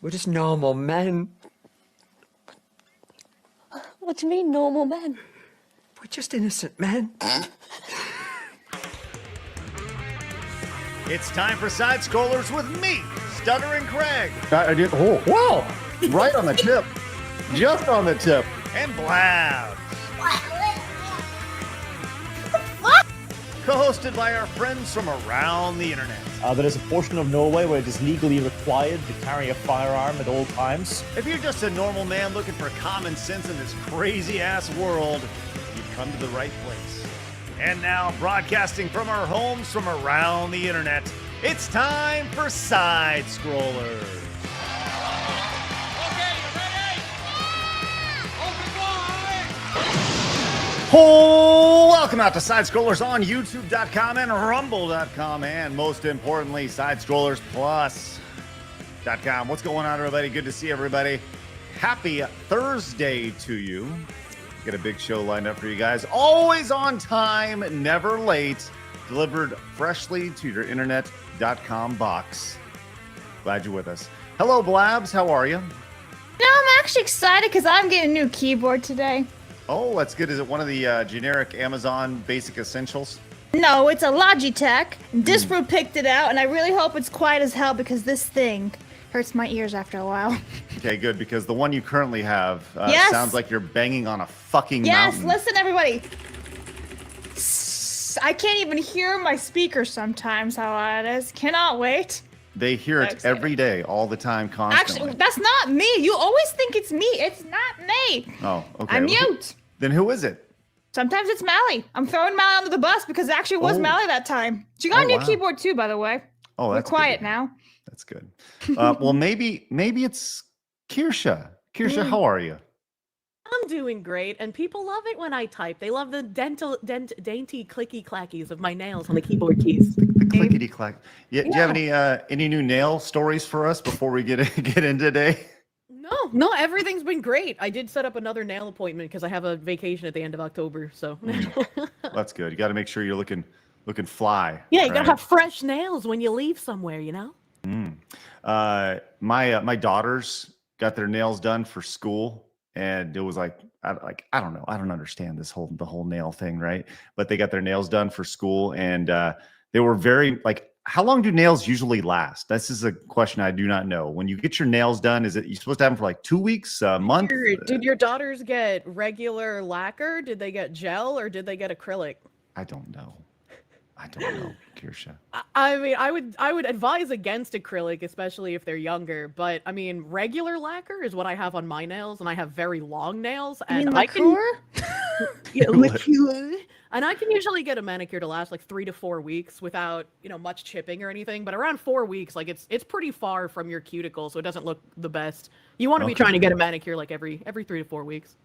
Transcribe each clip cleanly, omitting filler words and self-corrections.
We're just normal men. What do you mean, normal men? We're just innocent men. It's time for Side Scrollers with me, Stuttering Craig. Oh, wow! Right on the tip. Just on the tip. And Blabs. Co-hosted by our friends from around the internet. There is a portion of Norway where it is legally required to carry a firearm at all times. If you're just a normal man looking for common sense in this crazy-ass world, you've come to the right place. And now, broadcasting from our homes from around the internet, it's time for Side Scrollers. Oh, welcome out to Side Scrollers on YouTube.com and Rumble.com, and most importantly, Side Scrollers Plus.com. What's going on, everybody? Good to see everybody. Happy Thursday to you. Got a big show lined up for you guys. Always on time, never late. Delivered freshly to your internet.com box. Glad you're with us. Hello, Blabs. How are you? No, I'm actually excited because I'm getting a new keyboard today. Oh, that's good. Is it one of the generic Amazon Basic Essentials? No, it's a Logitech. Disproo picked it out, and I really hope it's quiet as hell because this thing hurts my ears after a while. Okay, good, because the one you currently have Yes. sounds like you're banging on a fucking Yes, mountain. listen, everybody. I can't even hear my speakers sometimes, how loud it is. Cannot wait. They hear it Excited. every day, all the time, constantly. Actually, that's not me. You always think it's me. It's not me. Oh, okay. I'm Well, mute. Then who is it? Sometimes it's Mally. I'm throwing Mally under the bus because it actually was Oh. Mally that time. She got a new wow. keyboard too, by the way. Oh, We're that's quiet good. now. That's good. Well, maybe it's Kirsche. Kirsche, how are you? I'm doing great, and people love it when I type. They love the dainty clicky clackies of my nails on the keyboard keys. The clickety clack. Yeah, do you have any new nail stories for us before we get in today? No, everything's been great. I did set up another nail appointment because I have a vacation at the end of October. So That's good. You got to make sure you're looking fly. yeah, you gotta right? have fresh nails when you leave somewhere, you know. My daughters got their nails done for school, and it was like I don't know, I don't understand the whole nail thing, right? But they got their nails done for school, and they were very like. How long do nails usually last? This is a question I do not know. When you get your nails done, is it you supposed to have them for like 2 weeks, a month? Did your daughters get regular lacquer? Did they get gel, or did they get acrylic? I don't know, Kirsche. I mean, I would advise against acrylic, especially if they're younger. But I mean, regular lacquer is what I have on my nails, and I have very long nails. And I can, yeah, liqueur. And I can usually get a manicure to last like 3 to 4 weeks without much chipping or anything. But around 4 weeks, like it's pretty far from your cuticle, so it doesn't look the best. You want to be trying to get a manicure like every 3 to 4 weeks.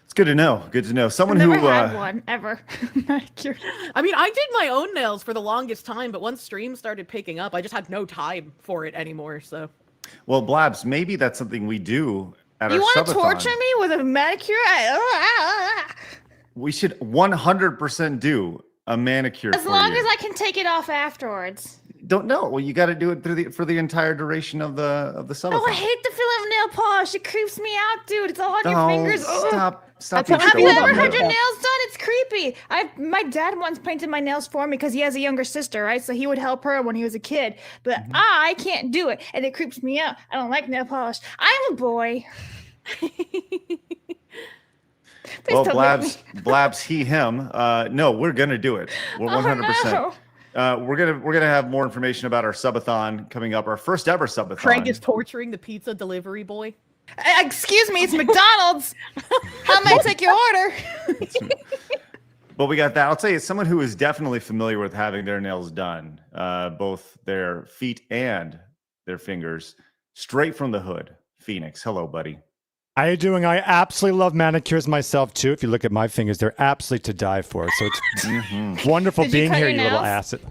It's good to know. Good to know. Someone I've who never had one ever. Manicure. I mean, I did my own nails for the longest time, but once streams started picking up, I just had no time for it anymore. So, well, Blabs, maybe that's something we do at You our want to subathon. torture me with a manicure? We should 100% do a manicure As for long you. as I can take it off afterwards. Don't know. Well, you got to do it for the entire duration of the subathon. Oh, I hate the feeling of nail polish. It creeps me out, dude. It's all on your fingers. Ugh. Stop. Have Have you Still ever love had it. your nails done? It's creepy. My dad once painted my nails for me because he has a younger sister, right? So he would help her when he was a kid. But I can't do it, and it creeps me out. I don't like nail polish. I'm a boy. Please Well, don't make me- Blabs, he, him. No, we're gonna do it. We're 100%. no. We're gonna have more information about our subathon coming up. Our first ever subathon. Craig is torturing the pizza delivery boy. Excuse me, it's McDonald's. How may I take your order? But we got that. I'll tell you, someone who is definitely familiar with having their nails done, both their feet and their fingers, straight from the hood. Phoenix, hello, buddy. How you doing? I absolutely love manicures myself too. If you look at my fingers, they're absolutely to die for. So it's wonderful Did you being cut here, your you little nails? acid.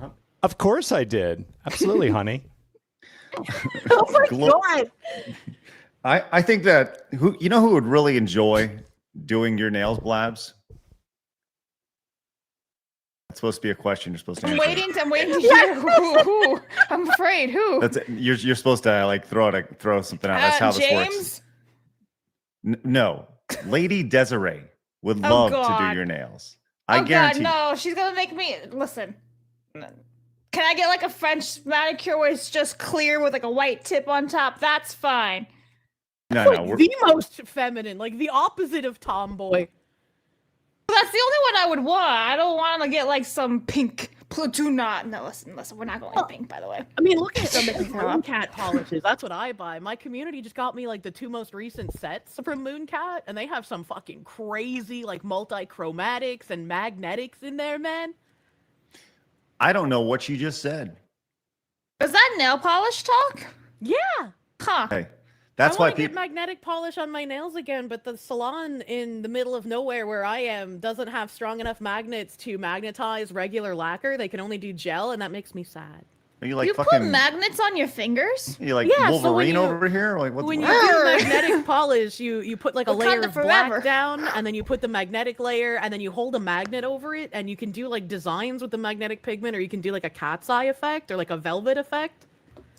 Of course I did. Absolutely, honey. Oh my Glo- god! I think that who would really enjoy doing your nails, Blabs? That's supposed to be a question you're supposed to I'm answer. waiting to hear who. I'm afraid. Who? That's it. You're supposed to like throw something out. That's how this James? works. No, Lady Desiree would Oh, love to God. do your nails. Oh I God, guarantee. no! She's gonna make me listen. Can I get like a French manicure where it's just clear with like a white tip on top? That's fine. No, Like, no. the most feminine, like the opposite of tomboy. That's the only one I would want. I don't want to get like some pink. Do not. No, listen, we're not going pink, by the way. I mean, look at the Mooncat polishes. That's what I buy. My community just got me like the 2 most recent sets from Mooncat, and they have some fucking crazy like multi-chromatics and magnetics in there, man. I don't know what you just said. Is that nail polish talk? Yeah. Huh. Hey, that's I why want to get people. magnetic polish on my nails again, but the salon in the middle of nowhere where I am doesn't have strong enough magnets to magnetize regular lacquer. They can only do gel, and that makes me sad. Are you like You fucking? put magnets on your fingers? You like Yeah, so when Wolverine you- over here? Like what's When you what? do magnetic polish, you put like a layer Wakanda of forever. black down, and then you put the magnetic layer, and then you hold a magnet over it, and you can do like designs with the magnetic pigment, or you can do like a cat's eye effect or like a velvet effect.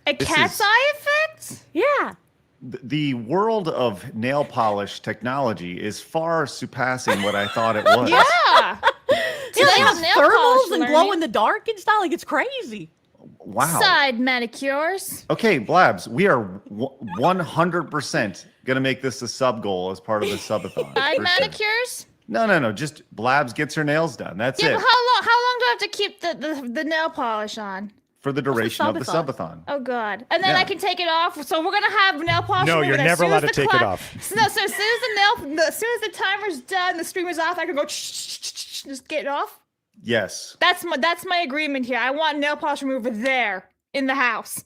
A This cat's is- eye effect? Yeah. The world of nail polish technology is far surpassing what I thought it was. Yeah. Do Yeah, they it have has nail polish thermals and glow learning? in the dark and stuff. Like it's crazy. Wow. Side manicures. Okay, Blabs, we are 100% going to make this a sub goal as part of the subathon. Side for sure. manicures? No. Just Blabs gets her nails done. That's Yeah, it. but how long do I have to keep the nail polish on? For the duration of the subathon? subathon. Oh God! And then Yeah. I can take it off. So we're gonna have nail polish. No, remover you're as never soon allowed as to the take it clock- off. No, so as soon as the timer's done, the streamer's off, I can go just get it off. Yes. That's my agreement here. I want nail polish remover there in the house.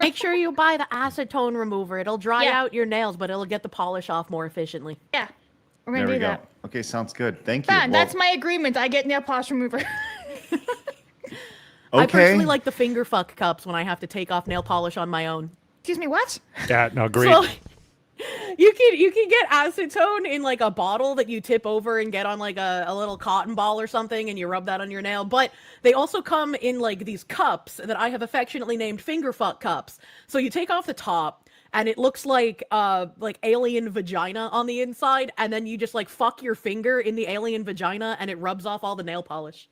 Make sure you buy the acetone remover. It'll dry Yeah. out your nails, but it'll get the polish off more efficiently. Yeah, we're gonna There we do go. that. Okay, sounds good. Thank you. Fine, that's my agreement. I get nail polish remover. I okay. personally like the finger fuck cups when I have to take off nail polish on my own. Excuse me, what? Yeah, no, agreed. So you can get acetone in like a bottle that you tip over and get on like a little cotton ball or something, and you rub that on your nail. But they also come in like these cups that I have affectionately named finger fuck cups. So you take off the top and it looks like alien vagina on the inside, and then you just like fuck your finger in the alien vagina and it rubs off all the nail polish.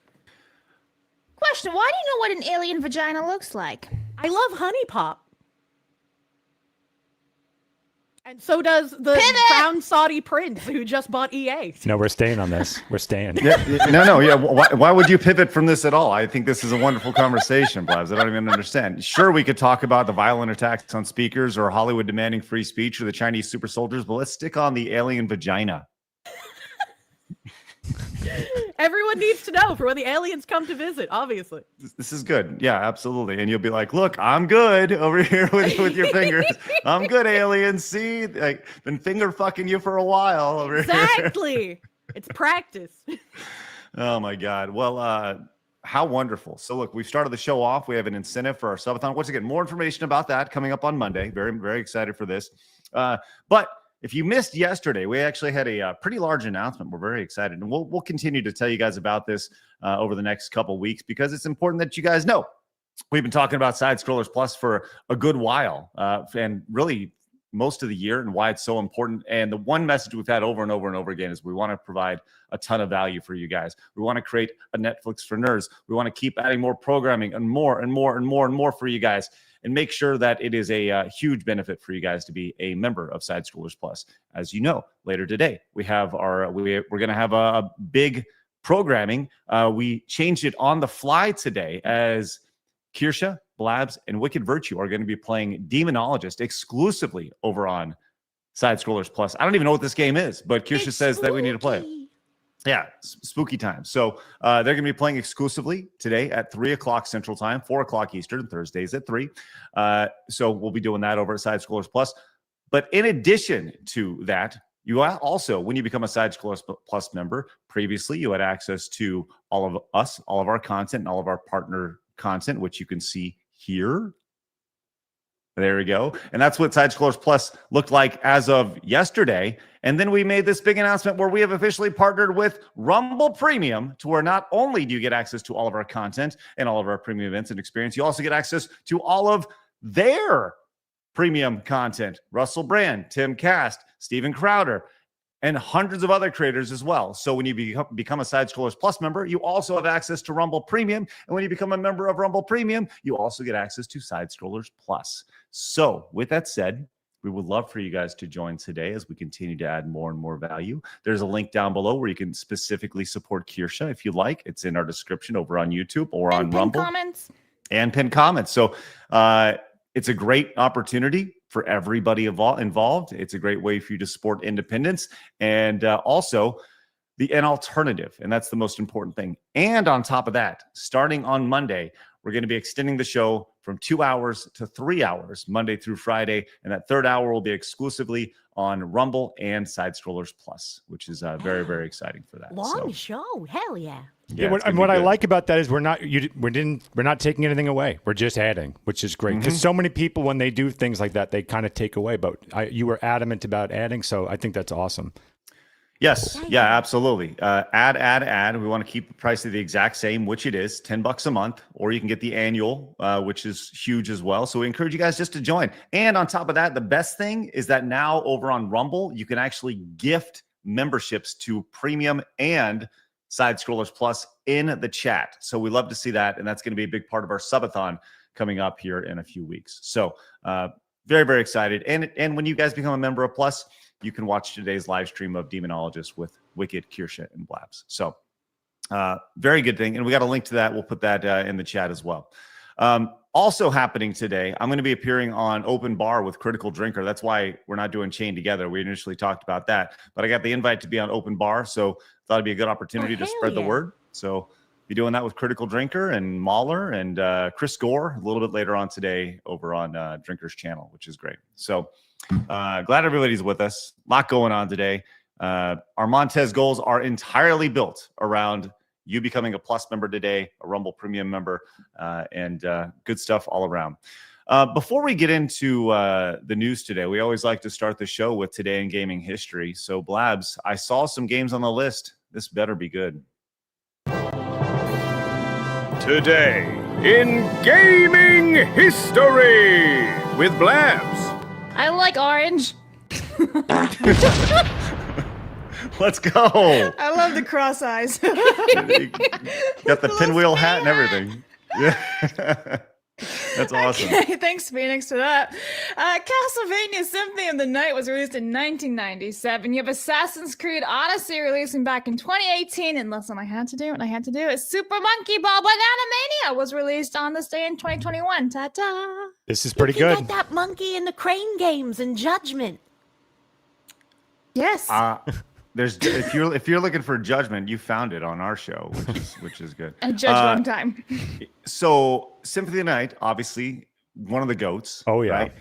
Question: why do you know what an alien vagina looks like? I love Honey Pop. And so does the crown Saudi prince who just bought EA. No, we're staying on this. We're staying. Yeah. Why would you pivot from this at all? I think this is a wonderful conversation, Blabs. I don't even understand. Sure, we could talk about the violent attacks on speakers or Hollywood demanding free speech or the Chinese super soldiers, but let's stick on the alien vagina. Everyone needs to know for when the aliens come to visit, obviously. This is good. Yeah, absolutely. And you'll be like, look, I'm good over here with your fingers. I'm good, aliens. See, like, been finger fucking you for a while over here. Exactly. It's practice. Oh my God. Well, how wonderful. So look, we've started the show off. We have an incentive for our subathon. Once again, more information about that coming up on Monday. Very, very excited for this. But if you missed yesterday, we actually had a pretty large announcement. We're very excited, and we'll continue to tell you guys about this over the next couple of weeks because it's important that you guys know. We've been talking about Side Scrollers Plus for a good while, and really most of the year, and why it's so important. And the one message we've had over and over and over again is we want to provide a ton of value for you guys. We want to create a Netflix for nerds. We want to keep adding more programming and more and more and more and more for you guys, and make sure that it is a huge benefit for you guys to be a member of Side Scrollers Plus. As you know, later today, we have we're going to have a big programming. We changed it on the fly today as Kirsche, Blabs, and Wicked Virtue are going to be playing Demonologist exclusively over on Side Scrollers Plus. I don't even know what this game is, but Kirsche says that we need to play it. Yeah, spooky time. So they're going to be playing exclusively today at 3 o'clock Central Time, 4 o'clock Eastern, Thursdays at 3. So we'll be doing that over at Side Scrollers Plus. But in addition to that, you also, when you become a Side Scrollers Plus member, previously you had access to all of us, all of our content, and all of our partner content, which you can see here. There we go. And that's what Side Scrollers Plus looked like as of yesterday. And then we made this big announcement where we have officially partnered with Rumble Premium, to where not only do you get access to all of our content and all of our premium events and experience, you also get access to all of their premium content. Russell Brand, Tim Cast, Steven Crowder, and hundreds of other creators as well. So when you become a Side Scrollers Plus member, you also have access to Rumble Premium. And when you become a member of Rumble Premium, you also get access to Side Scrollers Plus. So with that said, we would love for you guys to join today as we continue to add more and more value. There's a link down below where you can specifically support Kirsche if you like. It's in our description over on YouTube or on Rumble. And pin comments. So it's a great opportunity for everybody involved. It's a great way for you to support independence and also an alternative. And that's the most important thing. And on top of that, starting on Monday, we're going to be extending the show from 2 hours to 3 hours, Monday through Friday. And that third hour will be exclusively on Rumble and Side Scrollers Plus, which is very, very exciting for that. Long show. Hell yeah. Yeah, what I like about that is we're not taking anything away. We're just adding, which is great. Because so many people, when they do things like that, they kind of take away. But you were adamant about adding, so I think that's awesome. Yes. Yeah, absolutely. Add. We want to keep the price of the exact same, which it is $10 a month, or you can get the annual, which is huge as well. So we encourage you guys just to join. And on top of that, the best thing is that now over on Rumble, you can actually gift memberships to Premium and Side Scrollers Plus in the chat. So we love to see that. And that's going to be a big part of our subathon coming up here in a few weeks. So very, very excited. And when you guys become a member of Plus, you can watch today's live stream of Demonologist with Wicked, Kirsche, and Blabs. So very good thing. And we got a link to that. We'll put that in the chat as well. Also happening today, I'm going to be appearing on Open Bar with Critical Drinker. That's why we're not doing Chain Together. We initially talked about that. But I got the invite to be on Open Bar, so thought it'd be a good opportunity to spread the word. So be doing that with Critical Drinker and Mahler and Chris Gore a little bit later on today over on Drinker's channel, which is great. So glad everybody's with us. A lot going on today. Our Montez goals are entirely built around you becoming a Plus member today, a Rumble Premium member, and good stuff all around. Before we get into the news today, we always like to start the show with Today in Gaming History. So, Blabs, I saw some games on the list. This better be good. Today in Gaming History with Blabs. I like orange. Let's go. I love the cross eyes. Got the pinwheel hat and everything. Yeah. That's awesome. Okay, thanks, Phoenix, for that. Castlevania Symphony of the Night was released in 1997. You have Assassin's Creed Odyssey releasing back in 2018. And listen, I had to do what I had to do. Super Monkey Ball Banana Mania was released on this day in 2021. Ta-ta. This is pretty You can good. get that monkey in the Crane games and Judgment. Yes. There's if you're looking for Judgment, you found it on our show, which is good. I judge wrong time. So Symphony of the Night, obviously one of the GOATs. Oh yeah. Right?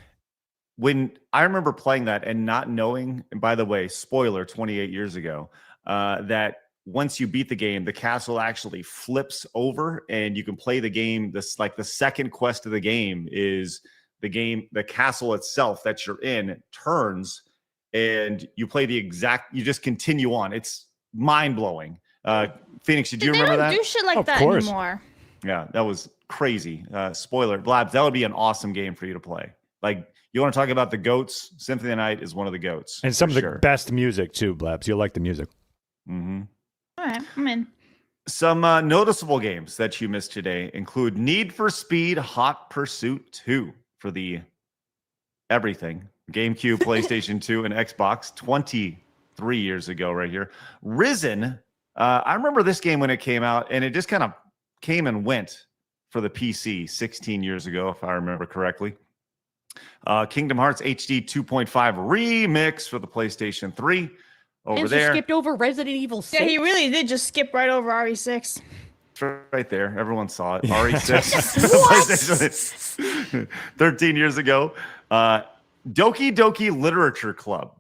When I remember playing that and not knowing, and by the way, spoiler, 28 years ago, that once you beat the game, the castle actually flips over and you can play the game. This like the second quest of the game is the castle itself that you're in turns. And you play you just continue on. It's mind-blowing. Phoenix, did you remember that? They don't do shit like Of that course. anymore. Yeah, that was crazy. Spoiler, Blabs, that would be an awesome game for you to play. Like, you want to talk about the GOATs? Symphony of the Night is one of the GOATs. And some of the best music, too, Blabs. You'll like the music. Mm-hmm. All right, I'm in. Some noticeable games that you missed today include Need for Speed Hot Pursuit 2 for the everything. GameCube, PlayStation 2, and Xbox 23 years ago right here. Risen, I remember this game when it came out, and it just kind of came and went for the PC 16 years ago, if I remember correctly. Kingdom Hearts HD 2.5 Remix for the PlayStation 3 over and there. skipped over Resident Evil 6. Yeah, he really did just skip right over RE6. Right there. Everyone saw it. RE6. 13 years ago. Doki Doki Literature Club.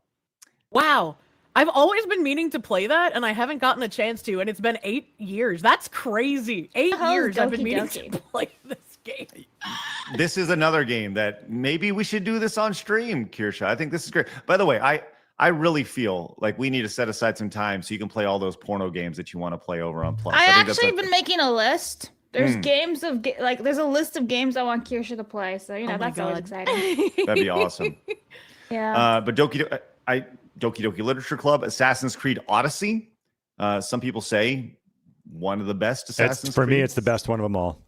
Wow. I've always been meaning to play that, and I haven't gotten a chance to, and it's been 8 years. That's crazy. 8 Oh, years I've been Doki meaning Doki. to play this game. this is another game that maybe we should do this on stream, Kirsche. I think this is great. By the way, I really feel like we need to set aside some time so you can play all those porno games that you want to play over on Plus. I think that's actually been making a list. There's games of there's a list of games I want Kirsche to play. So that's always exciting. That'd be awesome. Yeah. But Doki Doki Literature Club, Assassin's Creed Odyssey. Some people say one of the best Assassin's For Creed. me, it's the best one of them all.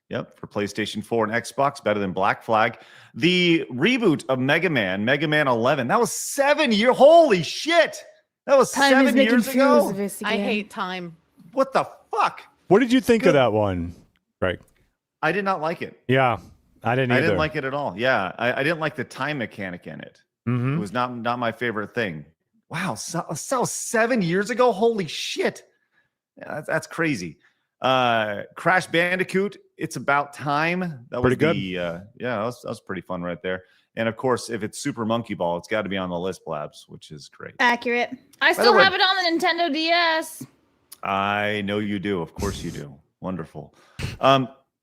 Yep. For PlayStation 4 and Xbox, better than Black Flag. The reboot of Mega Man 11. That was 7 years. Holy shit! That was Time 7 is making years ago. fools of us I again. hate time. What the fuck? What did you think of that one, Craig? I did not like it. Yeah, I didn't either. I didn't like it at all. Yeah, I didn't like the time mechanic in it. Mhm. It was not my favorite thing. Wow, so 7 years ago. Holy shit! Yeah, that's crazy. Crash Bandicoot. It's About Time. That was Pretty good. That was pretty fun right there. And of course, if it's Super Monkey Ball, it's got to be on the list, Blabs, which is great. Accurate. I the still way- have it on the Nintendo DS. I know you do. Of course you do. Wonderful.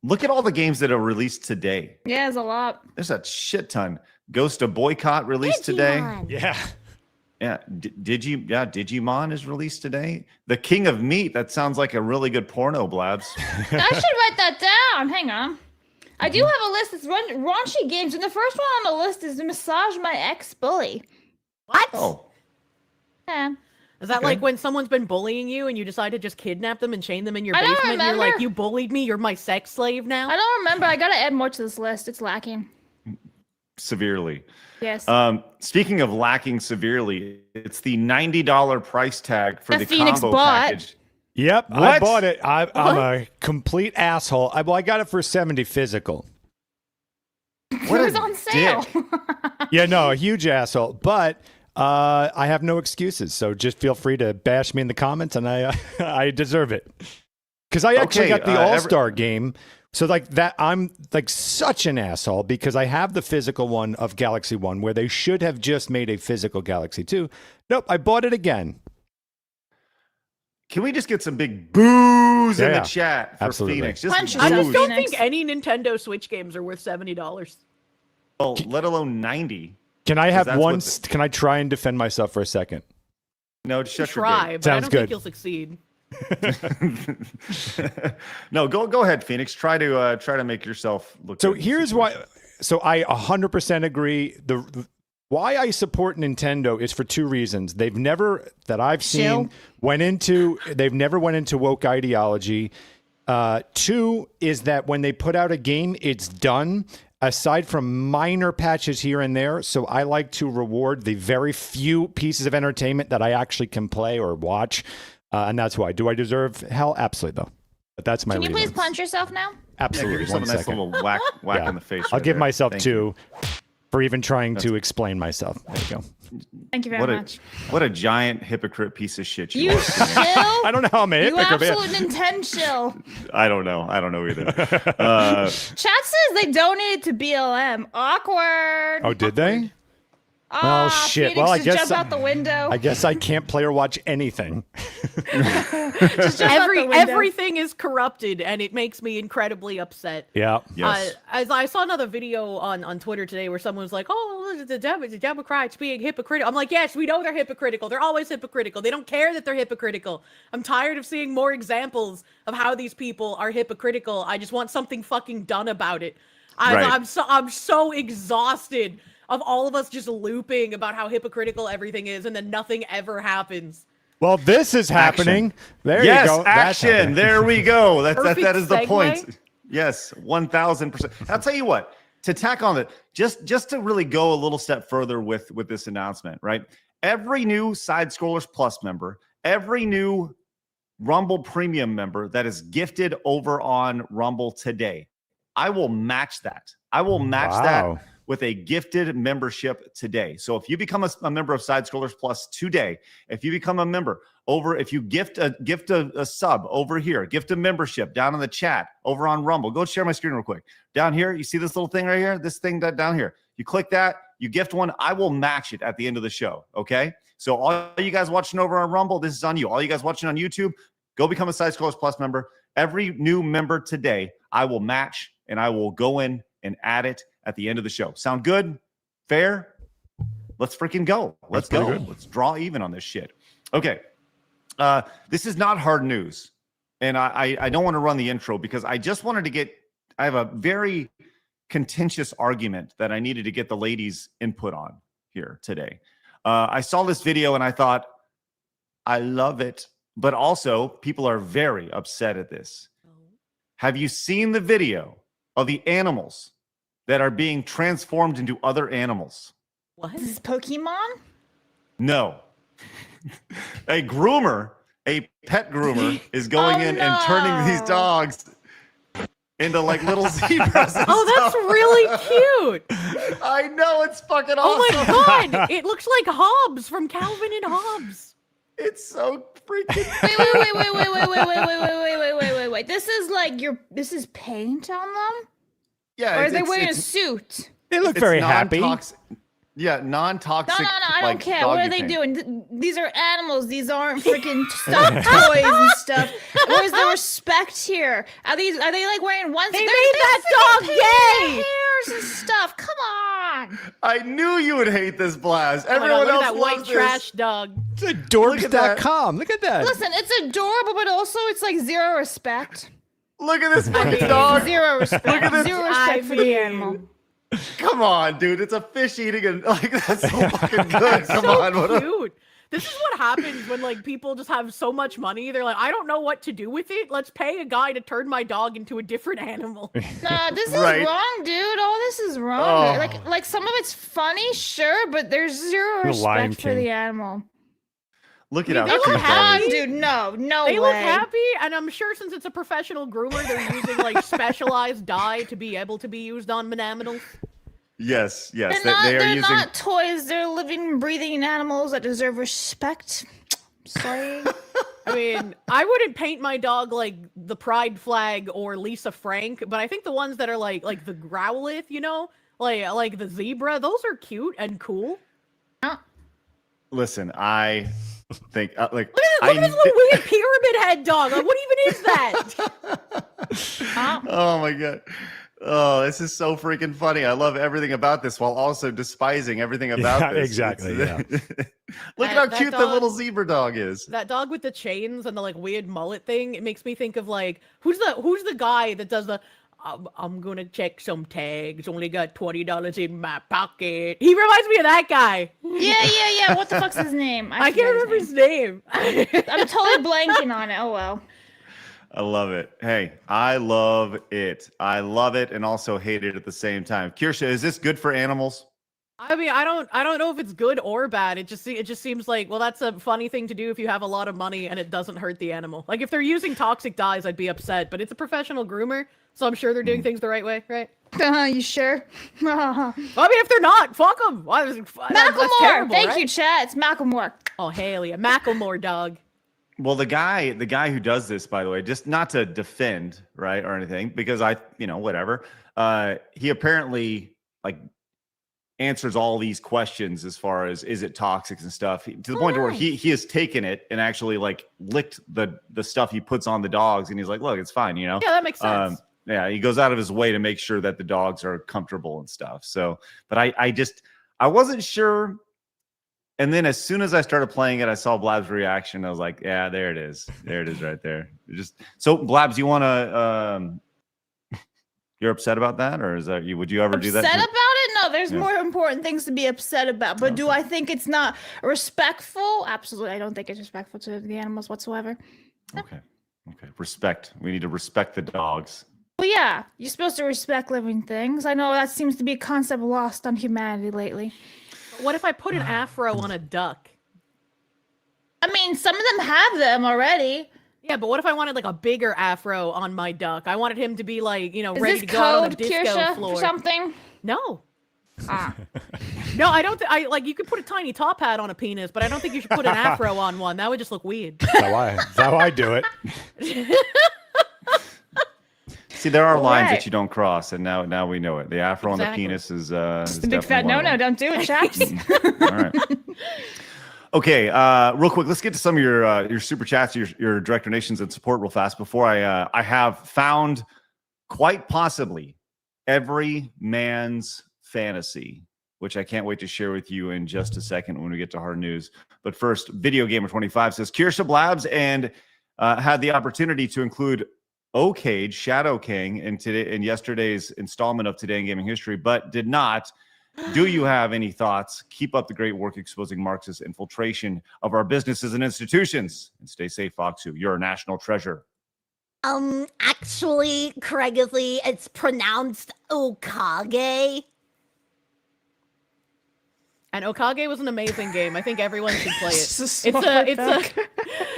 Look at all the games that are released today. Yeah, it's a lot. There's a shit ton. Ghost of Boycott released today. Digimon. Yeah. Yeah, Digimon is released today. The King of Meat. That sounds like a really good porno, Blabs. I should write that down. Hang on. I do have a list. It's raunchy games, and the first one on the list is Massage My Ex-Bully. What? Oh, Yeah. Is that Okay. like when someone's been bullying you and you decide to just kidnap them and chain them in your I don't basement? And you're like, remember. you bullied me. You're my sex slave now. I don't remember. I gotta add more to this list. It's lacking. severely. Yes. Speaking of lacking severely, it's the $90 price tag for That the Phoenix combo bought. package. Yep, I What? bought it. I'm a complete asshole. I got it for 70 physical. it What was a on sale. Yeah, no, a huge asshole. But I have no excuses. So just feel free to bash me in the comments, and I deserve it. Because I actually Okay, got the All-Star game. So like that, I'm like such an asshole because I have the physical one of Galaxy 1 where they should have just made a physical Galaxy 2. Nope, I bought it again. Can we just get some big boos in Yeah, the chat for absolutely. Phoenix? Just Punch I yourself, just don't Phoenix. think any Nintendo Switch games are worth $70. well, let alone 90. Can I have that's one? what the- Can I try and defend myself for a second? No, just shut Try, but I Sounds don't good. think you'll succeed. your gate. No, go ahead, Phoenix. Try to make yourself look. So good in here's this why. situation. So I 100% agree. Why I support Nintendo is for two reasons. They've never, that I've seen, they've never went into woke ideology. Two is that when they put out a game, it's done. Aside from minor patches here and there, so I like to reward the very few pieces of entertainment that I actually can play or watch, and that's why. Do I deserve hell? Absolutely, though. But that's my Can you please reason. punch yourself now? Yeah, give Absolutely. yourself 1 a nice second. little whack Yeah. in the face. I'll right give there. myself Thank you. 2 for even trying to explain myself. There you go. Thank you very much. What a giant hypocrite piece of shit you You are. shill. Phoenix. I don't know how I'm a You hypocrite. absolute Nintendo shill. I don't know either. Chat says they donated to BLM. Awkward. Oh, did they? Ah, shit. Phoenix Well, I just guess jump out the window. I guess I can't play or watch anything. Just jump out the window. Everything is corrupted, and it makes me incredibly upset. Yeah. Yes. As I saw another video on Twitter today where someone was like, "Oh, the Democrats being hypocritical." I'm like, "Yes, we know they're hypocritical. They're always hypocritical. They don't care that they're hypocritical. I'm tired of seeing more examples of how these people are hypocritical. I just want something fucking done about it." Right. I'm so exhausted of all of us just looping about how hypocritical everything is, and then nothing ever happens. Well, this is happening. There Yes, you go. That's action. happening. There we go. That Perfect is the segue. point. Yes, 1000%. I'll tell you what. To tack on it, just to really go a little step further with this announcement, right? Every new Side Scrollers Plus member, every new Rumble Premium member that is gifted over on Rumble today, I will match that. I will match Wow. that with a gifted membership today. So if you become a member of Side Scrollers Plus today, if you become a member if you gift a sub over here, gift a membership down in the chat over on Rumble, go share my screen real quick. Down here, you see this little thing right here? This thing down here. You click that, you gift one, I will match it at the end of the show, okay? So all you guys watching over on Rumble, this is on you. All you guys watching on YouTube, go become a Side Scrollers Plus member. Every new member today, I will match and I will go in and add it at the end of the show. Sound good? Fair? Let's freaking go. Let's go. Good. Let's draw even on this shit. Okay. This is not hard news. And I don't want to run the intro because I just wanted to I have a very contentious argument that I needed to get the ladies' input on here today. I saw this video and I thought, I love it. But also, people are very upset at this. Have you seen the video of the animals that are being transformed into other animals? What? This is Pokemon? No. A pet groomer is going in and turning these dogs into like little zebras. Oh, that's really cute. I know, it's fucking Oh awesome. my god, it looks like Hobbs from Calvin and Hobbes. It's so freaking. Wait. This is like this is paint on them? Yeah. Or are they wearing a suit? They look very happy. Yeah, non-toxic. No, I don't care. doggy What are they paint. doing? These are animals. These aren't freaking stuffed toys and stuff. Where's the respect here? Are they like wearing one? They made that dog gay. Hairs and stuff. Come on. I knew you would hate this, Blast. Oh my Everyone God, look else at that white loves this. trash dog. It's adorbs.com. Look at that. Listen, it's adorable, but also it's like zero respect. Look at this fucking dog. Zero respect. Look at this. Zero respect for the animal. Come on, dude. It's a fish eating it. Like, that's so fucking good. Come So on. What a- cute. This is what happens when like people just have so much money. They're like, I don't know what to do with it. Let's pay a guy to turn my dog into a different animal. Nah, this is Right. wrong, dude. All this is wrong. Oh. Like some of it's funny, sure, but there's zero The Lion respect for King. the animal. Look at how They cute look that happy. is. Dude, no They way. look happy, and I'm sure since it's a professional groomer, they're using like specialized dye to be able to be used on animals. Yes. They're They are using. not toys. They're living, breathing animals that deserve respect. Sorry. I mean, I wouldn't paint my dog like the Pride flag or Lisa Frank, but I think the ones that are like the Growlithe, you know, like the zebra, those are cute and cool. Listen, I think like Look at this little weird pyramid head dog. Like, what even is that? Oh my god. Oh, this is so freaking funny. I love everything about this while also despising everything about Yeah, this. exactly, Look at how That cute the dog- little zebra dog is. That dog with the chains and the like weird mullet thing. It makes me think of like who's the guy that does the I'm gonna check some tags. Only got $20 in my pocket. He reminds me of that guy. Yeah. What the fuck's his name? I can't remember his name. I'm totally blanking on it. Oh well. I love it. Hey, I love it. I love it and also hate it at the same time. Kirsche, is this good for animals? I mean, I don't know if it's good or bad. It just seems like, well, that's a funny thing to do if you have a lot of money and it doesn't hurt the animal. Like if they're using toxic dyes, I'd be upset. But it's a professional groomer, so I'm sure they're doing things the right way, right? You sure? I mean, if they're not, fuck them. Macklemore. Thank you, chat. It's Macklemore. Oh hell yeah, Macklemore dog. Well, the guy who does this, by the way, just not to defend, right, or anything, because whatever. He apparently like answers all these questions as far as is it toxic and stuff to the point where he has taken it and actually like licked the stuff he puts on the dogs, and he's like, look, it's fine, you know. Yeah, that makes sense. Yeah, he goes out of his way to make sure that the dogs are comfortable and stuff. So, but I wasn't sure. And then as soon as I started playing it, I saw Blabs' reaction. I was like, yeah, there it is. There it is right there. So Blabs, you want to, you're upset about that? Or would you ever do that? Upset about it? No, there's more important things to be upset about. But do I think it's not respectful? Absolutely. I don't think it's respectful to the animals whatsoever. Okay. Respect. We need to respect the dogs. Well, yeah, you're supposed to respect living things. I know that seems to be a concept lost on humanity lately. What if I put an afro on a duck? I mean, some of them have them already. Yeah, but what if I wanted like a bigger afro on my duck? I wanted him to be like, Is ready this to go out on code, the disco Kirsche, floor. or something? No. Ah. No, I don't. You could put a tiny top hat on a penis, but I don't think you should put an afro on one. That would just look weird. That's how I do it. See, there are lines right. that you don't cross, and now we know it. The afro on the Exactly. penis is It's a big fat no-no. Don't do it, chaps. All right. Okay, real quick, let's get to some of your super chats, your direct donations and support real fast before I have found quite possibly every man's fantasy, which I can't wait to share with you in just a second when we get to hard news. But first, Video Gamer 25 says Kirsche Blabs and had the opportunity to include O-Cage, Shadow King, in yesterday's installment of Today in Gaming History, but did not. Do you have any thoughts? Keep up the great work exposing Marxist infiltration of our businesses and institutions. And stay safe, Foxu. You're a national treasure. Actually, Craigsley, it's pronounced Okage. And Okage was an amazing game. I think everyone should play it. It's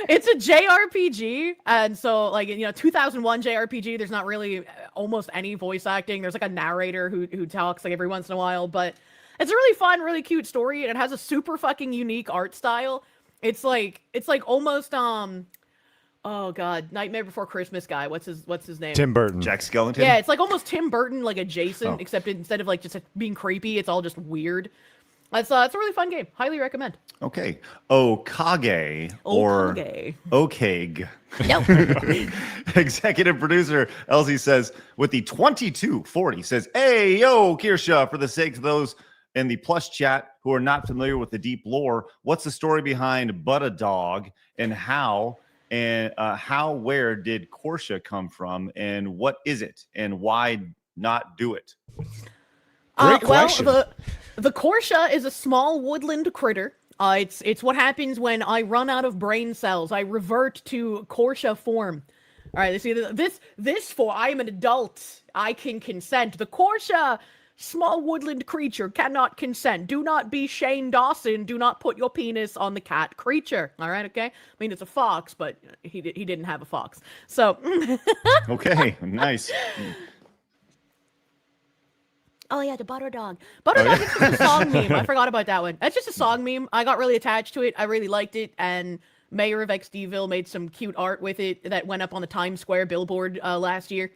It's a JRPG, and so like 2001 JRPG. There's not really almost any voice acting. There's like a narrator who talks like every once in a while, but it's a really fun, really cute story, and it has a super fucking unique art style. It's like almost oh god, Nightmare Before Christmas guy. What's his name? Tim Burton. Jack Skellington. Yeah, it's like almost Tim Burton, like adjacent, Oh. except instead of like just being creepy, it's all just weird. It's a really fun game. Highly recommend. Okay. Okage or Okage. Okage. Nope. Executive producer Elsie says with the 2240 says, "Hey, yo, Kirsche, for the sake of those in the plus chat who are not familiar with the deep lore, what's the story behind But a Dog and where did Kirsche come from and what is it and why not do it?" Great question. Well, the Kirsche is a small woodland critter. It's what happens when I run out of brain cells. I revert to Kirsche form. All right, see this for I am an adult. I can consent. The Kirsche, small woodland creature, cannot consent. Do not be Shane Dawson. Do not put your penis on the cat creature. All right, okay. I mean, it's a fox, but he didn't have a fox. So Okay, nice. Oh yeah, the butter dog. Butter Dog is just a song meme. I forgot about that one. That's just a song meme. I got really attached to it. I really liked it. And Mayor of XDville made some cute art with it that went up on the Times Square billboard last year.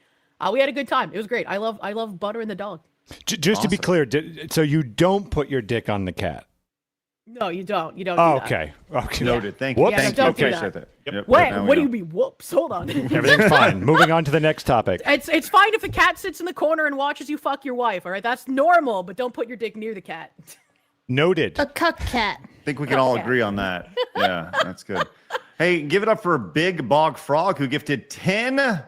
We had a good time. It was great. I love Butter and the dog. Just to be Awesome. clear, so you don't put your dick on the cat? No, you don't. You don't. Oh, do that. okay. Okay. Noted. Thank Whoops. you. Yeah, Thank don't you. do Appreciate that. that. Yep, Wait, now we what do know. you mean? Whoops. Hold on. Everything's fine. Moving on to the next topic. It's fine if the cat sits in the corner and watches you fuck your wife. All right, that's normal. But don't put your dick near the cat. Noted. A cuck cat. I think we can all Okay. agree on that. Yeah, that's good. Hey, give it up for Big Bog Frog, who gifted 10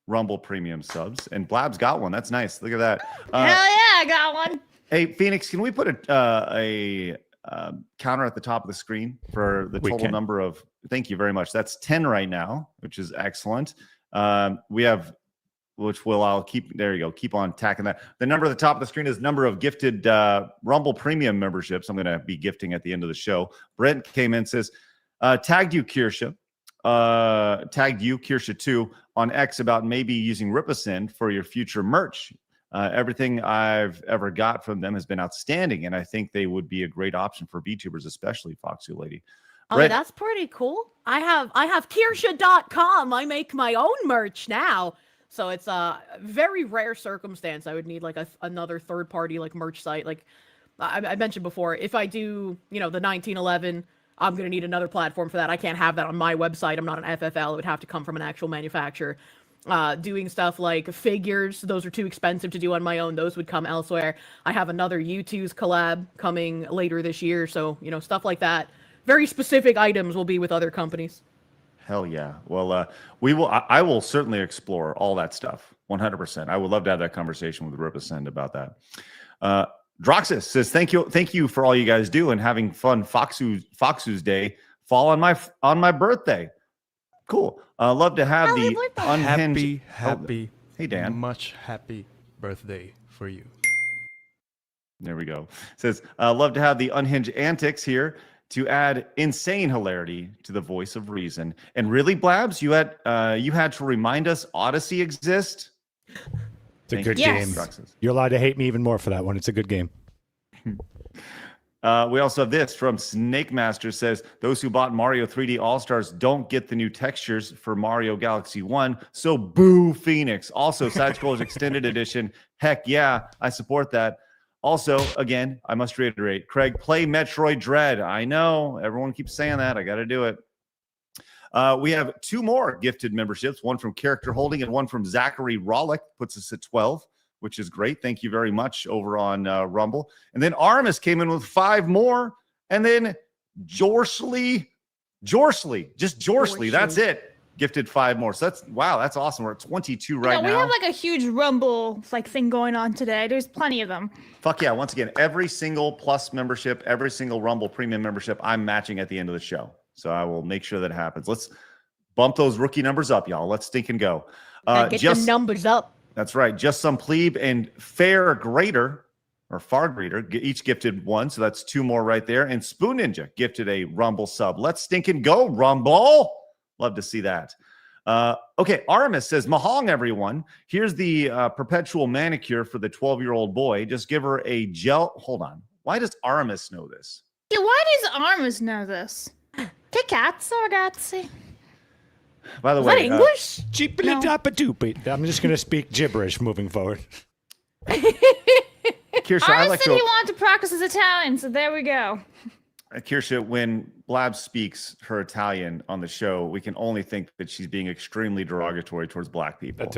Rumble Premium subs. And Blabs got one. That's nice. Look at that. Hell yeah, I got one. Hey, Phoenix, can we put a counter at the top of the screen for the We total can. number of? Thank you very much. That's 10 right now, which is excellent. We have, I'll keep. There you go. Keep on tacking that. The number at the top of the screen is number of gifted Rumble Premium memberships. I'm going to be gifting at the end of the show. Brent came in and says, tagged you, Kirsche. Tagged you, Kirsche, too, on X about maybe using Ripasend for your future merch. Everything I've ever got from them has been outstanding, and I think they would be a great option for VTubers, especially Foxy Lady. Oh, Brett- that's pretty cool. I have Kirsche.com. I make my own merch now. So it's a very rare circumstance I would need like another third party like merch site. Like I mentioned before, if I do, the 1911, I'm going to need another platform for that. I can't have that on my website. I'm not an FFL. It would have to come from an actual manufacturer. Doing stuff like figures, those are too expensive to do on my own. Those would come elsewhere. I have another U2's collab coming later this year. So, stuff like that. Very specific items will be with other companies. Hell yeah. Well, we will. I will certainly explore all that stuff. 100%. I would love to have that conversation with Ripasend about that. Droxus says, "Thank you for all you guys do and having fun. Foxu's Day fall on my birthday. Cool. Love to have Happy the birthday. unhinged. Happy, Hey Dan. much happy birthday for you." There we go. Says, love to have the unhinged antics here to add insane hilarity to the voice of reason. And really, Blabs, you had to remind us Odyssey exists. It's a Thank good you, game. Droxus. You're allowed to hate me even more for that one. It's a good game. We also have this from Snake Master says, those who bought Mario 3D All-Stars don't get the new textures for Mario Galaxy 1. So boo Phoenix. Also, Side Scrollers Extended Edition. Heck yeah, I support that. Also, again, I must reiterate, Craig, play Metroid Dread. I know, everyone keeps saying that. I got to do it. We have 2 more gifted memberships, one from Character Holding and one from Zachary Rollick, puts us at 12. which is great. Thank you very much over on Rumble. And then Armis came in with 5 more. And then Jorsley, that's it. Gifted 5 more. So that's awesome. We're at 22 right now. We have like a huge Rumble thing going on today. There's plenty of them. Fuck yeah. Once again, every single Plus membership, every single Rumble Premium membership, I'm matching at the end of the show. So I will make sure that happens. Let's bump those rookie numbers up, y'all. Let's stink and go. Get the numbers up. That's right. Just Some Plebe and Far Greater each gifted 1. So that's 2 more right there. And Spoon Ninja gifted a Rumble sub. Let's stink and go, Rumble. Love to see that. Okay, Aramis says, Mahong, everyone. Here's the perpetual manicure for the 12-year-old boy. Just give her a gel. Hold on. Why does Aramis know this? Yeah, why does Aramis know this? Che cazzo, ragazzi? By the Is way, that English? I'm just going to speak gibberish moving forward. Kirsche, Aramis said he wanted to practice his Italian, so there we go. Kirsche, when Blabs speaks her Italian on the show, we can only think that she's being extremely derogatory towards black people.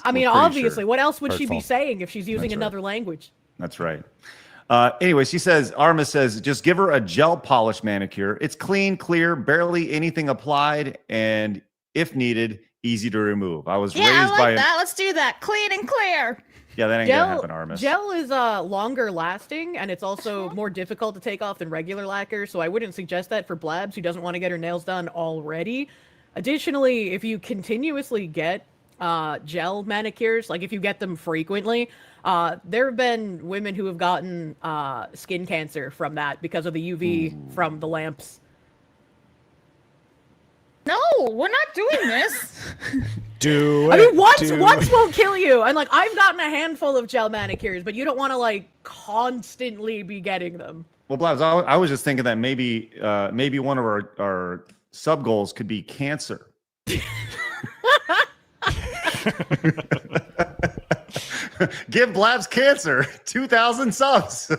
I mean, obviously, what else would she be hurtful. saying if she's using another language? That's right. Anyway, Aramis says, just give her a gel polish manicure. It's clean, clear, barely anything applied, and if needed, easy to remove. I was raised by that. Let's do that. Clean and clear. Yeah, that ain't gonna happen, Aramis. Gel is longer lasting, and it's also more difficult to take off than regular lacquer, so I wouldn't suggest that for Blabs, who doesn't want to get her nails done already. Additionally, if you continuously get gel manicures, like if you get them frequently, there have been women who have gotten skin cancer from that because of the UV from the lamps. No, we're not doing this. Do it. I mean, once won't kill you. And like, I've gotten a handful of gel manicures, but you don't want to like constantly be getting them. Well, Blabs, I was just thinking that maybe one of our sub goals could be cancer. Give Blabs cancer 2,000 subs.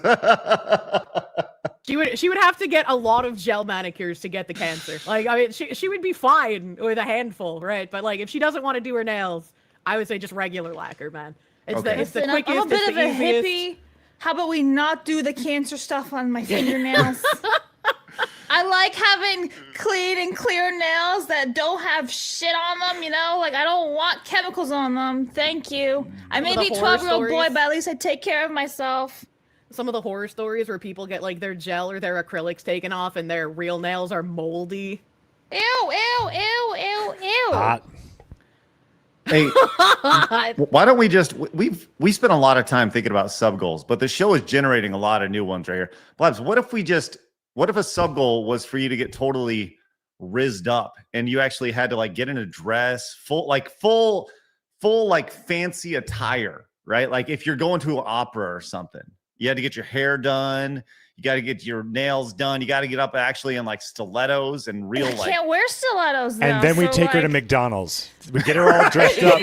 She would have to get a lot of gel manicures to get the cancer. Like, I mean, she would be fine with a handful, right? But like, if she doesn't want to do her nails, I would say just regular lacquer, man. It's the quickest. I'm a bit of a easiest. hippie. How about we not do the cancer stuff on my fingernails? I like having clean and clear nails that don't have shit on them, you know? Like, I don't want chemicals on them. Thank you. I may be a 12-year-old boy, but at least I take care of myself. Some of the horror stories where people get like their gel or their acrylics taken off and their real nails are moldy. Ew, ew, ew, ew, ew. Hot. Hey, why don't we spent a lot of time thinking about sub goals, but the show is generating a lot of new ones right here. Blabs, what if a sub goal was for you to get totally rizzed up and you actually had to like get in a dress, full fancy attire, right? Like if you're going to an opera or something, you had to get your hair done. You got to get your nails done. You got to get up actually in like stilettos and real I can't wear stilettos though, and then we take her to McDonald's. We get her all dressed up.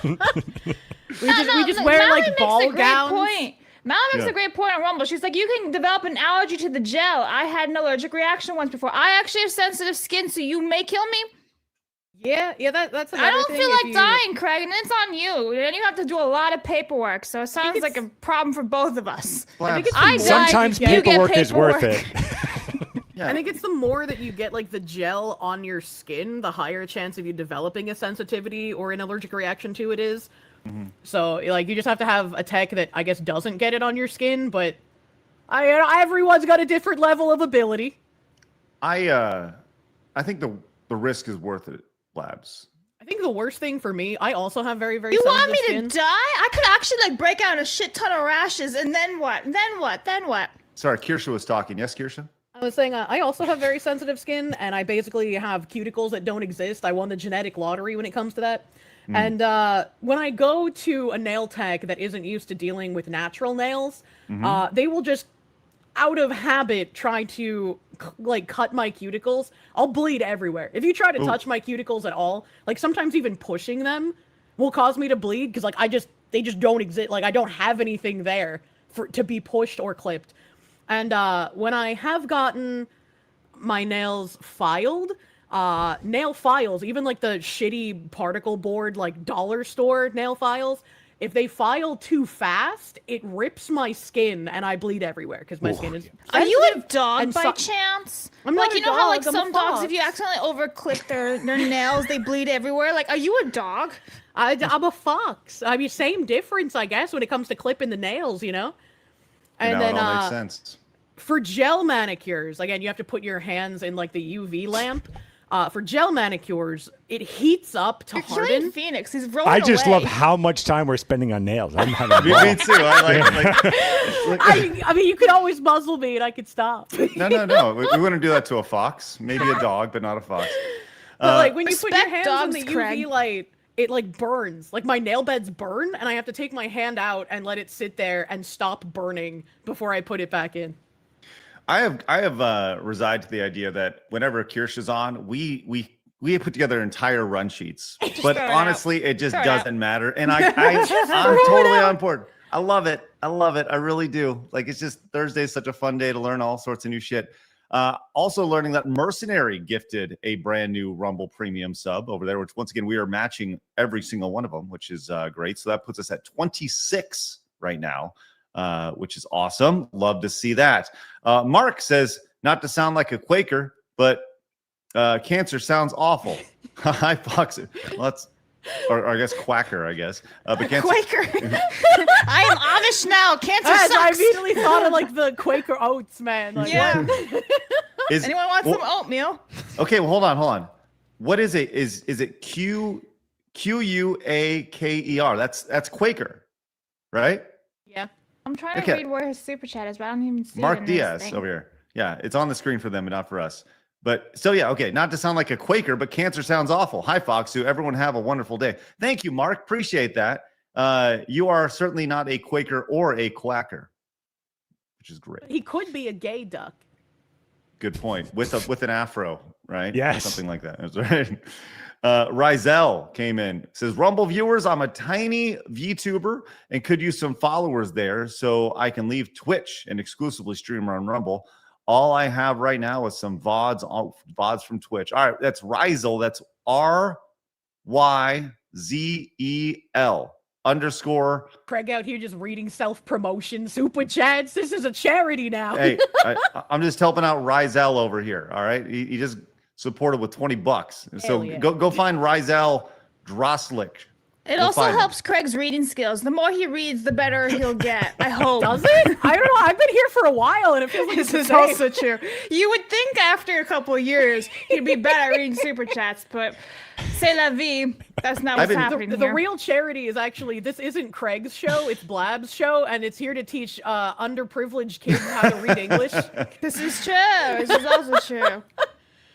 we just wear like ball gowns. Mal makes a great point on Rumble. She's like, you can develop an allergy to the gel. I had an allergic reaction once before. I actually have sensitive skin, so you may kill me. Yeah, that's another I don't thing feel like dying, Craig, and it's on you. And you have to do a lot of paperwork, so it sounds like a problem for both of us. Sometimes paperwork is worth it. Yeah. I think it's the more that you get like the gel on your skin, the higher chance of you developing a sensitivity or an allergic reaction to it is. Mm-hmm. So like you just have to have a tech that I guess doesn't get it on your skin, but everyone's got a different level of ability. I think the risk is worth it, Blabs. I think the worst thing for me, I also have very, very You want sensitive me skin. to die? I could actually like break out a shit ton of rashes, and then what? Then what? Then what? Sorry, Kirsche was talking. Yes, Kirsche? I was saying I also have very sensitive skin, and I basically have cuticles that don't exist. I won the genetic lottery when it comes to that. And when I go to a nail tech that isn't used to dealing with natural nails, they will just, out of habit, try to like cut my cuticles. I'll bleed everywhere. If you try to touch my cuticles at all, like sometimes even pushing them will cause me to bleed because like they just don't exist. Like I don't have anything there to be pushed or clipped. And when I have gotten my nails filed, nail files, even like the shitty particle board, like dollar store nail files, if they file too fast, it rips my skin and I bleed everywhere because my skin is. Are you a sensitive dog and by chance? I'm like not you a know how like dog, I'm a some dogs, if you fox. accidentally overclip their nails, they bleed everywhere. Like, are you a dog? I'm a fox. I mean, same difference, I guess, when it comes to clipping the nails, you know? And now then it all makes sense. for gel manicures, again, you have to put your hands in like the UV lamp. For gel manicures, it heats up to You're harden. killing Phoenix. He's rolling I just away. love how much time we're spending on nails. I'm having a Me, ball. me too. I like I mean, you could always muzzle me and I could stop. no. We wouldn't do that to a fox. Maybe a dog, but not a fox. But like when you put your respect hands dogs, in the UV Craig. light, it like burns. Like my nail beds burn, and I have to take my hand out and let it sit there and stop burning before I put it back in. I have resigned to the idea that whenever Kirsche is on, we put together entire run sheets. But throw it honestly, it just Throw it out. doesn't matter. And I'm totally on board. I love it. I really do. Like, it's just Thursday is such a fun day to learn all sorts of new shit. Also learning that Mercenary gifted a brand new Rumble Premium sub over there, which once again, we are matching every single one of them, which is great. So that puts us at 26 right now, which is awesome. Love to see that. Mark says, not to sound like a Quaker, but cancer sounds awful. Hi, Fox. Well, that's, or I guess Quacker, I guess. But cancer. Quaker. I am Amish now. Cancer I sucks. immediately thought of like the Quaker Oats, man. Like, Yeah. what? Is, Anyone want some oatmeal? okay, well, hold on. What is it? Is it Quaker? That's Quaker, right? Yeah. I'm trying to Okay. read where his super chat is, but I don't even see it Mark in this Diaz thing. over here. Yeah, it's on the screen for them, but not for us. But so yeah, okay. Not to sound like a Quaker, but cancer sounds awful. Hi, Foxu. Everyone have a wonderful day. Thank you, Mark. Appreciate that. You are certainly not a Quaker or a Quacker, which is great. He could be a gay duck. Good point. With an afro, right? Yes. Something like that. That's right. Rizel came in. Says, Rumble viewers, I'm a tiny VTuber and could use some followers there so I can leave Twitch and exclusively stream on Rumble. All I have right now is some VODs from Twitch. All right, that's Rizel. That's RYZEL _ Craig out here just reading self-promotion super chats. This is a charity now. Hey, I'm just helping out Rizel over here. All right, he just supported with $20. So yeah. go find Rizel Droslik. It We'll also find him. helps Craig's reading skills. The more he reads, the better he'll get. I hope. Does it? I don't know. I've been here for a while, and it feels like This it's is the same. also true. You would think after a couple of years he'd be better at reading super chats, but c'est la vie. That's not what's happening The here. real charity is actually, this isn't Craig's show, it's Blabs' show, and it's here to teach underprivileged kids how to read English. This is true. This is also true.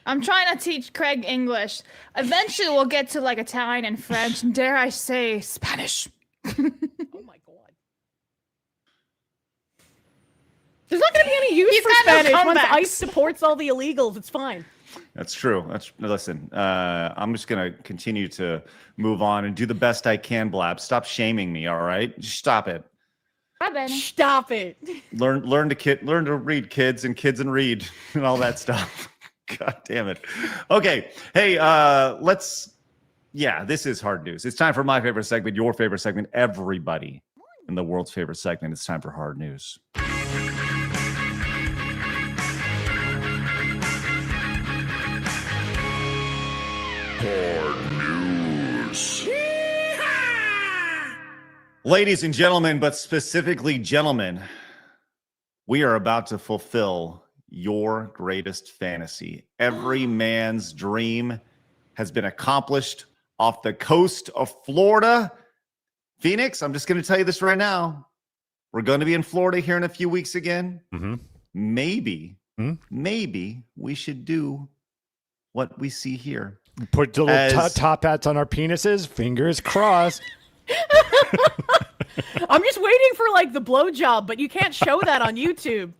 I'm trying to teach Craig English. Eventually, we'll get to like Italian and French, and dare I say, Spanish. Oh my god. There's not going to be any use He's for got no Spanish once comebacks. ICE supports all the illegals. It's fine. That's true. Listen. I'm just gonna continue to move on and do the best I can. Blab, stop shaming me. All right, just stop it. Bye, Benny. Stop it. Learn to read, kids and read and all that stuff. God damn it. Okay. Hey, this is hard news. It's time for my favorite segment, your favorite segment, everybody in the world's favorite segment. It's time for hard news. Hard news. Ladies and gentlemen, but specifically gentlemen, we are about to fulfill your greatest fantasy. Every man's dream has been accomplished off the coast of Florida. Phoenix, I'm just going to tell you this right now. We're going to be in Florida here in a few weeks again. Mm-hmm. Maybe we should do what we see here. Put the little top hats on our penises. Fingers crossed. I'm just waiting for like the blowjob, but you can't show that on YouTube.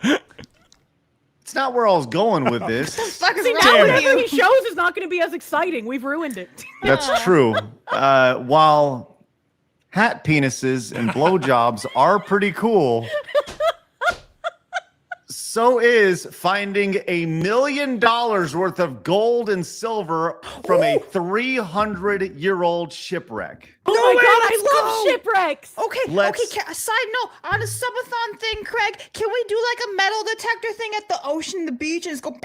It's not where I was going with this. Fuck is See, wrong now with whatever you? he shows is not going to be as exciting. We've ruined it. That's true. While hat penises and blowjobs are pretty cool, So is finding $1 million worth of gold and silver from a 300-year-old shipwreck. Oh my god, I love shipwrecks. Okay, Let's- side note, on a subathon thing, Craig, can we do like a metal detector thing at the ocean, the beach, and just go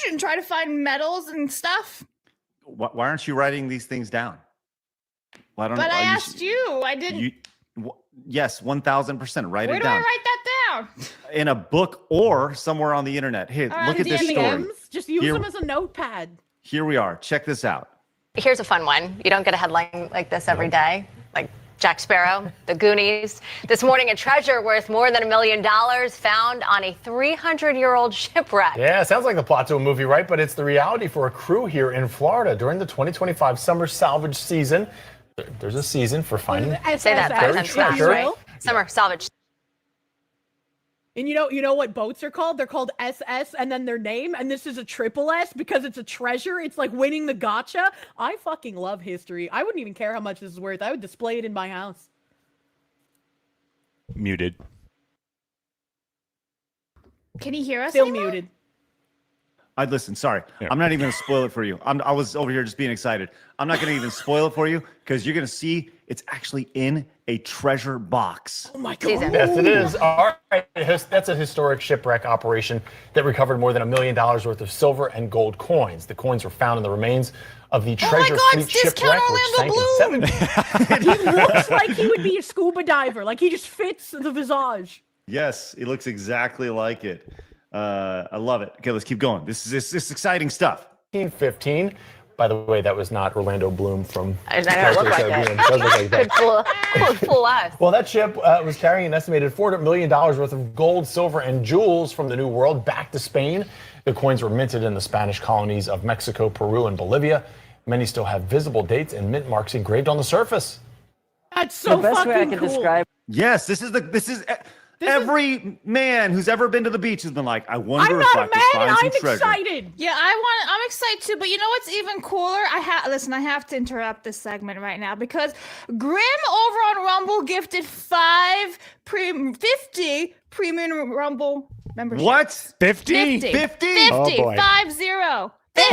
and try to find metals and stuff? Why aren't you writing these things down? Why don't? But I you- asked you. I didn't. Yes, 1,000%. Write Where it do I down write that down? in a book or somewhere on the internet. Here, All look right, at this story. DMs, just use Here- them as a notepad. Here we are. Check this out. Here's a fun one. You don't get a headline like this every day, like Jack Sparrow, The Goonies. This morning, a treasure worth more than $1 million found on a 300-year-old shipwreck. Yeah, sounds like the plot to a movie, right? But it's the reality for a crew here in Florida during the 2025 summer salvage season. There's a season for finding. Say that 5 times fast, treasure. right? Summer salvage. And you know what boats are called? They're called SS and then their name, and this is a triple S because it's a treasure. It's like winning the gotcha. I fucking love history. I wouldn't even care how much this is worth. I would display it in my house. Muted. Can he hear us? Still anymore? muted. I'd listen. Sorry, Yeah. I'm not even going to spoil it for you. I was over here just being excited. I'm not going to even spoil it for you because you're going to see it's actually in a treasure box. Oh my god. Season. Yes, it is. All right. That's a historic shipwreck operation that recovered more than $1 million worth of silver and gold coins. The coins were found in the remains of the Treasure God, Fleet it's Discount shipwreck, which sank Orlando in He looks like he would be a scuba diver. Like he just fits the visage. Yes, it looks exactly like it. I love it. Okay, let's keep going. This is exciting stuff. 1715. By the way, that was not Orlando Bloom from I don't look like Caribbean. it. It does look like that. Could fool us. Well, that ship was carrying an estimated $400 million worth of gold, silver, and jewels from the New World back to Spain. The coins were minted in the Spanish colonies of Mexico, Peru, and Bolivia. Many still have visible dates and mint marks engraved on the surface. That's so The best fucking way I can cool. describe Yes, every man who's ever been to the beach has been like, I wonder I'm if I not could mad. find some I'm treasure. excited. Yeah, I'm excited too. But you know what's even cooler? I have to interrupt this segment right now because Grim over on Rumble gifted 50 premium Rumble membership. What? 50? 50? Oh, boy. 50.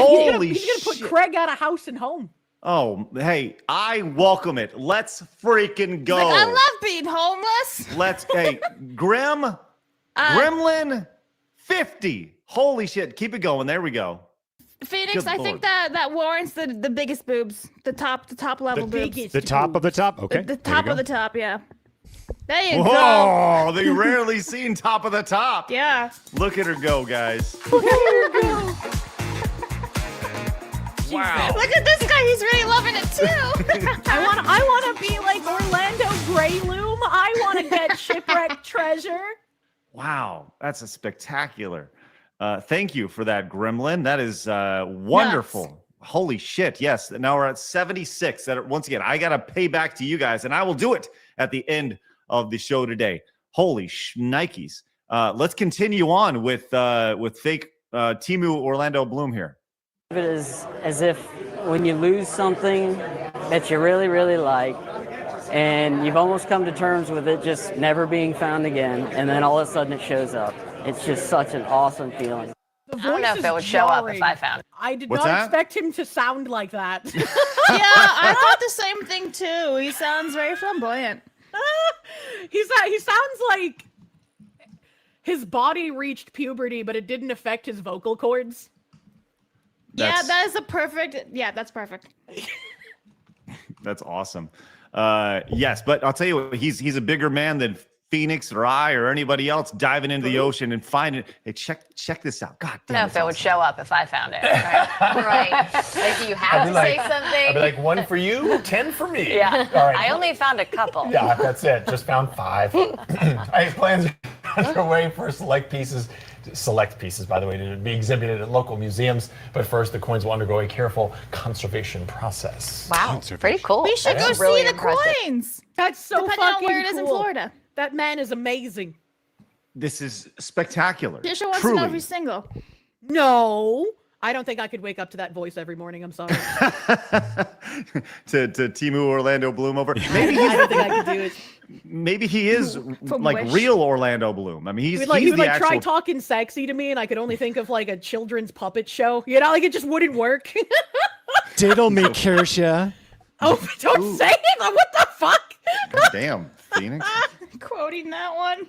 Holy He's gonna shit. put Craig out of house and home. Oh, hey, I welcome it. Let's freaking go. Like, I love being homeless. Hey, Gremlin 50. Holy shit. Keep it going. There we go. Phoenix, Good I Lord. think that warrants the biggest boobs, the top level boobs, biggest The top of the top. Okay. the there we top go. of the top. Yeah, there you go. Whoa, they rarely seen top of the top. Yeah. Look at her go, guys. Wow. Look at this guy. He's really loving it too. I want to be like Orlando Greyloom. I want to get shipwreck treasure. Wow, that's a spectacular. Thank you for that, Gremlin. That is wonderful. Holy shit. Yes. Now we're at 76. That once again, I got to pay back to you guys, and I will do it at the end of the show today. Holy shnikes. Let's continue on with fake Timu Orlando Bloom here. it as if when you lose something that you really, really like, and you've almost come to terms with it just never being found again, and then all of a sudden it shows up. It's just such an awesome feeling. The I don't know voice if is it would show up jarring. if I found it. I did What's not that? expect him to sound like that. Yeah, I thought the same thing too. He sounds very flamboyant. He sounds like his body reached puberty, but it didn't affect his vocal cords. Yeah, that is a perfect. Yeah, that's perfect. That's awesome. Yes, but I'll tell you what, he's a bigger man than Phoenix or I or anybody else diving into the ocean and finding it. Hey, check this out. God I don't damn know it. if it would show up if I found it. Right. Like, do you have to say something? I'd be like, 1 for you, 10 for me. Yeah. All right. I only found a couple. Yeah, that's it. Just found 5. I have plans underway for select pieces, by the way, to be exhibited at local museums. But first, the coins will undergo a careful conservation process. Wow, pretty cool. We should go That's really see the impressive. coins. That's so Depending on fucking where it is in cool. Florida. That man is amazing. This is spectacular. Tisha wants to know if Truly. he's single. No, I don't think I could wake up to that voice every morning. I'm sorry. to Timu Orlando Bloom over. I don't think I could do it. maybe he is like Wish. real Orlando Bloom. I mean, He he's would the try actual. talking sexy to me, and I could only think of like a children's puppet show. You know, like it just wouldn't work. Diddle me, Kirsche. Oh, don't say it! What the fuck? God damn, Phoenix Quoting that one.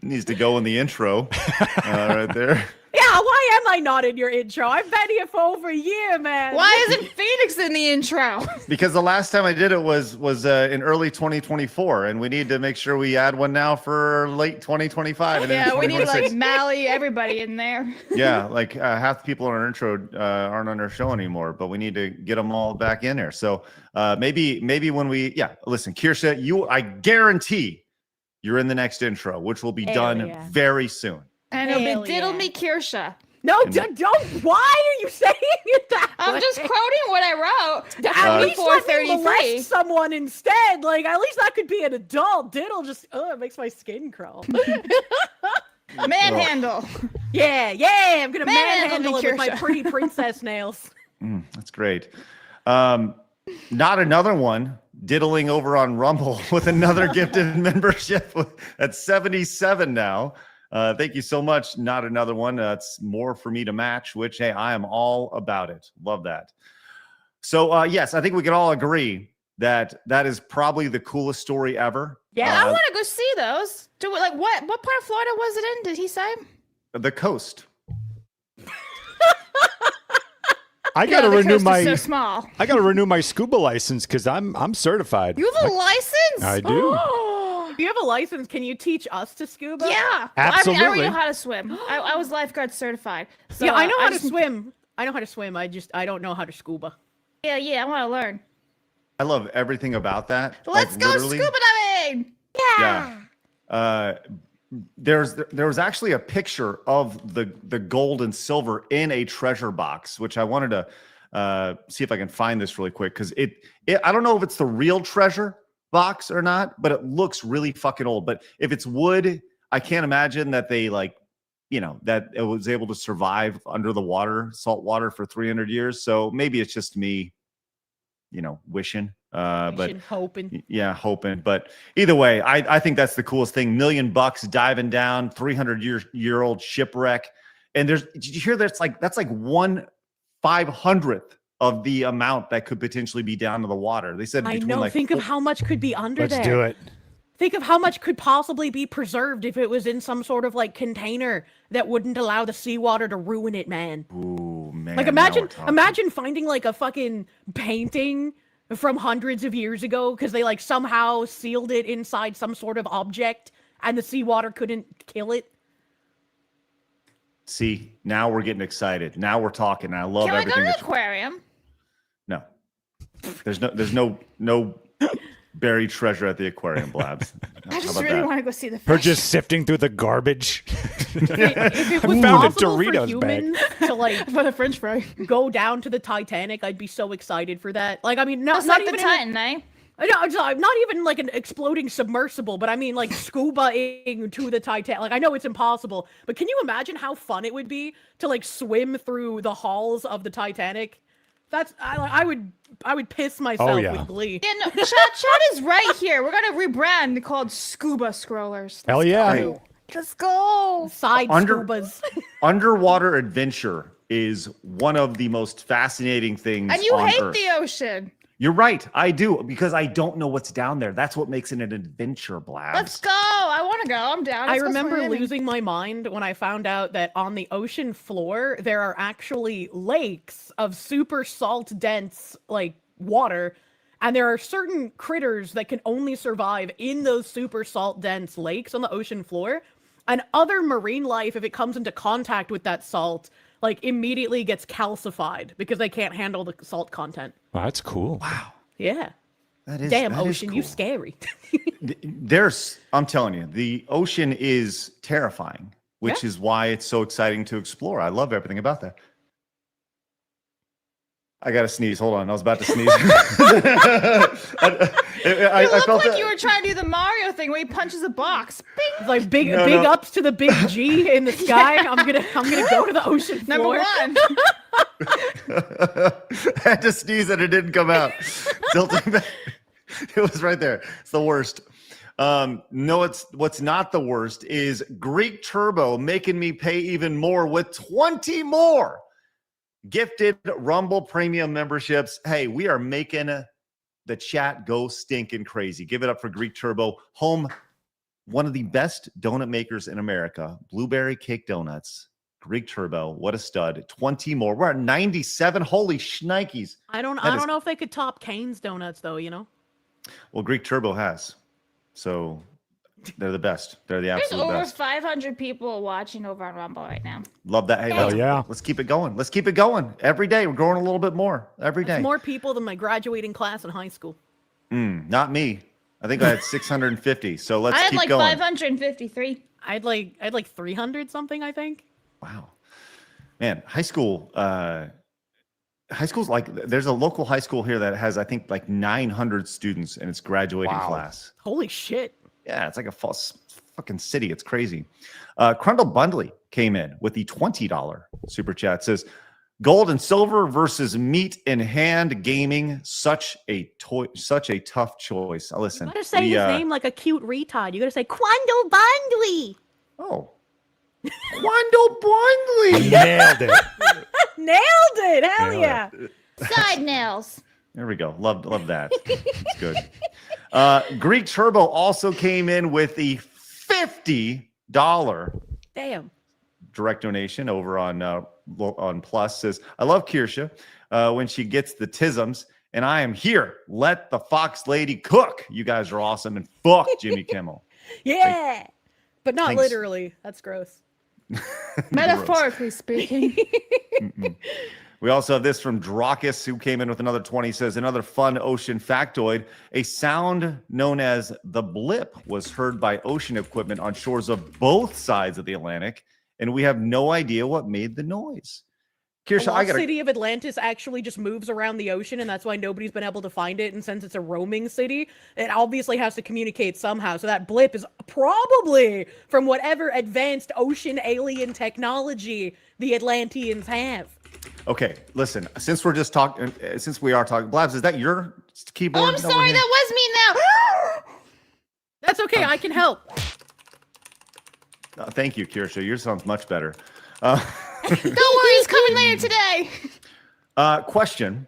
needs to go in the intro right there. Yeah, why am I not in your intro? I've been here for over a year, man. Why isn't Phoenix in the intro? Because the last time I did it was in early 2024, and we need to make sure we add one now for late 2025. And then Yeah, we need like 2026. Mally, everybody in there. Yeah, like half the people on our intro aren't on our show anymore, but we need to get them all back in there. So maybe when listen, Kirsche, I guarantee you're in the next intro, which will be done very soon. And it'll be Diddle Me Kirsche. No, don't. Why are you saying it that I'm way? just quoting what I wrote. At least let me 433. molest someone instead. Like, at least that could be an adult. Diddle just, it makes my skin crawl. Manhandle. Yeah, I'm gonna manhandle it with my pretty princess nails. That's great. Not another one diddling over on Rumble with another gifted membership at 77 now. Thank you so much. Not another one. It's more for me to match, which, hey, I am all about it. Love that. So, yes, I think we can all agree that is probably the coolest story ever. Yeah, I want to go see those. What part of Florida was it in? Did he say? The coast. I gotta the renew coast my. is so small. I gotta renew my scuba license because I'm certified. You have a license? I do. If you have a license, can you teach us to scuba? Yeah, Absolutely. I already know how to swim. I was lifeguard certified. So, Yeah, I know how to swim. I know how to swim. I don't know how to scuba. Yeah, I want to learn. I love everything about that. Let's go literally. scuba diving. Yeah. There was actually a picture of the gold and silver in a treasure box, which I wanted to see if I can find this really quick because I don't know if it's the real treasure box or not, but it looks really fucking old. But if it's wood, I can't imagine that they that it was able to survive under the water, salt water for 300 years. So maybe it's just me, wishing. But hoping. Yeah, hoping. But either way, I think that's the coolest thing. $1 million diving down, 300-year-old shipwreck. And did you hear that's like 1/500th of the amount that could potentially be down to the water. They said I know. Think of how much could be under there. Let's do it. Think of how much could possibly be preserved if it was in some sort of like container that wouldn't allow the seawater to ruin it, man. Ooh, man. Like imagine finding like a fucking painting from hundreds of years ago because they like somehow sealed it inside some sort of object and the seawater couldn't kill it. See, now we're getting excited. Now we're talking. I love Can everything. I go to the aquarium? No. There's no buried treasure at the aquarium, Blabs. I just really want to go see the fish. Her just sifting through the garbage. If it was Found a possible for Doritos bag. humans to like for the French fry, go down to the Titanic, I'd be so excited for that. Like, I mean, not like even the Titan, eh? No, it's not even like an exploding submersible, but I mean like scuba-ing to the Titanic. Like, I know it's impossible, but can you imagine how fun it would be to like swim through the halls of the Titanic? I would piss myself with glee. Yeah, no, Chad is right here. We're gonna rebrand called Scuba Scrollers. Hell yeah. Right. Let's go. Side scubas. Underwater adventure is one of the most fascinating things And you on hate Earth. the ocean. You're right. I do, because I don't know what's down there. That's what makes it an adventure, Blabs. Let's go. I want to go. I'm down. I Let's go remember swimming. losing my mind when I found out that on the ocean floor, there are actually lakes of super salt dense, like, water. And there are certain critters that can only survive in those super salt dense lakes on the ocean floor. And other marine life, if it comes into contact with that salt, like, immediately gets calcified because they can't handle the salt content. Wow, that's cool. Wow. Yeah. That is Damn, that is ocean, you cool. scary. I'm telling you, the ocean is terrifying, which is why it's so exciting to explore. I love everything about that. I got to sneeze. Hold on. I was about to sneeze. I looked felt like that. you were trying to do the Mario thing where he punches a box. Bing. Like big No. ups to the big G in the sky. I'm gonna go to the ocean floor. Number one. I had to sneeze and it didn't come out. Tilting back. It was right there. It's the worst. No, what's not the worst is Greek Turbo making me pay even more with 20 more gifted Rumble Premium memberships. Hey, we are making the chat go stinking crazy. Give it up for Greek Turbo, home, one of the best donut makers in America. Blueberry cake donuts. Greek Turbo, what a stud. 20 more. We're at 97. Holy shnikes. I don't know if they could top Kane's donuts though, you know? Well, Greek Turbo has. So they're the best. They're the absolute There's over best. 500 people watching over on Rumble right now. Love that. Hey, yeah. Let's keep it going. Let's keep it going. Every day. We're growing a little bit more. Every day. That's more people than my graduating class in high school. Not me. I think I had 650. So let's I had keep like going. 553. I had like 300 something, I think. Wow. Man, high school's like, there's a local high school here that has, I think, like 900 students in its graduating class. Holy shit. Yeah, it's like a false fucking city. It's crazy. Crundle Bundley came in with the $20 super chat. Says, gold and silver versus meat in hand gaming. Such a tough choice. Listen. You gotta say his name like a cute retard. You gotta say Quando Bundley. Oh. Quando Bundley. Nailed it. Nailed it. Hell yeah. Side nails. There we go. Love that. It's good. Greek Turbo also came in with the $50 Damn. direct donation over on Plus. Says, I love Kirsche when she gets the tisms, and I am here. Let the Fox lady cook. You guys are awesome, and fuck Jimmy Kimmel. Yeah. But not Thanks. literally. That's gross. Metaphorically speaking. We also have this from Drakis, who came in with another 20. Says, another fun ocean factoid. A sound known as the blip was heard by ocean equipment on shores of both sides of the Atlantic, and we have no idea what made the noise. Kirsche, The city of Atlantis actually just moves around the ocean, and that's why nobody's been able to find it. And since it's a roaming city, it obviously has to communicate somehow. So that blip is probably from whatever advanced ocean alien technology the Atlanteans have. Okay, listen, since we are talking, Blabs, is that your keyboard? Oh, I'm sorry, that was me now. That's okay, I can help. Thank you, Kirsche. Yours sounds much better. Don't worry, it's coming later today. Question.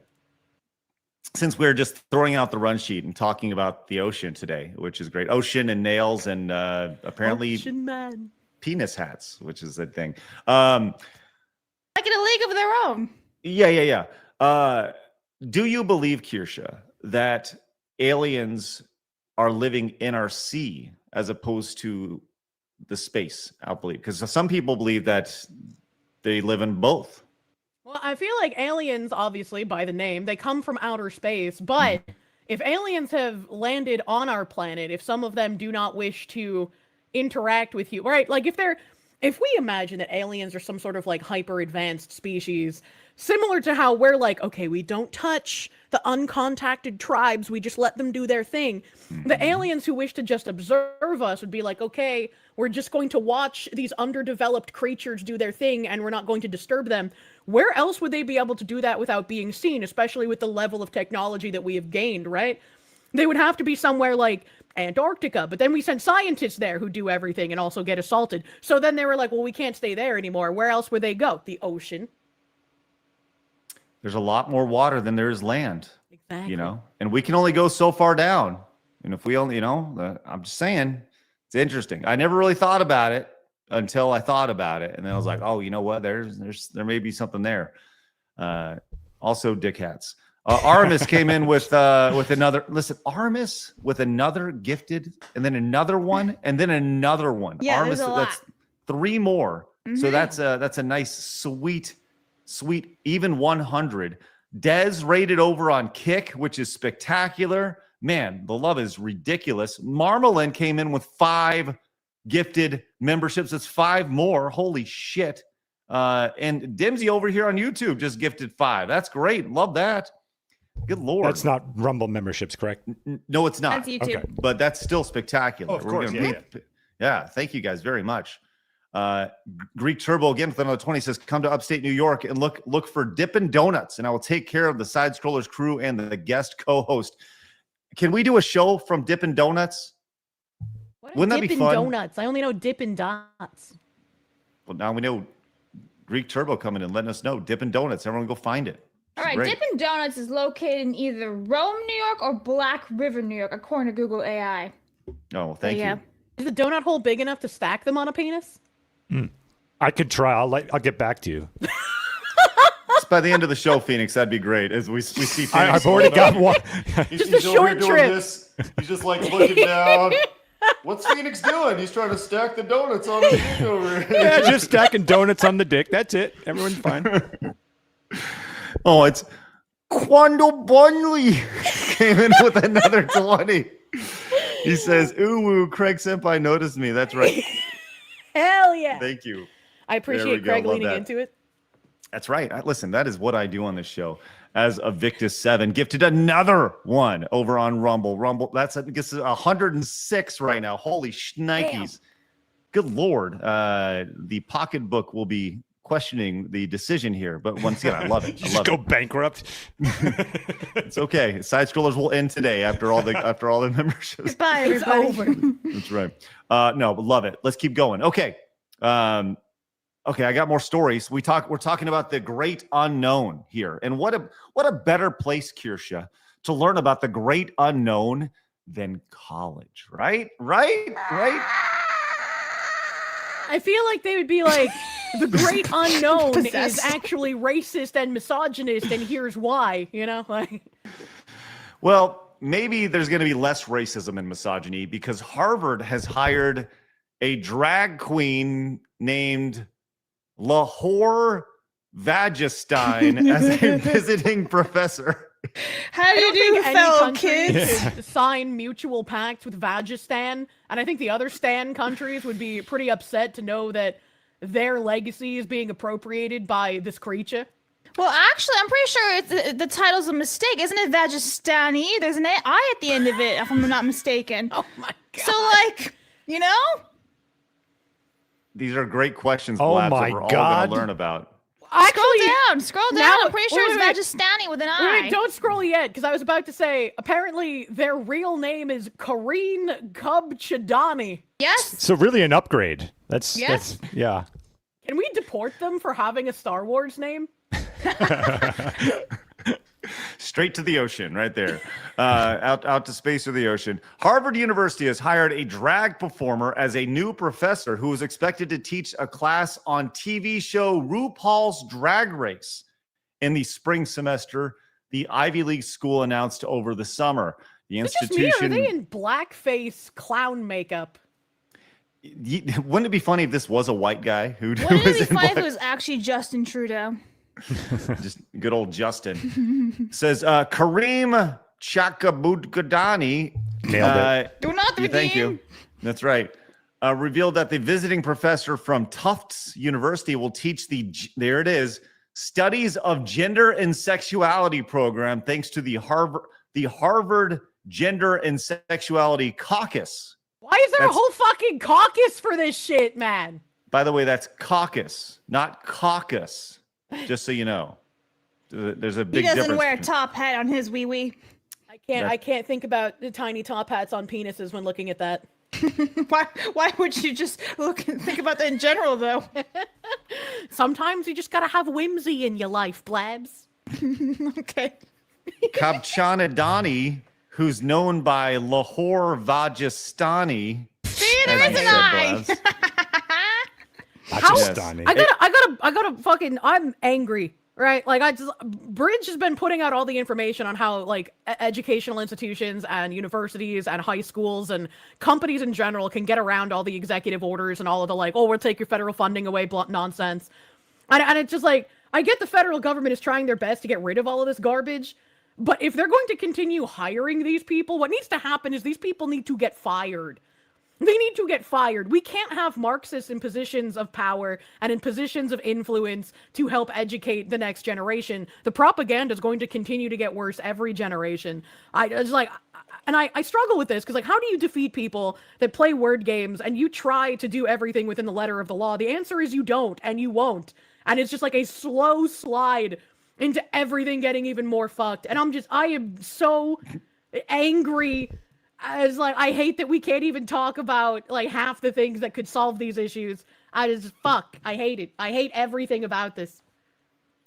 Since we're just throwing out the run sheet and talking about the ocean today, which is great. Ocean and nails and apparently Ocean man. penis hats, which is a thing. Like in a league of their own. Yeah. Do you believe, Kirsche, that aliens are living in our sea as opposed to the space out? Because some people believe that they live in both. Well, I feel like aliens, obviously, by the name, they come from outer space. But if aliens have landed on our planet, if some of them do not wish to interact with you, right? Like if we imagine that aliens are some sort of like hyper advanced species, similar to how we're like, okay, we don't touch the uncontacted tribes, we just let them do their thing. The aliens who wish to just observe us would be like, okay, we're just going to watch these underdeveloped creatures do their thing and we're not going to disturb them. Where else would they be able to do that without being seen, especially with the level of technology that we have gained, right? They would have to be somewhere like Antarctica, but then we send scientists there who do everything and also get assaulted. So then they were like, well, we can't stay there anymore. Where else would they go? The ocean. There's a lot more water than there is land. Exactly. You know, and we can only go so far down. And if we only, you know, I'm just saying, it's interesting. I never really thought about it until I thought about it, and then I was like, oh, you know what? There may be something there. Also, dick hats. Aramis came in with another. Listen, Aramis with another gifted, and then another one, and then another one. Yeah, Aramis, there's a lot. that's 3 more. Mm-hmm. So that's a nice, sweet, even 100. Dez rated over on Kick, which is spectacular. Man, the love is ridiculous. Marmalin came in with 5 gifted memberships. It's 5 more. Holy shit. And Dimsy over here on YouTube just gifted 5. That's great. Love that. Good Lord. That's not Rumble memberships, correct? No, it's not. That's YouTube. Okay. But that's still spectacular. Oh, of course, Yeah, thank you guys very much. Greek Turbo again with another 20 says, come to upstate New York and look for Dippin' Donuts, and I will take care of the Side Scrollers crew and the guest co-host. Can we do a show from Dippin' Donuts? Wouldn't that be Dippin' fun? Donuts. I only know Dippin' Dots. Well, now we know Greek Turbo coming in, letting us know. Dippin' Donuts. Everyone go find it. All right, Dippin' Donuts is located in either Rome, New York, or Black River, New York, according to Google AI. Oh, thank you. Is the donut hole big enough to stack them on a penis? I could try. I'll get back to you. By the end of the show, Phoenix, that'd be great. As we see Phoenix. I've already got one. Just a short trip. He's just like looking down. What's Phoenix doing? He's trying to stack the donuts on the dick over here. Yeah, just stacking donuts on the dick. That's it. Everyone's fine. Oh, it's Quando Bunley came in with another 20. He says, ooh, Craig Senpai noticed me. That's right. Hell yeah. Thank you. I appreciate Craig leaning into it. That's right. Listen, that is what I do on this show. As Victus7 gifted another one over on Rumble. That's I guess 106 right now. Holy shnikes. Damn. Good Lord. The pocketbook will be questioning the decision here, but once again, I love it. Just go bankrupt. It's okay. Side scrollers will end today after all the memberships. Goodbye, everybody. It's over. That's right. No, but love it. Let's keep going. Okay. Okay, I got more stories. We're talking about the great unknown here. And what a better place, Kirsche, to learn about the great unknown than college, right? Right? I feel like they would be like, the great unknown is actually racist and misogynist, and here's why, you know? Like, well, maybe there's going to be less racism and misogyny because Harvard has hired a drag queen named Lahore Vagestein as a visiting professor. How do you do, fellow kids? Sign mutual pacts with Vagistan, and I think the other Stan countries would be pretty upset to know that their legacy is being appropriated by this creature. Well, actually, I'm pretty sure the title's a mistake. Isn't it Vagistani? There's an I at the end of it, if I'm not mistaken. Oh my god. So, like, you know? These are great questions, Oh Blabs, my that we're all God. going to learn about. Scroll down. I'm pretty sure it's Vagistani with an I. Wait, don't scroll yet, because I was about to say, apparently their real name is Kareen Kubchadani. Yes. So really an upgrade. That's yeah. Can we deport them for having a Star Wars name? Straight to the ocean, right there. Out to space or the ocean. Harvard University has hired a drag performer as a new professor who is expected to teach a class on TV show RuPaul's Drag Race in the spring semester. The Ivy League school announced over the summer. The institution. Are they in blackface clown makeup? Wouldn't it be funny if this was a white guy who Wouldn't it be funny if it was actually Justin Trudeau? Just good old Justin. Says Kareem Chakabudgadani. Nailed it. Do not the Thank you. That's right. Revealed that the visiting professor from Tufts University will teach there it is, Studies of Gender and Sexuality program thanks to the Harvard Gender and Sexuality Caucus. Why is there a whole fucking caucus for this shit, man? By the way, that's caucus, not caucus. Just so you know, there's a big difference. He doesn't wear a top hat on his wee-wee. I can't think about the tiny top hats on penises when looking at that. Why would you just look and think about that in general, though? Sometimes you just gotta have whimsy in your life, Blabs. Okay. Kabchanadani, who's known by Lahore Vajistani. See, there is an I. I gotta fucking, I'm angry, right? Like Bridge has been putting out all the information on how like educational institutions and universities and high schools and companies in general can get around all the executive orders and all of the like, oh, we'll take your federal funding away, nonsense. And it's just like, I get the federal government is trying their best to get rid of all of this garbage, but if they're going to continue hiring these people, what needs to happen is these people need to get fired. They need to get fired. We can't have Marxists in positions of power and in positions of influence to help educate the next generation. The propaganda is going to continue to get worse every generation. I struggle with this because, like, how do you defeat people that play word games and you try to do everything within the letter of the law? The answer is you don't, and you won't. And it's just like a slow slide into everything getting even more fucked. And I am so angry. As like, I hate that we can't even talk about like half the things that could solve these issues. I just I hate it. I hate everything about this.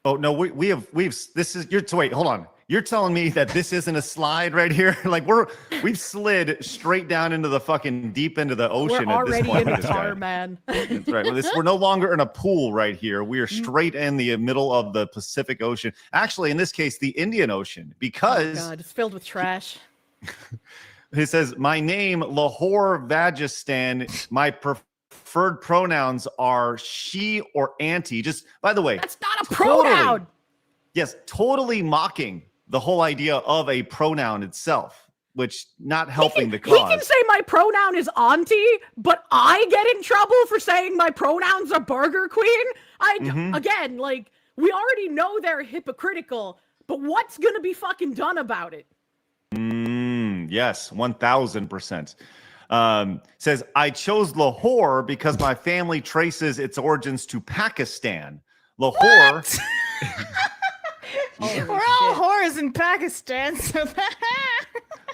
Oh no, we've this is so wait, hold on. You're telling me that this isn't a slide right here? Like we've slid straight down into the fucking deep into the ocean We're at this already point. in the tar, man. That's right. We're no longer in a pool right here. We are straight in the middle of the Pacific Ocean. Actually, in this case, the Indian Ocean, because God, it's filled with trash. He says, "My name, Lahore Vagistan. My preferred pronouns are she or auntie." Just by the way, that's not a pronoun. Yes, totally mocking the whole idea of a pronoun itself, which not helping the cause. He can say my pronoun is auntie, but I get in trouble for saying my pronouns are Burger Queen. Again, like, we already know they're hypocritical, but what's gonna be fucking done about it? Yes, 1000%. Says, I chose Lahore because my family traces its origins to Pakistan. Lahore. We're all whores in Pakistan, so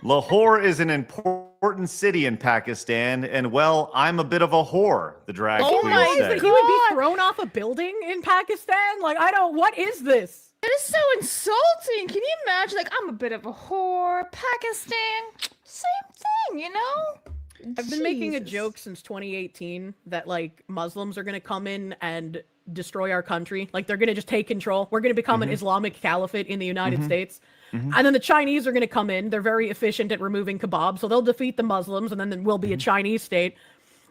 Lahore is an important city in Pakistan, and well, I'm a bit of a whore, the drag queen said. He would be thrown off a building in Pakistan? Like, what is this? That is so insulting. Can you imagine? Like, I'm a bit of a whore. Pakistan, same thing, you know? I've been making a joke since 2018 that, like, Muslims are going to come in and destroy our country. Like, they're going to just take control. We're going to become an Islamic caliphate in the United States. And then the Chinese are going to come in. They're very efficient at removing kebabs, so they'll defeat the Muslims, and then there will be a Chinese state.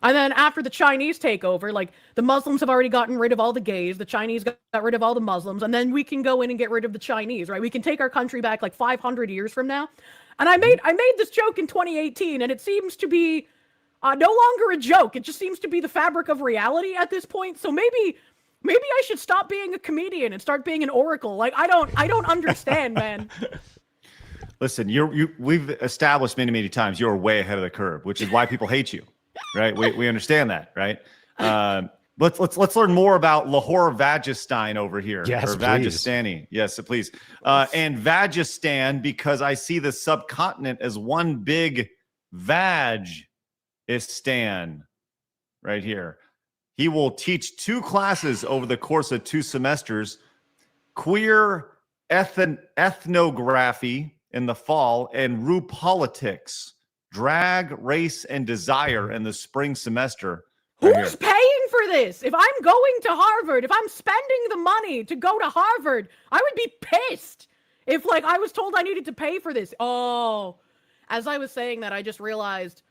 And then after the Chinese take over, like, the Muslims have already gotten rid of all the gays, the Chinese got rid of all the Muslims, and then we can go in and get rid of the Chinese, right? We can take our country back like 500 years from now. And I made this joke in 2018, and it seems to be no longer a joke. It just seems to be the fabric of reality at this point. So maybe I should stop being a comedian and start being an oracle. Like, I don't understand, man. Listen, we've established many times you're way ahead of the curve, which is why people hate you, right? We understand that, right? Let's learn more about Lahore Vagistan over here. Yes, or Vagistani. Yes, please. And Vagistan, because I see the subcontinent as one big Vagistan right here. He will teach 2 classes over the course of 2 semesters, queer ethnography in the fall and Rue politics, drag, race, and desire in the spring semester. Who's paying for this? If I'm going to Harvard, if I'm spending the money to go to Harvard, I would be pissed if, like, I was told I needed to pay for this. Oh, as I was saying that, I just realized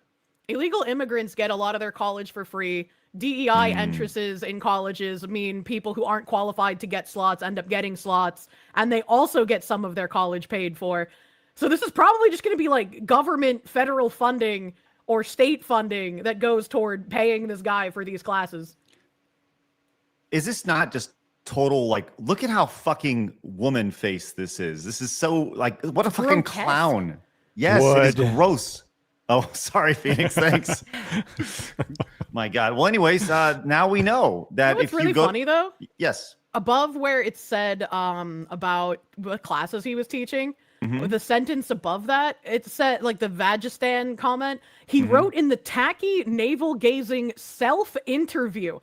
illegal immigrants get a lot of their college for free. DEI entrances in colleges mean people who aren't qualified to get slots end up getting slots, and they also get some of their college paid for. So this is probably just going to be like government federal funding or state funding that goes toward paying this guy for these classes. Is this not just total, like, look at how fucking woman face this is. This is so, like, what a fucking clown. Yes, it is gross. Oh, sorry, Phoenix. Thanks. My God. Well, anyways, now we know that if really you go, funny though. Yes. Above where it said about what classes he was teaching, the sentence above that, it said, like, the Vagistan comment. He wrote in the tacky navel gazing self-interview.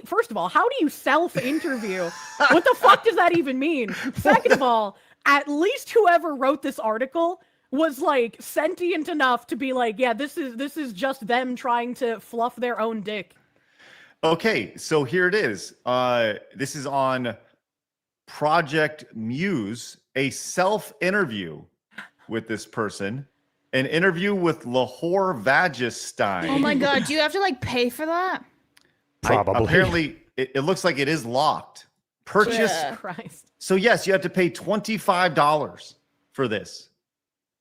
First of all, how do you self-interview? What the fuck does that even mean? Second of all, at least whoever wrote this article was, like, sentient enough to be like, yeah, this is just them trying to fluff their own dick. Okay, so here it is. This is on Project Muse, a self-interview with this person, an interview with Lahore Vagistan. Oh my God, do you have to, like, pay for that? Probably. Apparently, it looks like it is locked. Purchase. Christ. So yes, you have to pay $25 for this.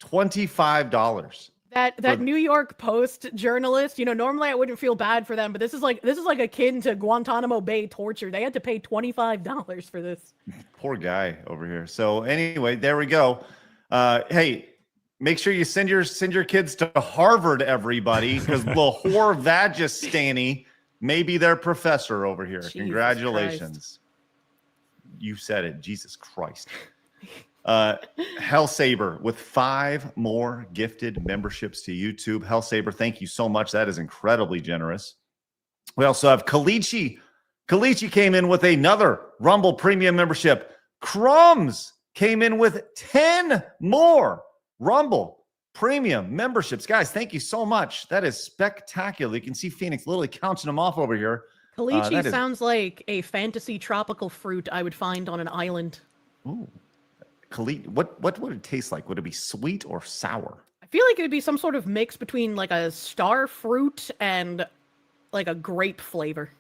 $25. That New York Post journalist, normally I wouldn't feel bad for them, but this is like akin to Guantanamo Bay torture. They had to pay $25 for this. Poor guy over here. So anyway, there we go. Hey, make sure you send your kids to Harvard, everybody, because Lahore Vagistani may be their professor over here. Jesus Congratulations. Christ. You said it. Jesus Christ. Hellsaber with 5 more gifted memberships to YouTube. Hellsaber, thank you so much. That is incredibly generous. We also have Kalichi. Kalichi came in with another Rumble Premium membership. Crumbs came in with 10 more Rumble Premium memberships. Guys, thank you so much. That is spectacular. You can see Phoenix literally counting them off over here. Caliche sounds like a fantasy tropical fruit I would find on an island. Ooh. What would it taste like? Would it be sweet or sour? I feel like it would be some sort of mix between like a star fruit and like a grape flavor.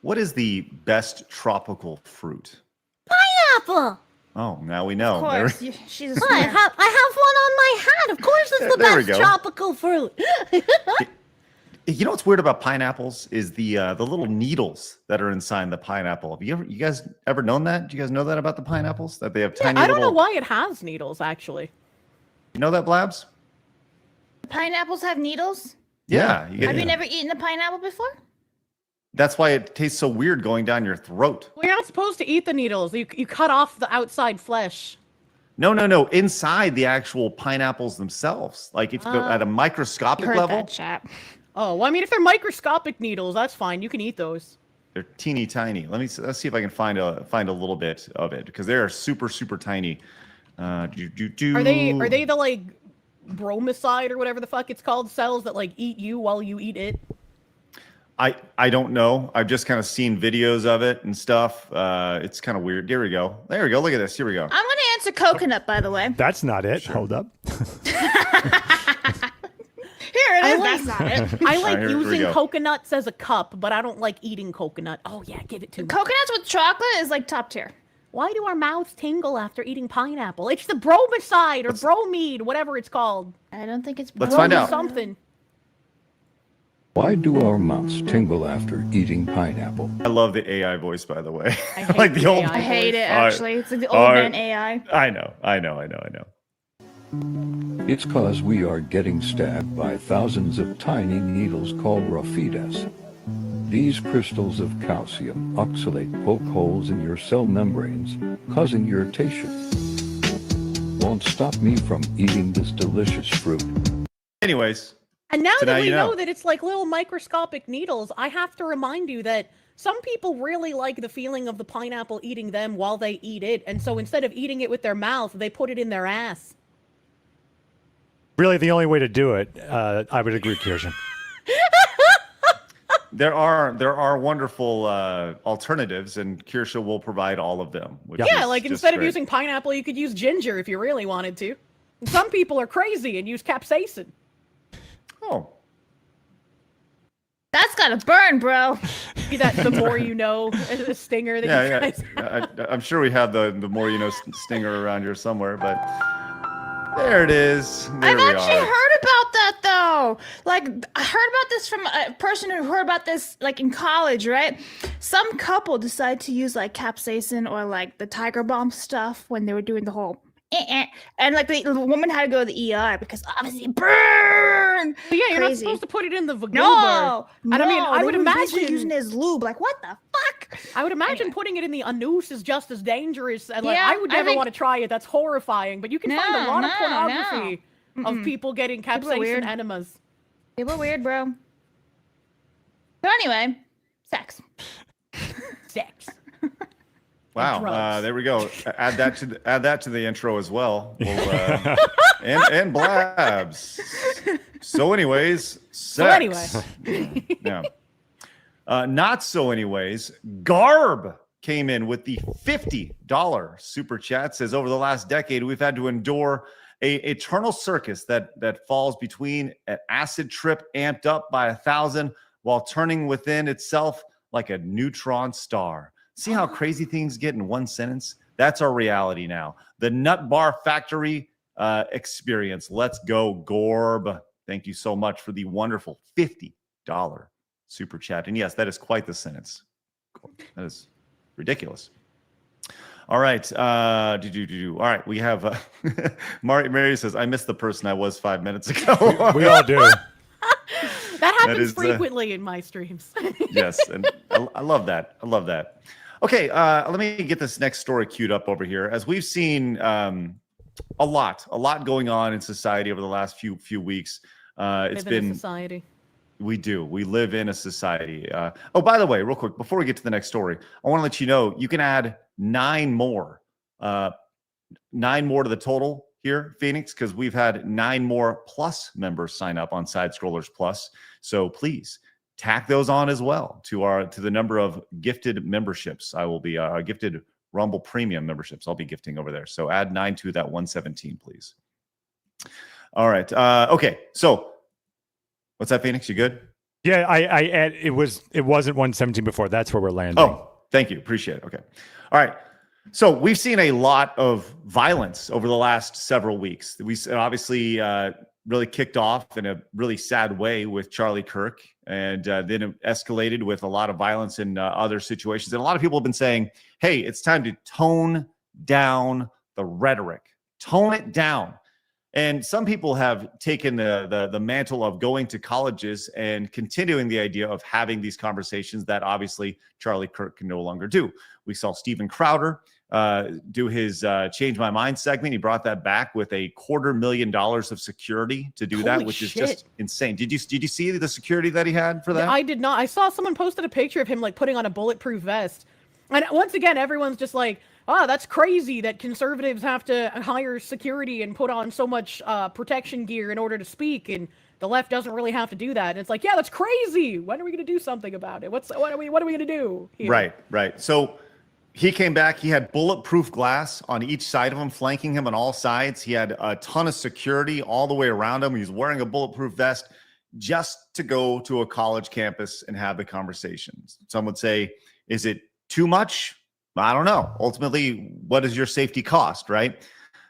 What is the best tropical fruit? Pineapple. Oh, now we know. Of course, she's a I have one on my hat. Of course, it's the There we best go. tropical fruit. You know what's weird about pineapples is the little needles that are inside the pineapple. Have you guys ever known that? Do you guys know that about the pineapples? That they have tiny I don't know little... why it has needles, actually. You know that, Blabs? Pineapples have needles? Yeah. Have you never eaten a pineapple before? That's why it tastes so weird going down your throat. Well, you're not supposed to eat the needles. You cut off the outside flesh. No. Inside the actual pineapples themselves. Like if at a microscopic Heard level. that, chap. Oh, well, I mean, if they're microscopic needles, that's fine. You can eat those. They're teeny tiny. Let's see if I can find a little bit of it because they are super tiny. Are they the like bromicide or whatever the fuck it's called cells that like eat you while you eat it? I don't know. I've just kind of seen videos of it and stuff. It's kind of weird. There we go. Look at this. Here we go. I'm going to answer coconut, by the way. That's not it. Sure. Hold up. Here it is. That's not it. I like Here we using go. coconuts as a cup, but I don't like eating coconut. Oh yeah, give it to me. Coconuts with chocolate is like top tier. Why do our mouths tingle after eating pineapple? It's the bromicide or bromide, whatever it's called. I don't think it's Let's find out. Something. Why do our mouths tingle after eating pineapple? I love the AI voice, by the way. I hate like the old. I hate it, actually. It's like the old man AI. I know. It's cause we are getting stabbed by thousands of tiny needles called raphidas. These crystals of calcium oxalate poke holes in your cell membranes, causing irritation. Won't stop me from eating this delicious fruit. Anyways. And now So that now we you know. know that it's like little microscopic needles, I have to remind you that some people really like the feeling of the pineapple eating them while they eat it. And so instead of eating it with their mouth, they put it in their ass. Really, the only way to do it, I would agree, Kirsche. There are wonderful alternatives, and Kirsche will provide all of them. Yeah, like just instead of great. using pineapple, you could use ginger if you really wanted to. And some people are crazy and use capsaicin. Oh. That's gotta burn, bro. See that the more you know, a stinger that you guys I'm sure we have the more you know stinger around here somewhere, but there it is. There I've we actually are. heard about that though. Like I heard about this from a person who heard about this like in college, right? Some couple decided to use like capsaicin or like the Tiger Balm stuff when they were doing the whole and like the woman had to go to the ER because obviously burn. But yeah, you're not Crazy. supposed to put it in the vagina. No, And I mean, I they would were basically imagine using it as lube. Like what the fuck? I would imagine putting it in the anus is just as dangerous. And like, Yeah, I would I never think- want to try it. That's horrifying. But you can find a lot of pornography no. of people getting People are capsaicin weird. enemas. People are weird, bro. But anyway, sex. Sex. Wow, drugs. there we go. Add that to the intro as well. We'll, and Blabs. So, anyways, sex. Yeah. Not so, anyways. Garb came in with the $50 super chat. Says over the last decade, we've had to endure a eternal circus that falls between an acid trip amped up by 1,000 while turning within itself like a neutron star. See how crazy things get in one sentence? That's our reality now. The Nut Bar Factory experience. Let's go, Gorb. Thank you so much for the wonderful $50 super chat. And yes, that is quite the sentence. That is ridiculous. All right. All right. We have Mary says, I missed the person I was 5 minutes ago. We all do. That happens is, frequently in my streams. Yes, and I love that. I love that. Okay, let me get this next story queued up over here. As we've seen a lot going on in society over the last few weeks. It's been a society. We do. We live in a society. Oh, by the way, real quick, before we get to the next story, I want to let you know you can add 9 more to the total here, Phoenix, because we've had 9 more plus members sign up on Side Scrollers Plus. So please tack those on as well to the number of gifted memberships. I will be gifted Rumble Premium memberships. I'll be gifting over there. So add 9 to that 117, please. All right. Okay. So what's that, Phoenix? You good? Yeah, it wasn't 117 before. That's where we're landing. Oh, thank you. Appreciate it. Okay. All right. So we've seen a lot of violence over the last several weeks. We obviously really kicked off in a really sad way with Charlie Kirk, and then it escalated with a lot of violence in other situations. And a lot of people have been saying, hey, it's time to tone down the rhetoric. Tone it down. And some people have taken the mantle of going to colleges and continuing the idea of having these conversations that obviously Charlie Kirk can no longer do. We saw Steven Crowder do his Change My Mind segment. He brought that back with $250,000 of security to do that, which is just insane. Did you see the security that he had for that? I did not. I saw someone posted a picture of him like putting on a bulletproof vest. And once again, everyone's just like, oh, that's crazy that conservatives have to hire security and put on so much protection gear in order to speak, and the left doesn't really have to do that. And it's like, yeah, that's crazy. When are we going to do something about it? What are we going to do here? Right. So he came back. He had bulletproof glass on each side of him, flanking him on all sides. He had a ton of security all the way around him. He was wearing a bulletproof vest just to go to a college campus and have the conversations. Some would say, is it too much? I don't know. Ultimately, what does your safety cost, right?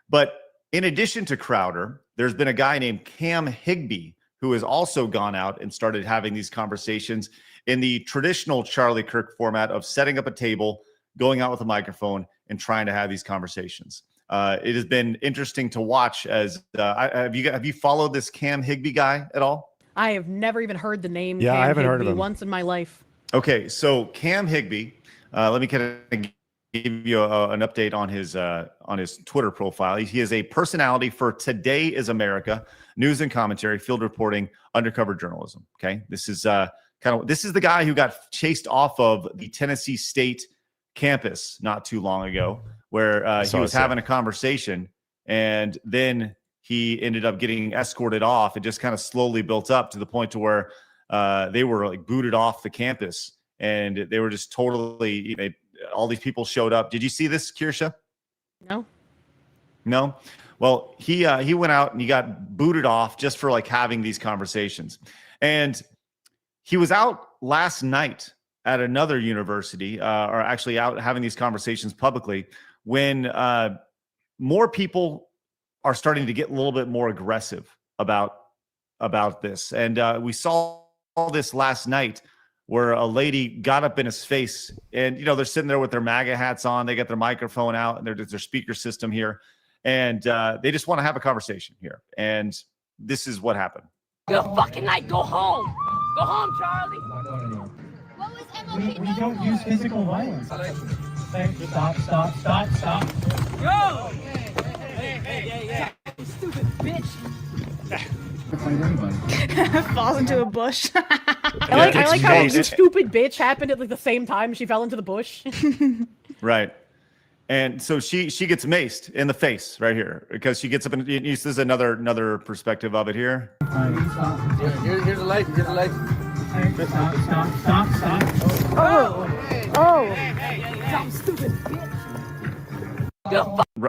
But in addition to Crowder, there's been a guy named Cam Higbee who has also gone out and started having these conversations in the traditional Charlie Kirk format of setting up a table, going out with a microphone, and trying to have these conversations. It has been interesting to watch. As have you followed this Cam Higbee guy at all? I have never even heard the name. Yeah, Cam I haven't Higbee heard of him once in my life. Okay, so Cam Higbee. Let me kind of give you an update on his Twitter profile. He is a personality for Today is America, news and commentary, field reporting, undercover journalism. Okay, this is this is the guy who got chased off of the Tennessee State campus not too long ago, where he was having a conversation, and then he ended up getting escorted off. It just kind of slowly built up to the point to where they were like booted off the campus. And they were just totally, all these people showed up. Did you see this, Kirsche? No? Well, he went out and he got booted off just for like having these conversations. And he was out last night at another university, or actually out having these conversations publicly, when more people are starting to get a little bit more aggressive about this. And we saw all this last night, where a lady got up in his face, and they're sitting there with their MAGA hats on. They got their microphone out, and their speaker system here, and they just want to have a conversation here. And this is what happened. Good fucking night. Go home. Go home, Charlie. What was we don't use physical violence. Stop. Go. Hey. Stupid bitch. Falls into a bush. I like how the stupid bitch happened at like the same time she fell into the bush. Right. And so she gets maced in the face right here because she gets up and this is another perspective of it here. Here's the light. Stop. Some stupid bitch.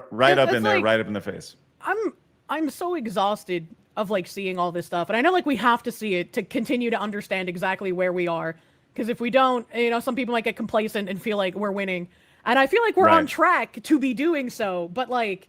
Right up in there, right up in the face. I'm so exhausted of like seeing all this stuff, and I know like we have to see it to continue to understand exactly where we are, because if we don't, some people might get complacent and feel like we're winning, and I feel like we're on track to be doing so. But like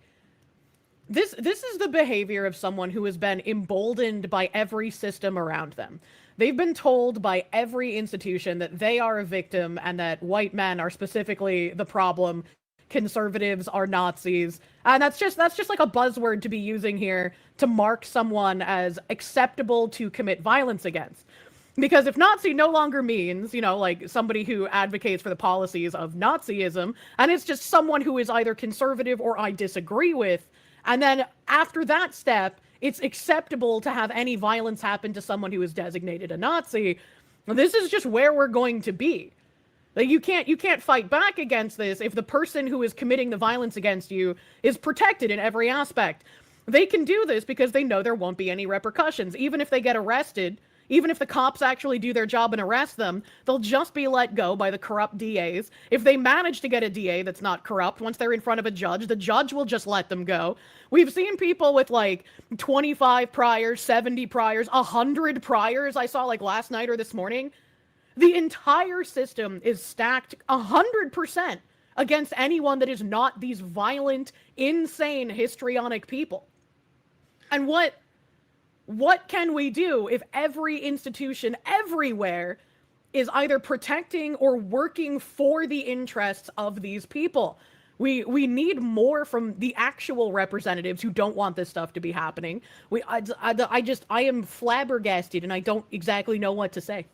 this is the behavior of someone who has been emboldened by every system around them. They've been told by every institution that they are a victim and that white men are specifically the problem. Conservatives are Nazis, and that's just like a buzzword to be using here to mark someone as acceptable to commit violence against. Because if Nazi no longer means, like somebody who advocates for the policies of Nazism, and it's just someone who is either conservative or I disagree with, and then after that step, it's acceptable to have any violence happen to someone who is designated a Nazi, this is just where we're going to be. Like you can't fight back against this if the person who is committing the violence against you is protected in every aspect. They can do this because they know there won't be any repercussions. Even if they get arrested, even if the cops actually do their job and arrest them, they'll just be let go by the corrupt DAs. If they manage to get a DA that's not corrupt, once they're in front of a judge, the judge will just let them go. We've seen people with like 25 priors, 70 priors, 100 priors I saw like last night or this morning. The entire system is stacked 100% against anyone that is not these violent, insane, histrionic people. And what can we do if every institution everywhere is either protecting or working for the interests of these people? We need more from the actual representatives who don't want this stuff to be happening. I am flabbergasted and I don't exactly know what to say.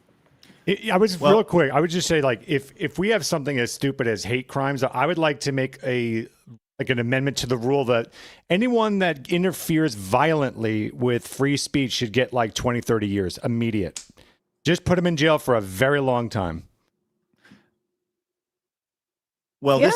Real quick, I would just say, like, if we have something as stupid as hate crimes, I would like to make an amendment to the rule that anyone that interferes violently with free speech should get like 20, 30 years, immediate. Just put them in jail for a very long time. Well, yeah.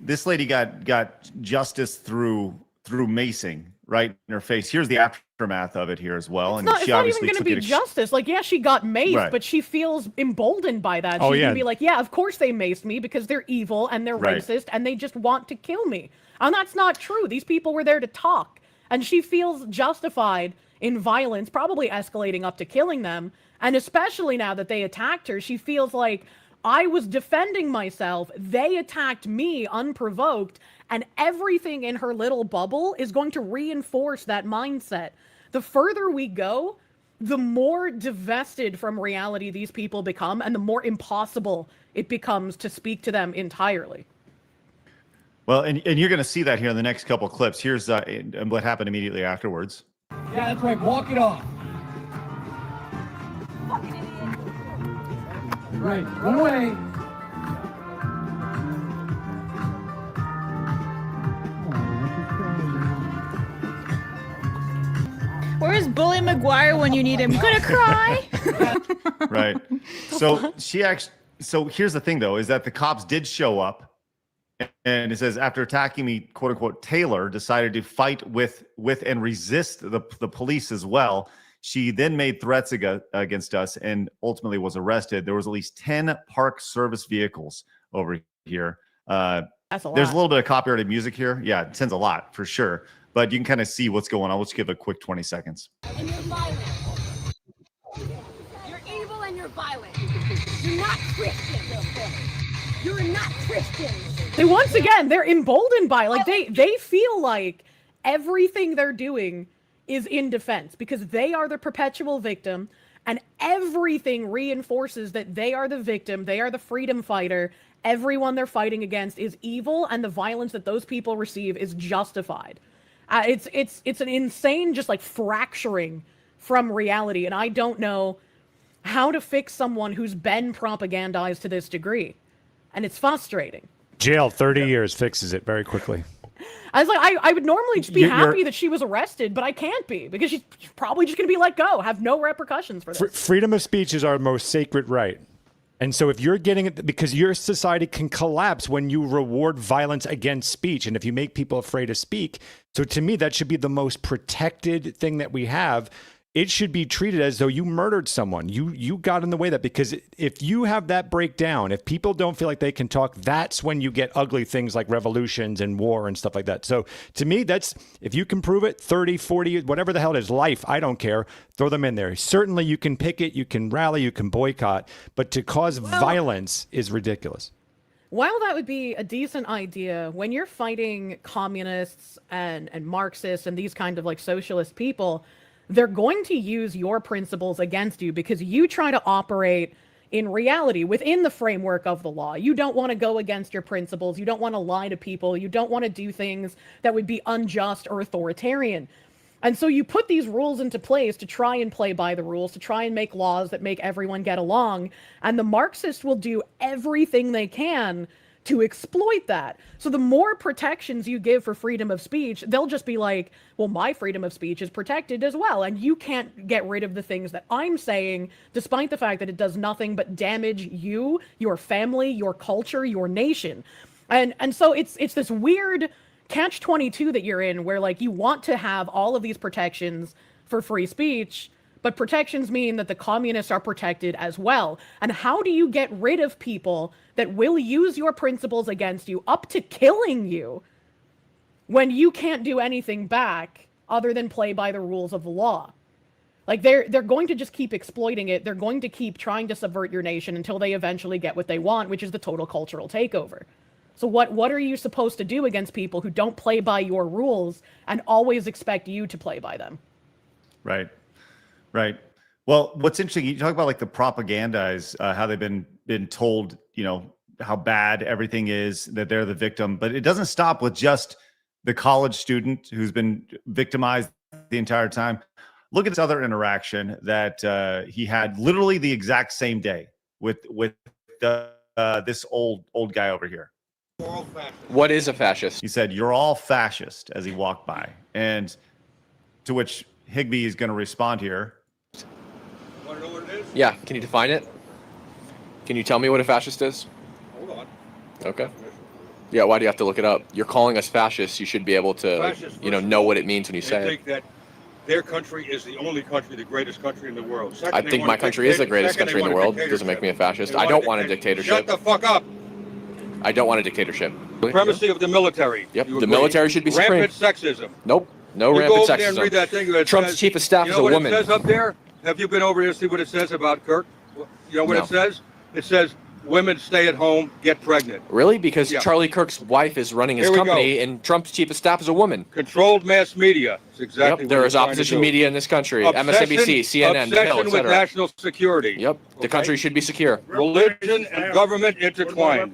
This lady got justice through macing right in her face. Here's the aftermath of it here as well. It's not even going to be justice. Like, yeah, she got maced, right. But she feels emboldened by that. She's going to be like, yeah, of course they maced me because they're evil and they're racist and they just want to kill me. And that's not true. These people were there to talk. And she feels justified in violence, probably escalating up to killing them. And especially now that they attacked her, she feels like, I was defending myself. They attacked me unprovoked. And everything in her little bubble is going to reinforce that mindset. The further we go, the more divested from reality these people become, and the more impossible it becomes to speak to them entirely. Well, and you're going to see that here in the next couple clips. Here's what happened immediately afterwards. Yeah, that's right. Walk it off. Right. Run away. Where's Bully McGuire when you need him? Gonna cry. Right. So so here's the thing though, is that the cops did show up, and it says after attacking me, quote unquote, Taylor decided to fight with and resist the police as well. She then made threats against us and ultimately was arrested. There was at least 10 park service vehicles over here. That's a lot. There's a little bit of copyrighted music here. Yeah, it sends a lot for sure. But you can kind of see what's going on. Let's give a quick 20 seconds. And you're violent. You're evil and you're violent. You're not Christian. You're not Christian. Once again, they're emboldened by, like, they feel like everything they're doing is in defense because they are the perpetual victim, and everything reinforces that they are the victim, they are the freedom fighter. Everyone they're fighting against is evil, and the violence that those people receive is justified. It's an insane, just like fracturing from reality, and I don't know how to fix someone who's been propagandized to this degree, and it's frustrating. Jail 30 years fixes it very quickly. I was like, I would normally just be happy that she was arrested, but I can't be because she's probably just going to be let go, have no repercussions for this. Freedom of speech is our most sacred right. And so if you're getting it, because your society can collapse when you reward violence against speech, and if you make people afraid to speak. So to me, that should be the most protected thing that we have. It should be treated as though you murdered someone. You got in the way of that, because if you have that breakdown, if people don't feel like they can talk, that's when you get ugly things like revolutions and war and stuff like that. So to me, that's, if you can prove it, 30, 40, whatever the hell it is, life, I don't care, throw them in there. Certainly you can picket, you can rally, you can boycott, but to cause violence is ridiculous. While that would be a decent idea, when you're fighting communists and Marxists and these kind of like socialist people, they're going to use your principles against you because you try to operate in reality within the framework of the law. You don't want to go against your principles. You don't want to lie to people. You don't want to do things that would be unjust or authoritarian. And so you put these rules into place to try and play by the rules, to try and make laws that make everyone get along. And the Marxists will do everything they can to exploit that. So the more protections you give for freedom of speech, they'll just be like, well, my freedom of speech is protected as well. And you can't get rid of the things that I'm saying, despite the fact that it does nothing but damage you, your family, your culture, your nation. And so it's this weird catch-22 that you're in where like you want to have all of these protections for free speech, but protections mean that the communists are protected as well. And how do you get rid of people that will use your principles against you up to killing you when you can't do anything back other than play by the rules of the law? Like they're going to just keep exploiting it. They're going to keep trying to subvert your nation until they eventually get what they want, which is the total cultural takeover. So what are you supposed to do against people who don't play by your rules and always expect you to play by them? Right. Right. Well, what's interesting, you talk about like the propagandize, how they've been told, you know, how bad everything is, that they're the victim, but it doesn't stop with just the college student who's been victimized the entire time. Look at this other interaction that he had literally the exact same day with this old guy over here. What is a fascist? He said, "You're all fascist," as he walked by. And to which Higbee is going to respond here. Want to know what it is? Yeah. Can you define it? Can you tell me what a fascist is? Hold on. Okay. Yeah, why do you have to look it up? You're calling us fascists. You should be able to, Fascist, know what it means when you They say it. think that their country is the only country, the greatest country in the world. Second, I they think want my a country is the greatest second, they country in the want a world. It doesn't make me a fascist. They I don't want a dictatorship. Shut the fuck up. I don't want a dictatorship. Supremacy of the military. Yep, You the agree? military should be supreme. Rampant sexism. Nope, no You rampant go over there and read sexism. that thing that Trump's says- chief of staff you is know a what woman. it says up there? Have you been over there to see what it says about Kirk? You know what No. it says? It says women stay at home, get pregnant. Really? Because Yeah. Charlie Kirk's wife is running his Here we company, go. and Trump's chief of staff is a woman. Controlled mass media. It's exactly Yep, there what is they're trying to opposition do. media in this country. MSNBC, CNN, The Hill, Obsession with etc. national security. Yep, the country should be secure. Religion and government intertwined.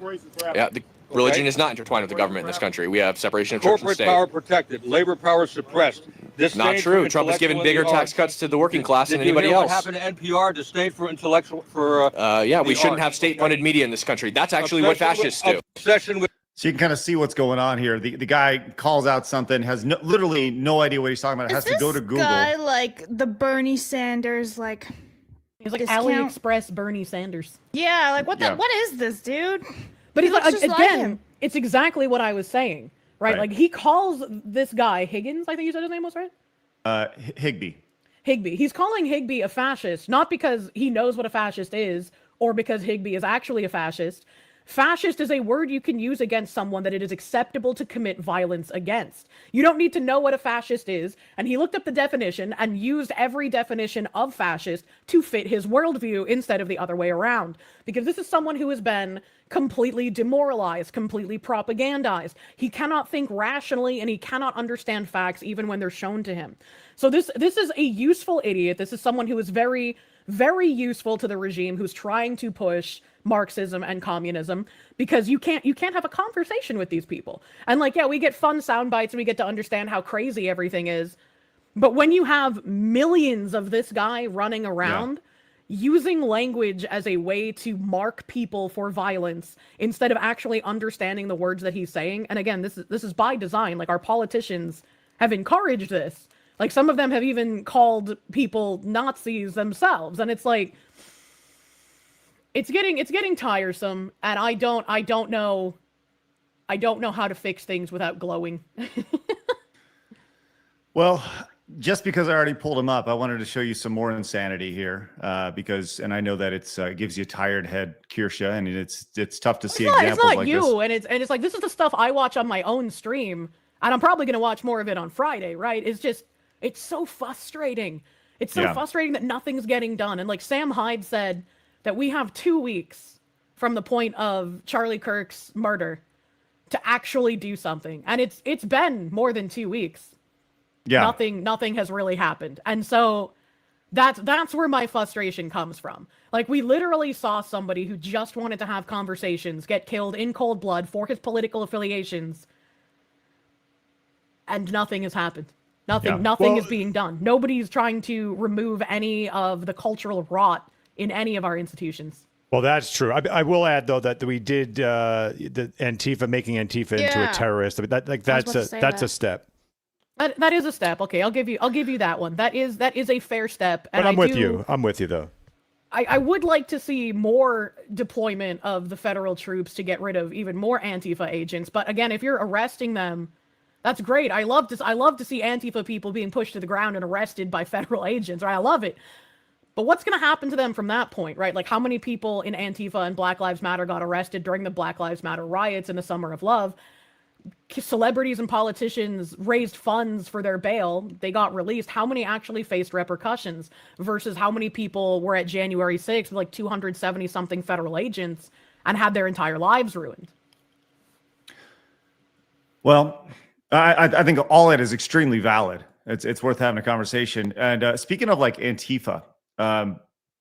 Yeah, the religion is not intertwined with the government in this country. We have separation of church and Corporate state. power protected. Labor power suppressed. Not Disdain true. for Trump has given bigger intellectual tax cuts to the working class than Did you anybody hear else. What happened to NPR? Disdain for intellectual for. Yeah, we the shouldn't arts. have state-funded media in this country. That's actually what fascists do. Obsession with. So you can kind of see what's going on here. The guy calls out something, has literally no idea what he's talking about. Has to go to Google. Guy like the Bernie Sanders, like He's like discount? AliExpress Bernie Sanders. Yeah, like what the Yeah. what is this, dude? But He he's like, looks just like again, him. it's exactly what I was saying, right? Right. Like he calls this guy Higgins, I think you said his name was, right? Higbee. Higbee. He's calling Higbee a fascist, not because he knows what a fascist is or because Higbee is actually a fascist. Fascist is a word you can use against someone that it is acceptable to commit violence against. You don't need to know what a fascist is, and he looked up the definition and used every definition of fascist to fit his worldview instead of the other way around. Because this is someone who has been completely demoralized, completely propagandized. He cannot think rationally, and he cannot understand facts even when they're shown to him. So this is a useful idiot. This is someone who is very, very useful to the regime, who's trying to push Marxism and communism, because you can't have a conversation with these people. And like, yeah, we get fun sound bites and we get to understand how crazy everything is. But when you have millions of this guy running around using language as a way to mark people for violence instead of actually understanding the words that he's saying, and again, this is by design. Like, our politicians have encouraged this. Like, some of them have even called people Nazis themselves, and it's like, it's getting tiresome, and I don't know how to fix things without glowing. Well, just because I already pulled him up, I wanted to show you some more insanity here, because, and I know that it gives you a tired head, Kirsche, and it's tough to see examples it's not like you, this. and it's like, this is the stuff I watch on my own stream, and I'm probably gonna watch more of it on Friday, right? It's so frustrating. It's so frustrating that nothing's getting done. And like Sam Hyde said, that we have 2 weeks from the point of Charlie Kirk's murder to actually do something. And it's been more than 2 weeks. Yeah. Nothing has really happened. And so that's where my frustration comes from. Like, we literally saw somebody who just wanted to have conversations get killed in cold blood for his political affiliations, and nothing has happened. Nothing is being done. Nobody's trying to remove any of the cultural rot in any of our institutions. Well, that's true. I will add though that we did the Antifa making Antifa into a terrorist. I mean, that's a step. That is a step. Okay, I'll give you that one. That is a fair step. And I'm with you. I'm with you though. I would like to see more deployment of the federal troops to get rid of even more Antifa agents. But again, if you're arresting them, that's great. I love to see Antifa people being pushed to the ground and arrested by federal agents. Right? I love it. But what's going to happen to them from that point, right? Like how many people in Antifa and Black Lives Matter got arrested during the Black Lives Matter riots in the Summer of Love? Celebrities and politicians raised funds for their bail. They got released. How many actually faced repercussions versus how many people were at January 6th with like 270 something federal agents and had their entire lives ruined? Well, I think all that is extremely valid. It's worth having a conversation. And speaking of like Antifa,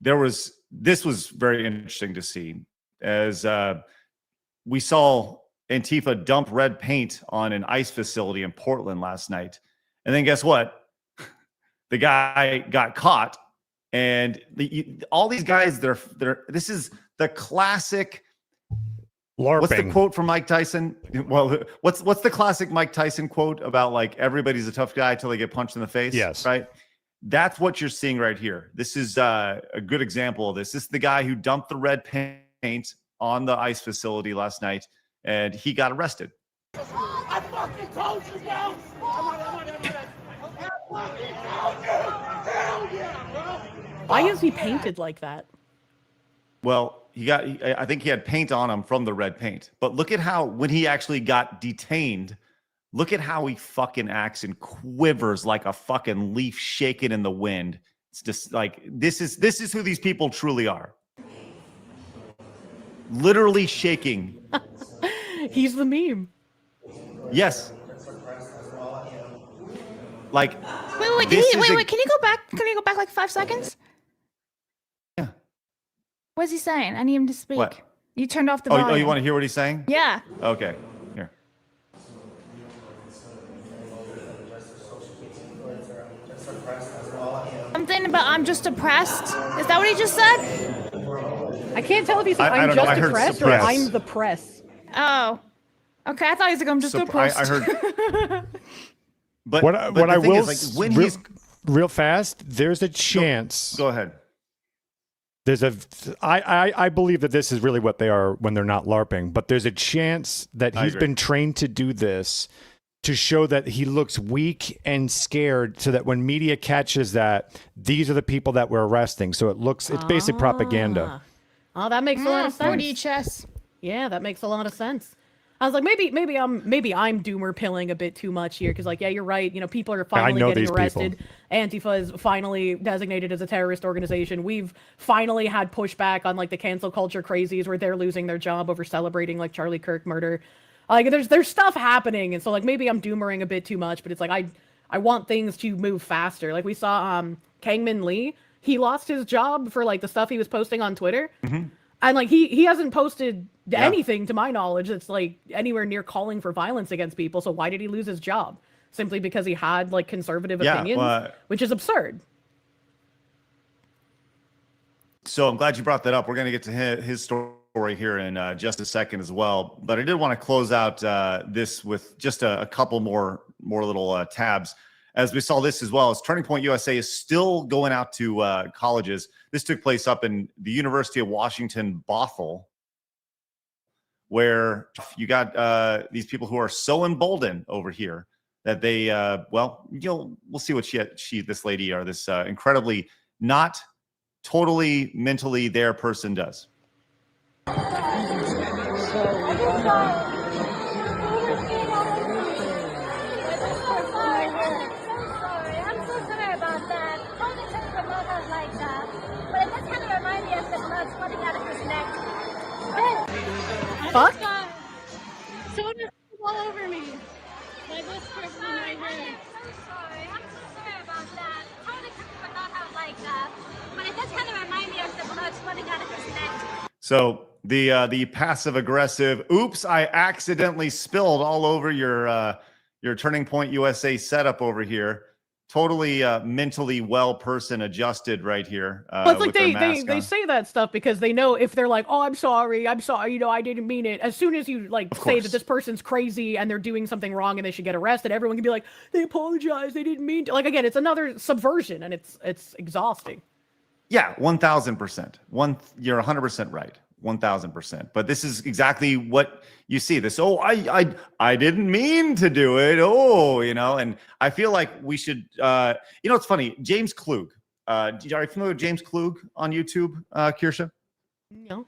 this was very interesting to see as we saw Antifa dump red paint on an ice facility in Portland last night. And then guess what? The guy got caught. And all these guys, this is the classic LARPing. What's the quote from Mike Tyson? Well, what's the classic Mike Tyson quote about like everybody's a tough guy till they get punched in the face? Yes. Right? That's what you're seeing right here. This is a good example of this. This is the guy who dumped the red paint on the ice facility last night. And he got arrested. I fucking told you, bro. Why is he painted like that? Well, I think he had paint on him from the red paint. But look at how, when he actually got detained, look at how he fucking acts and quivers like a fucking leaf shaken in the wind. It's just like, this is who these people truly are. Literally shaking. He's the meme. Yes. Like. Wait. Can you go back? Can you go back like 5 seconds? Yeah. What's he saying? I need him to speak. What? You turned off the volume. Oh, you want to hear what he's saying? Yeah. Okay. Here. Something about I'm just depressed. Is that what he just said? I can't tell if he said I'm just depressed or I'm the press. Oh. Okay, I thought he was like, I'm just depressed. I heard. But what I will is, like, when he's real fast, there's a chance. Go ahead. I believe that this is really what they are when they're not LARPing, but there's a chance that he's been trained to do this to show that he looks weak and scared so that when media catches that, these are the people that we're arresting. So it's basic propaganda. Oh, that makes a lot of sense. 4D chess. Yeah, that makes a lot of sense. I was like, maybe I'm doomer pilling a bit too much here because, like, yeah, you're right. You know, people are finally getting arrested. Antifa is finally designated as a terrorist organization. We've finally had pushback on like the cancel culture crazies where they're losing their job over celebrating like Charlie Kirk murder. Like, there's stuff happening, and so like maybe I'm doomering a bit too much. But it's like I want things to move faster. Like we saw Kangmin Lee, he lost his job for like the stuff he was posting on Twitter. Mm-hmm. And like he hasn't posted anything to my knowledge that's like anywhere near calling for violence against people. So why did he lose his job? Simply because he had like conservative opinions, which is absurd. So I'm glad you brought that up. We're going to get to his story here in just a second as well. But I did want to close out this with just a couple more little tabs. As we saw this as well, as Turning Point USA is still going out to colleges. This took place up in the University of Washington, Bothell, where you got these people who are so emboldened over here that they, we'll see what this lady or this incredibly not totally mentally there person does. Fuck? Soda all over me. Like this person right here. I'm so sorry about that. Totally would not have like that. But it does kind of remind me of the blood flooding out of his neck. So the passive aggressive, oops, I accidentally spilled all over your Turning Point USA setup over here. totally mentally well person adjusted right here. Well, it's like with their mask they on. say that stuff because they know if they're like, oh, I'm sorry, you know, I didn't mean it. As soon as you like say that this person's crazy and they're doing something wrong and they should get arrested, everyone can be like, they apologize, they didn't mean to. Like again, it's another subversion and it's exhausting. Yeah, 1,000%. You're 100% right. 1,000%. But this is exactly what you see. This, oh, I didn't mean to do it. Oh, you know, and I feel like we should, you know, it's funny. James Klug. Are you familiar with James Klug on YouTube, Kirsche? No.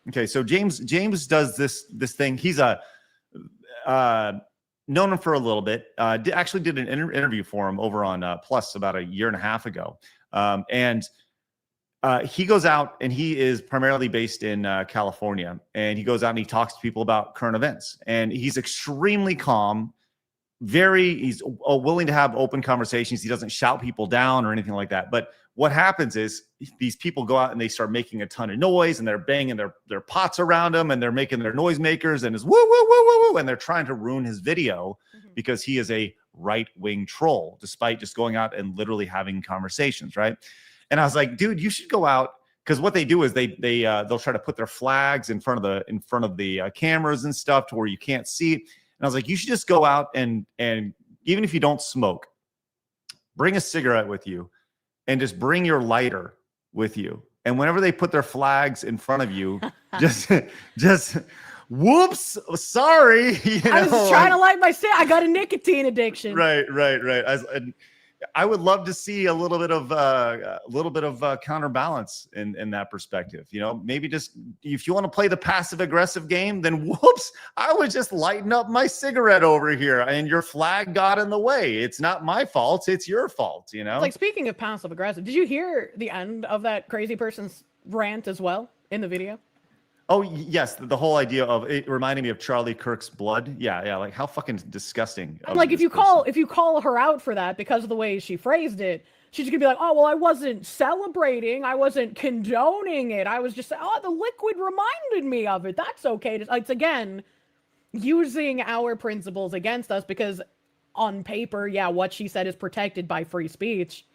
Okay, so James does this thing. He's known him for a little bit. Actually did an interview for him over on Plus about a year and a half ago, and. He goes out and he is primarily based in California, and he goes out and he talks to people about current events, and he's extremely calm, he's willing to have open conversations. He doesn't shout people down or anything like that. But what happens is these people go out and they start making a ton of noise, and they're banging their pots around him, and they're making their noisemakers and is woo, woo, woo, woo, woo, and they're trying to ruin his video because he is a right-wing troll, despite just going out and literally having conversations, right? And I was like, dude, you should go out, because what they do is they'll try to put their flags in front of the cameras and stuff to where you can't see. And I was like, you should just go out and even if you don't smoke, bring a cigarette with you, and just bring your lighter with you. And whenever they put their flags in front of you, just whoops, sorry. I was just trying to light my cigarette. I got a nicotine addiction. Right. I would love to see a little bit of counterbalance in that perspective. You know, maybe just if you want to play the passive aggressive game, then whoops, I was just lighting up my cigarette over here, and your flag got in the way. It's not my fault; it's your fault. You know. Like, speaking of passive aggressive, did you hear the end of that crazy person's rant as well in the video? Oh yes, the whole idea of it reminded me of Charlie Kirk's blood. Yeah, like how fucking disgusting. Like if you call her out for that because of the way she phrased it, she's gonna be like, oh well, I wasn't celebrating, I wasn't condoning it, I was just the liquid reminded me of it. That's okay. It's again using our principles against us because on paper, yeah, what she said is protected by free speech.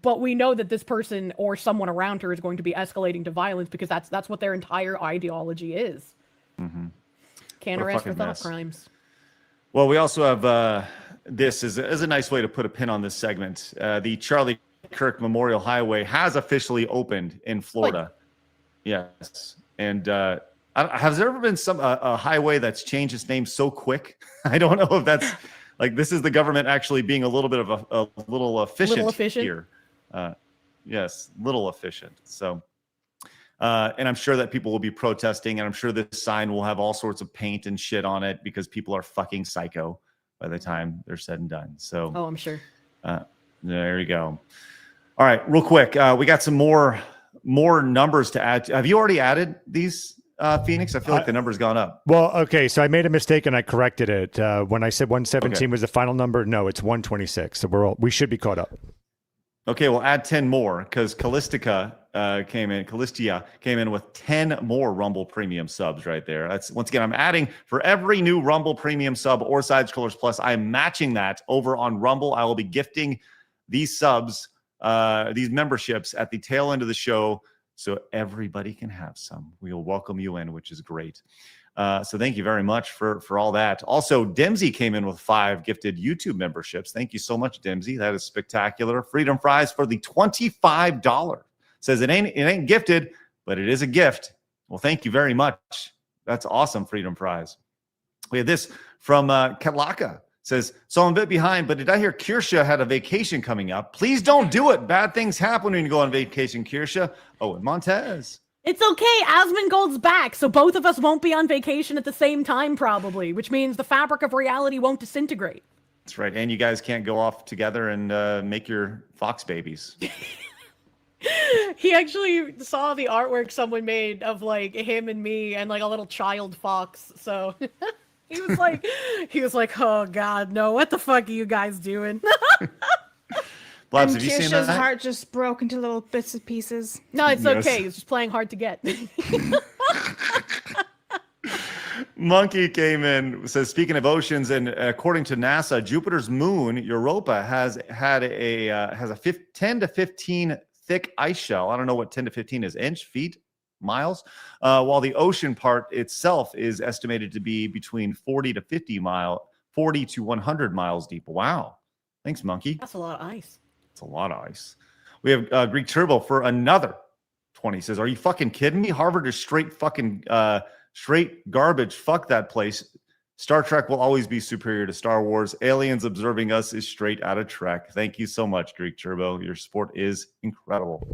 But we know that this person or someone around her is going to be escalating to violence because that's what their entire ideology is. Mm-hmm. Can't arrest for thought crimes. Well, we also have this is a nice way to put a pin on this segment. The Charlie Kirk Memorial Highway has officially opened in Florida. Yes, and has there ever been a highway that's changed its name so quick? I don't know if that's like this is the government actually being a little bit of a little efficient here. Yes, little efficient. So, and I'm sure that people will be protesting, and I'm sure this sign will have all sorts of paint and shit on it because people are fucking psycho by the time they're said and done. So, oh, I'm sure. There you go. All right, real quick, we got some more numbers to add. Have you already added these, Phoenix? I feel like the number's gone up. Well, okay, so I made a mistake and I corrected it. When I said 117 was the final number, no, it's 126. So we should be caught up. Okay, we'll add 10 more because Callistia came in with 10 more Rumble Premium subs right there. That's once again, I'm adding for every new Rumble Premium sub or Side Scrollers Plus, I'm matching that over on Rumble. I will be gifting these subs, these memberships at the tail end of the show so everybody can have some. We will welcome you in, which is great. So thank you very much for all that. Also, Dempsey came in with 5 gifted YouTube memberships. Thank you so much, Dempsey. That is spectacular. Freedom Fries for the $25. Says it ain't gifted, but it is a gift. Well, thank you very much. That's awesome, Freedom Fries. We have this from Katlaka. Says, so I'm a bit behind, but did I hear Kirsche had a vacation coming up? Please don't do it. Bad things happen when you go on vacation, Kirsche. Oh, and Montez. It's okay. Asmongold's back, so both of us won't be on vacation at the same time, probably, which means the fabric of reality won't disintegrate. That's right. And you guys can't go off together and make your fox babies. He actually saw the artwork someone made of like him and me and like a little child fox. So he was like, oh God, no, what the fuck are you guys doing? Blabs, and have you seen Kirsche's that? heart just broke into little bits and pieces. No, it's okay. He's just playing hard to get. Monkey came in, says, speaking of oceans, and according to NASA, Jupiter's moon, Europa, has a 10 to 15 thick ice shell. I don't know what 10 to 15 is, inch, feet, miles, while the ocean part itself is estimated to be between 40 to 100 miles deep. Wow. Thanks, Monkey. That's a lot of ice. It's a lot of ice. We have Greek Turbo for another 20. Says, are you fucking kidding me? Harvard is straight garbage. Fuck that place. Star Trek will always be superior to Star Wars. Aliens observing us is straight out of Trek. Thank you so much, Greek Turbo. Your support is incredible.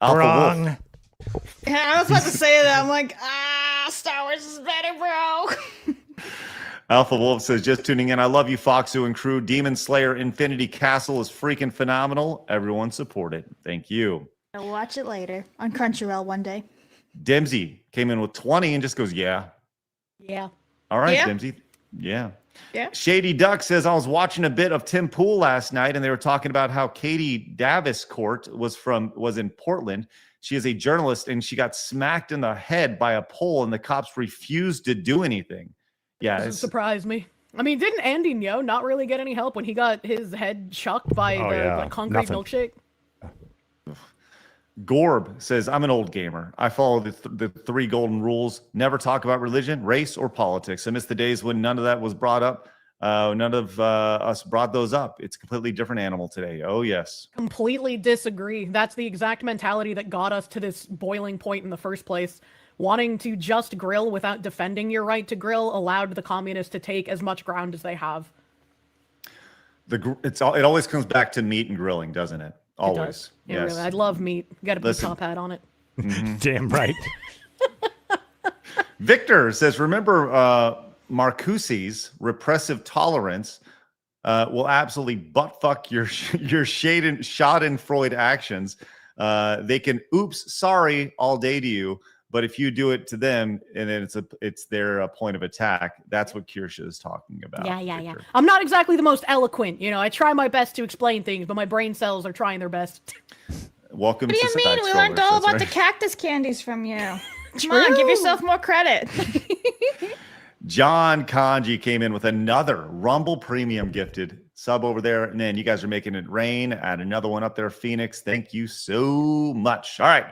Wrong. Wolf. Yeah, I was about to say that. I'm like, Star Wars is better, bro. Alpha Wolf says, just tuning in. I love you, Foxu and crew. Demon Slayer Infinity Castle is freaking phenomenal. Everyone support it. Thank you. I'll watch it later on Crunchyroll one day. Dempsey came in with 20 and just goes, yeah. Yeah. All right, Yeah. Dempsey. Yeah. Yeah. Shady Duck says, I was watching a bit of Tim Pool last night, and they were talking about how Katie Davenport was in Portland. She is a journalist, and she got smacked in the head by a pole, and the cops refused to do anything. Yeah. Doesn't surprise me. I mean, didn't Andy Ngo not really get any help when he got his head chucked by the concrete milkshake? Gorb says, I'm an old gamer. I follow the three golden rules. Never talk about religion, race, or politics. I miss the days when none of that was brought up. None of us brought those up. It's a completely different animal today. Oh, yes. Completely disagree. That's the exact mentality that got us to this boiling point in the first place. Wanting to just grill without defending your right to grill allowed the communists to take as much ground as they have. It always comes back to meat and grilling, doesn't it? Always. Yeah, Yes. really. I love meat. Got to put a top hat on it. Damn right. Victor says, remember Marcuse's repressive tolerance will absolutely buttfuck your Schadenfreude actions. They can oops, sorry all day to you, but if you do it to them and then it's their point of attack, that's what Kirsche is talking about. Yeah. I'm not exactly the most eloquent. I try my best to explain things, but my brain cells are trying their best. Welcome What do to you mean? We learned all about the cactus candies from you. Come on, give yourself more credit. John Kanji came in with another Rumble Premium gifted sub over there. And then you guys are making it rain. Add another one up there, Phoenix. Thank you so much. All right.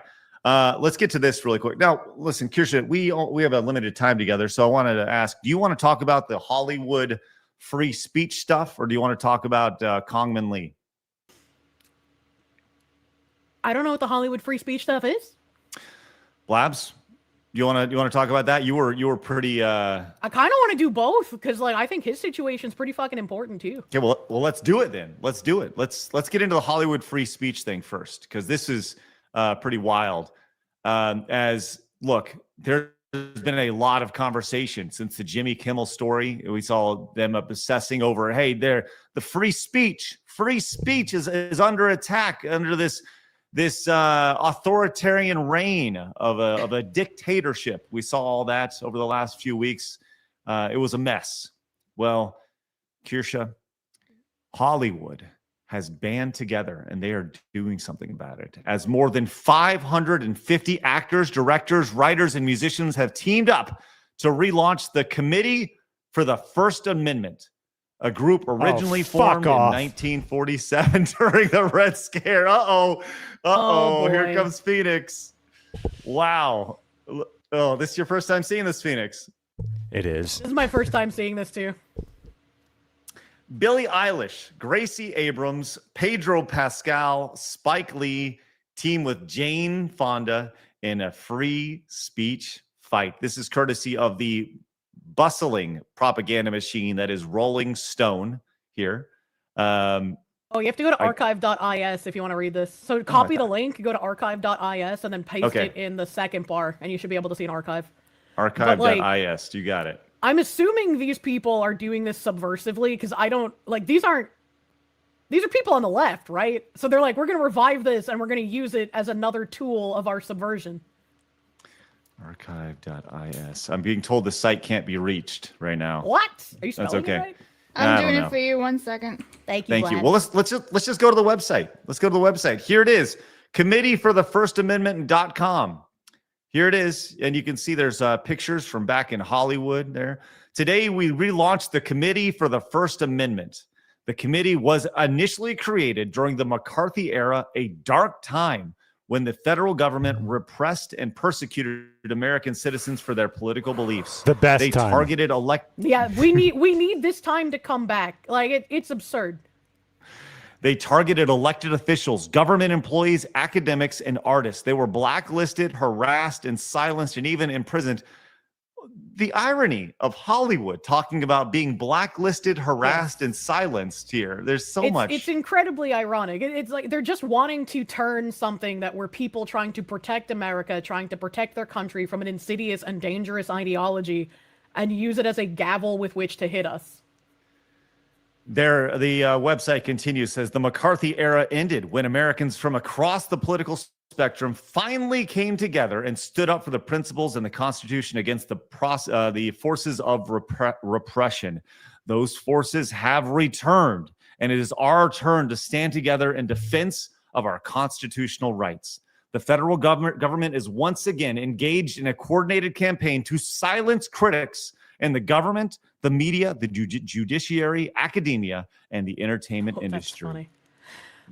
Let's get to this really quick. Now, listen, Kirsche, we have a limited time together. So I wanted to ask, do you want to talk about the Hollywood free speech stuff, or do you want to talk about Kangmin Lee? I don't know what the Hollywood free speech stuff is. Blabs, you want to talk about that? You were pretty. I kind of want to do both because, I think his situation's pretty fucking important too. Okay, well, let's do it then. Let's do it. Let's get into the Hollywood free speech thing first, because this is pretty wild. Look, there's been a lot of conversation since the Jimmy Kimmel story. We saw them obsessing over, hey, the free speech is under attack under this authoritarian reign of a dictatorship. We saw all that over the last few weeks. It was a mess. Well, Kirsche, Hollywood has band together, and they are doing something about it. As more than 550 actors, directors, writers, and musicians have teamed up to relaunch the Committee for the First Amendment, a group originally formed in 1947 during the Red Scare. Oh, here comes Phoenix. Wow. Oh, this is your first time seeing this, Phoenix? It is. This is my first time seeing this too. Billie Eilish, Gracie Abrams, Pedro Pascal, Spike Lee team with Jane Fonda in a free speech fight. This is courtesy of the bustling propaganda machine that is Rolling Stone here. You have to go to archive.is if you want to read this. So copy the link, go to archive.is, and then paste it in the second bar, and you should be able to see an archive. Archive.is, you got it. I'm assuming these people are doing this subversively because I don't these are people on the left, right? So they're like, we're going to revive this and we're going to use it as another tool of our subversion. Archive.is. I'm being told the site can't be reached right now. What? Are you spelling That's okay. it right? I'm doing it for you. 1 second. Thank you. Thank you. Well, let's just go to the website. Let's go to the website. Here it is. Committee for the First Amendment.com. Here it is. And you can see there's pictures from back in Hollywood there. Today, we relaunched the Committee for the First Amendment. The committee was initially created during the McCarthy era, a dark time when the federal government repressed and persecuted American citizens for their political beliefs. The best they time. targeted Yeah, we need this time to come back. Like it's absurd. They targeted elected officials, government employees, academics, and artists. They were blacklisted, harassed, and silenced, and even imprisoned. The irony of Hollywood talking about being blacklisted, harassed, and silenced here. There's so much. It's incredibly ironic. It's like they're just wanting to turn something that were people trying to protect America, trying to protect their country from an insidious and dangerous ideology, and use it as a gavel with which to hit us. The website continues, says the McCarthy era ended when Americans from across the political spectrum finally came together and stood up for the principles and the Constitution against the forces of repression. Those forces have returned, and it is our turn to stand together in defense of our constitutional rights. The federal government is once again engaged in a coordinated campaign to silence critics in the government, the media, the judiciary, academia, and the entertainment industry. Funny.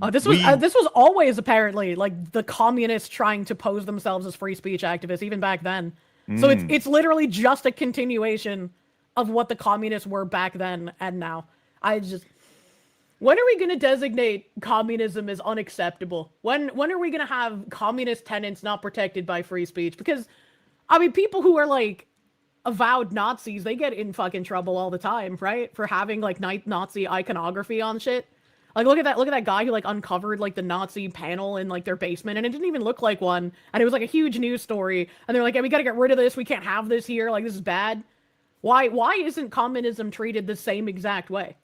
Oh, this was always apparently like the communists trying to pose themselves as free speech activists, even back then. So it's literally just a continuation of what the communists were back then and now. When are we going to designate communism as unacceptable? When are we going to have communist tenets not protected by free speech? Because, I mean, people who are like avowed Nazis, they get in fucking trouble all the time, right? For having like Nazi iconography on shit. Like, look at that guy who like uncovered like the Nazi panel in like their basement, and it didn't even look like one, and it was like a huge news story, and they're like, hey, we gotta get rid of this, we can't have this here, like this is bad. Why isn't communism treated the same exact way?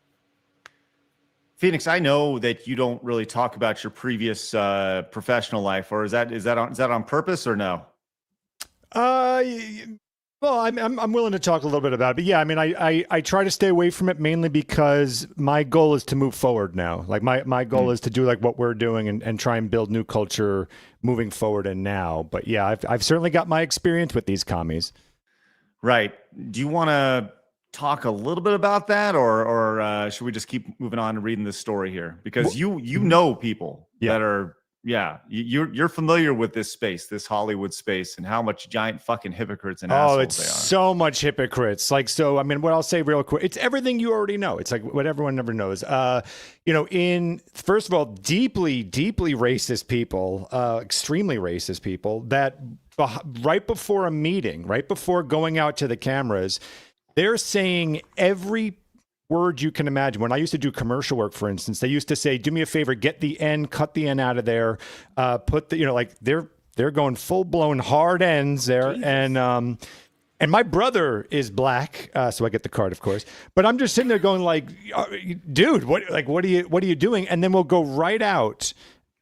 Phoenix, I know that you don't really talk about your previous professional life, or is that on purpose or no? Well, I'm willing to talk a little bit about it, but yeah, I mean, I try to stay away from it mainly because my goal is to move forward now. Like my goal is to do like what we're doing and try and build new culture moving forward and now. But yeah, I've certainly got my experience with these commies. Right. Do you want to talk a little bit about that, or should we just keep moving on and reading this story here? Because you know people that are. Yeah, you're familiar with this space, this Hollywood space, and how much giant fucking hypocrites and assholes it's they are. So much hypocrites. Like, so, I mean, what I'll say real quick, it's everything you already know. It's like what everyone never knows. First of all, deeply, deeply racist people, extremely racist people that right before a meeting, right before going out to the cameras, they're saying every word you can imagine. When I used to do commercial work, for instance, they used to say, do me a favor, get the N, cut the N out of there, put the, like they're going full blown hard ends there. Jesus. And my brother is black, so I get the card, of course, but I'm just sitting there going like, dude, what are you doing? And then we'll go right out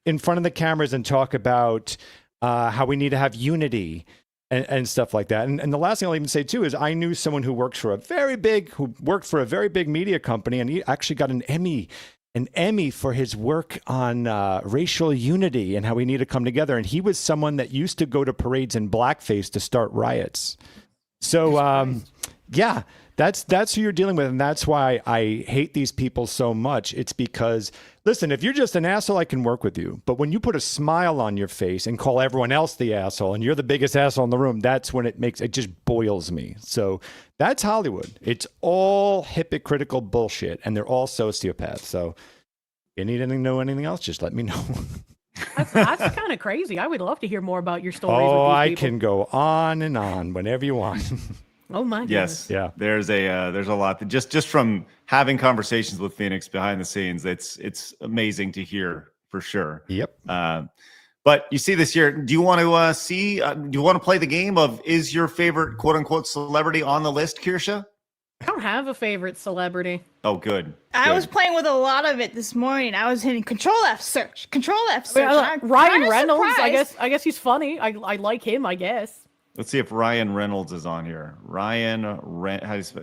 in front of the cameras and talk about how we need to have unity and stuff like that. And the last thing I'll even say too is I knew someone who worked for a very big media company, and he actually got an Emmy for his work on racial unity and how we need to come together. And he was someone that used to go to parades in blackface to start riots. So yeah, that's who you're dealing with, and that's why I hate these people so much. It's because, listen, if you're just an asshole, I can work with you. But when you put a smile on your face and call everyone else the asshole, and you're the biggest asshole in the room, that's when it just boils me. So that's Hollywood. It's all hypocritical bullshit, and they're all sociopaths. So if you need anything, know anything else, just let me know. That's kind of crazy. I would love to hear more about your stories. Oh, with these I people. can go on and on whenever you want. Oh my goodness. Yes. Yeah. There's a lot that just from having conversations with Phoenix behind the scenes, it's amazing to hear for sure. Yep. But you see this year, do you want to do you want to play the game of is your favorite quote unquote celebrity on the list, Kirsche? I don't have a favorite celebrity. Oh, good. I was playing with a lot of it this morning. I was hitting Control F search. Ryan Reynolds. Surprised. I guess he's funny. I like him, I guess. Let's see if Ryan Reynolds is on here. Let's see,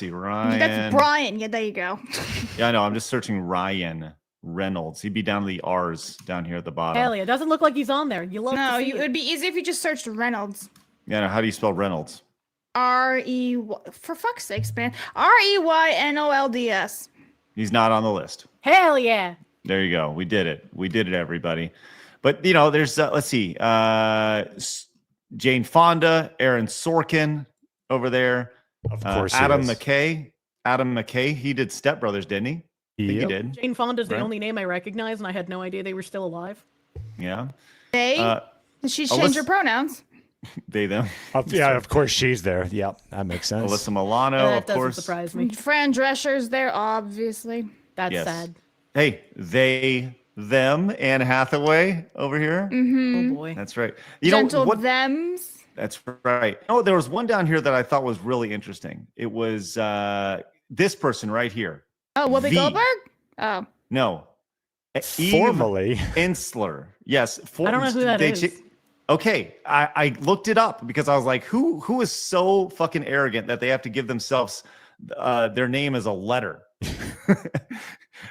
Ryan. That's Brian. Yeah, there you go. Yeah, I know. I'm just searching Ryan. Reynolds. He'd be down to the R's down here at the bottom. Hell yeah. It doesn't look like he's on there. You love to see it would be easy if you just searched Reynolds. Yeah, how do you spell Reynolds? R-E-Y. For fuck's sakes, man. R-E-Y-N-O-L-D-S. He's not on the list. Hell yeah. There you go. We did it. We did it, everybody. But, there's, let's see, Jane Fonda, Aaron Sorkin over there. Of course Adam McKay. Adam McKay. He did Step Brothers, didn't he? I think he did. Jane Fonda's the Right. only name I recognize, and I had no idea they were still alive. Yeah. She's changed her pronouns. They, them. Yeah, of course she's there. Yeah, that makes sense. Alyssa Milano, That of course. doesn't surprise me. Fran Drescher's there, obviously. That's Yes. sad. Hey, they, them, Anne Hathaway over here. Mm-hmm. Oh boy. That's right. Gentle thems. That's right. Oh, there was one down here that I thought was really interesting. It was this person right here. Oh, Whoopi V. Goldberg? Oh. No. Formally. Ensler. Yes. I don't know who that is. Okay. I looked it up because I was like, who is so fucking arrogant that they have to give themselves their name as a letter?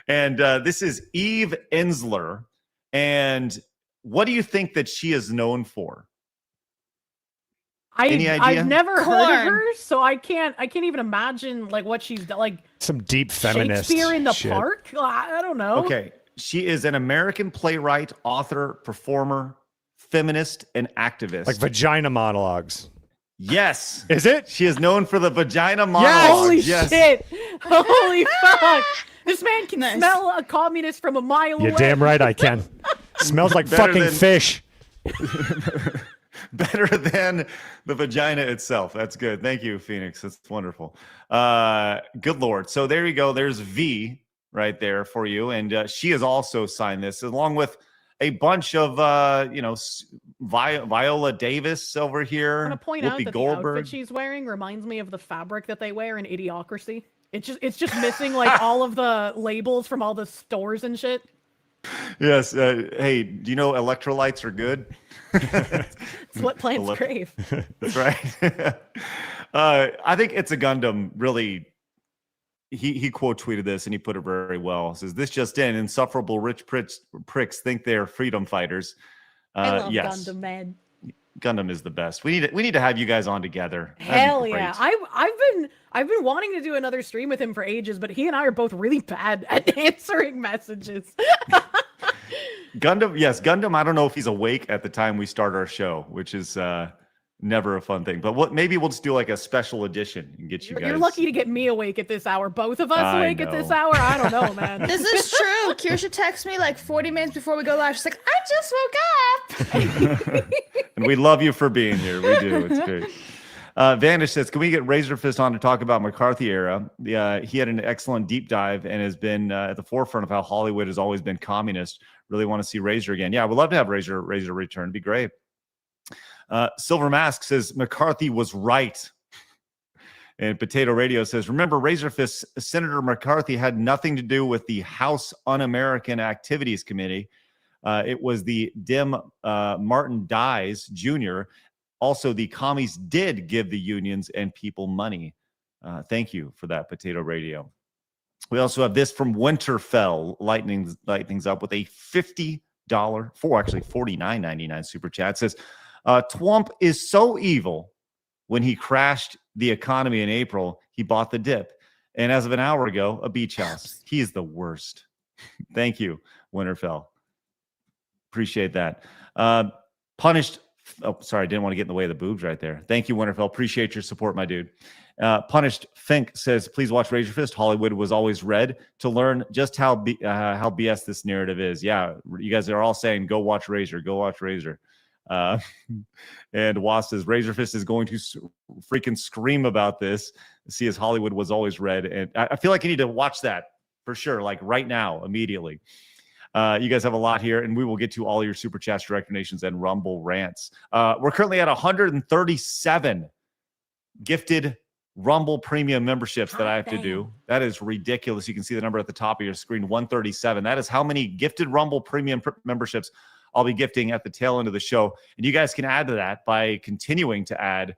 And this is Eve Ensler. And what do you think that she is known for? Any idea? I've never heard of Corn. her, so I can't even imagine like what she's done. Like Some deep feminist Shakespeare in the shit. Park? I don't know. Okay. She is an American playwright, author, performer, feminist, and activist. Like vagina monologues. Yes. Is it? She is known for the vagina Yes! monologue. Holy Yes. shit! Holy fuck! This man can smell a communist from a mile away. You're damn right I can. Smells like Better fucking than- fish. Better than the vagina itself. That's good. Thank you, Phoenix. That's wonderful. Good Lord. So there you go. There's V right there for you. And she has also signed this along with a bunch of, Viola Davis over here. I want to point out Whoopi that Goldberg. the outfit she's wearing reminds me of the fabric that they wear in Idiocracy. It's just missing like all of the labels from all the stores and shit. Yes. Hey, do you know electrolytes are good? It's what plants crave. That's right. I think It's a Gundam really. He quote tweeted this and he put it very well. It says, "This just in: insufferable rich pricks think they are freedom fighters." I love yes, Gundam, man. Gundam is the best. We need to have you guys on together. That'd be Hell great. yeah! I've been wanting to do another stream with him for ages, but he and I are both really bad at answering messages. Gundam, yes, Gundam. I don't know if he's awake at the time we start our show, which is never a fun thing. But maybe we'll just do like a special edition and get you guys. You're lucky to get me awake at this hour. Both of us I awake at this know. hour. I don't know, man. This is true. Kirsche texts me like 40 minutes before we go live. She's like, I just woke up. And we love you for being here. We do. It's great. Vanish says, can we get Razorfist on to talk about McCarthy era? He had an excellent deep dive and has been at the forefront of how Hollywood has always been communist. Really want to see Razor again. Yeah, we'd love to have Razor return. It'd be great. Silver Mask says, McCarthy was right. And Potato Radio says, remember, Razorfist Senator McCarthy had nothing to do with the House Un-American Activities Committee. It was the Dim Martin Dies Jr. Also, the commies did give the unions and people money. Thank you for that, Potato Radio. We also have this from Winterfell, lighting things up with a $50, actually $49.99 super chat. It says, Twump is so evil. When he crashed the economy in April, he bought the dip. And as of an hour ago, a beach house. He is the worst. Thank you, Winterfell. Appreciate that. Punished. Oh, sorry. I didn't want to get in the way of the boobs right there. Thank you, Winterfell. Appreciate your support, my dude. Punished Fink says, please watch Razor Fist. Hollywood was always red to learn just how BS this narrative is. Yeah, you guys are all saying, go watch Razor. Go watch Razor. And Was says, Razor Fist is going to freaking scream about this. See, as Hollywood was always red. And I feel like you need to watch that for sure, like right now, immediately. You guys have a lot here, and we will get to all your super chats, direct donations, and Rumble rants. We're currently at 137 gifted Rumble premium memberships that I have to do. That is ridiculous. You can see the number at the top of your screen, 137. That is how many gifted Rumble premium memberships I'll be gifting at the tail end of the show. And you guys can add to that by continuing to add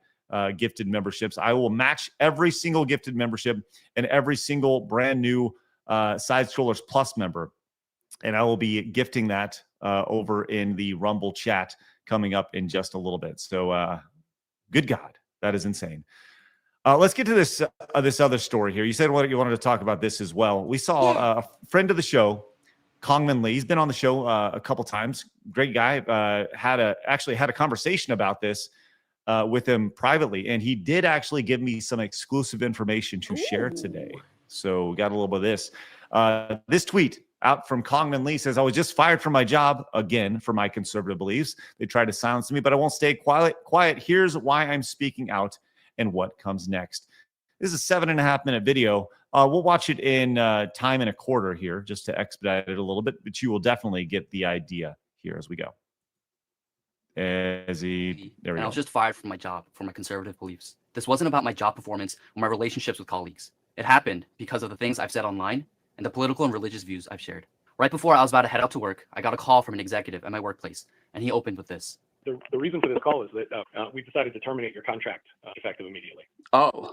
gifted memberships. I will match every single gifted membership and every single brand new Side Scrollers Plus member. And I will be gifting that over in the Rumble chat coming up in just a little bit. So good God, that is insane. Let's get to this other story here. You said what you wanted to talk about this as well. We saw a friend of the show, Kangmin Lee. He's been on the show a couple times. Great guy. Actually had a conversation about this with him privately, and he did actually give me some exclusive information to share today. So we got a little bit of this. This tweet out from Kangmin Lee says, "I was just fired from my job again for my conservative beliefs. They tried to silence me, but I won't stay quiet. Here's why I'm speaking out and what comes next." This is a 7.5-minute video. We'll watch it in time and a quarter here just to expedite it a little bit, but you will definitely get the idea here as we go. There we go. I was just fired from my job for my conservative beliefs. This wasn't about my job performance or my relationships with colleagues. It happened because of the things I've said online and the political and religious views I've shared. Right before I was about to head out to work, I got a call from an executive at my workplace, and he opened with this. The reason for this call is that we decided to terminate your contract effective immediately. Oh.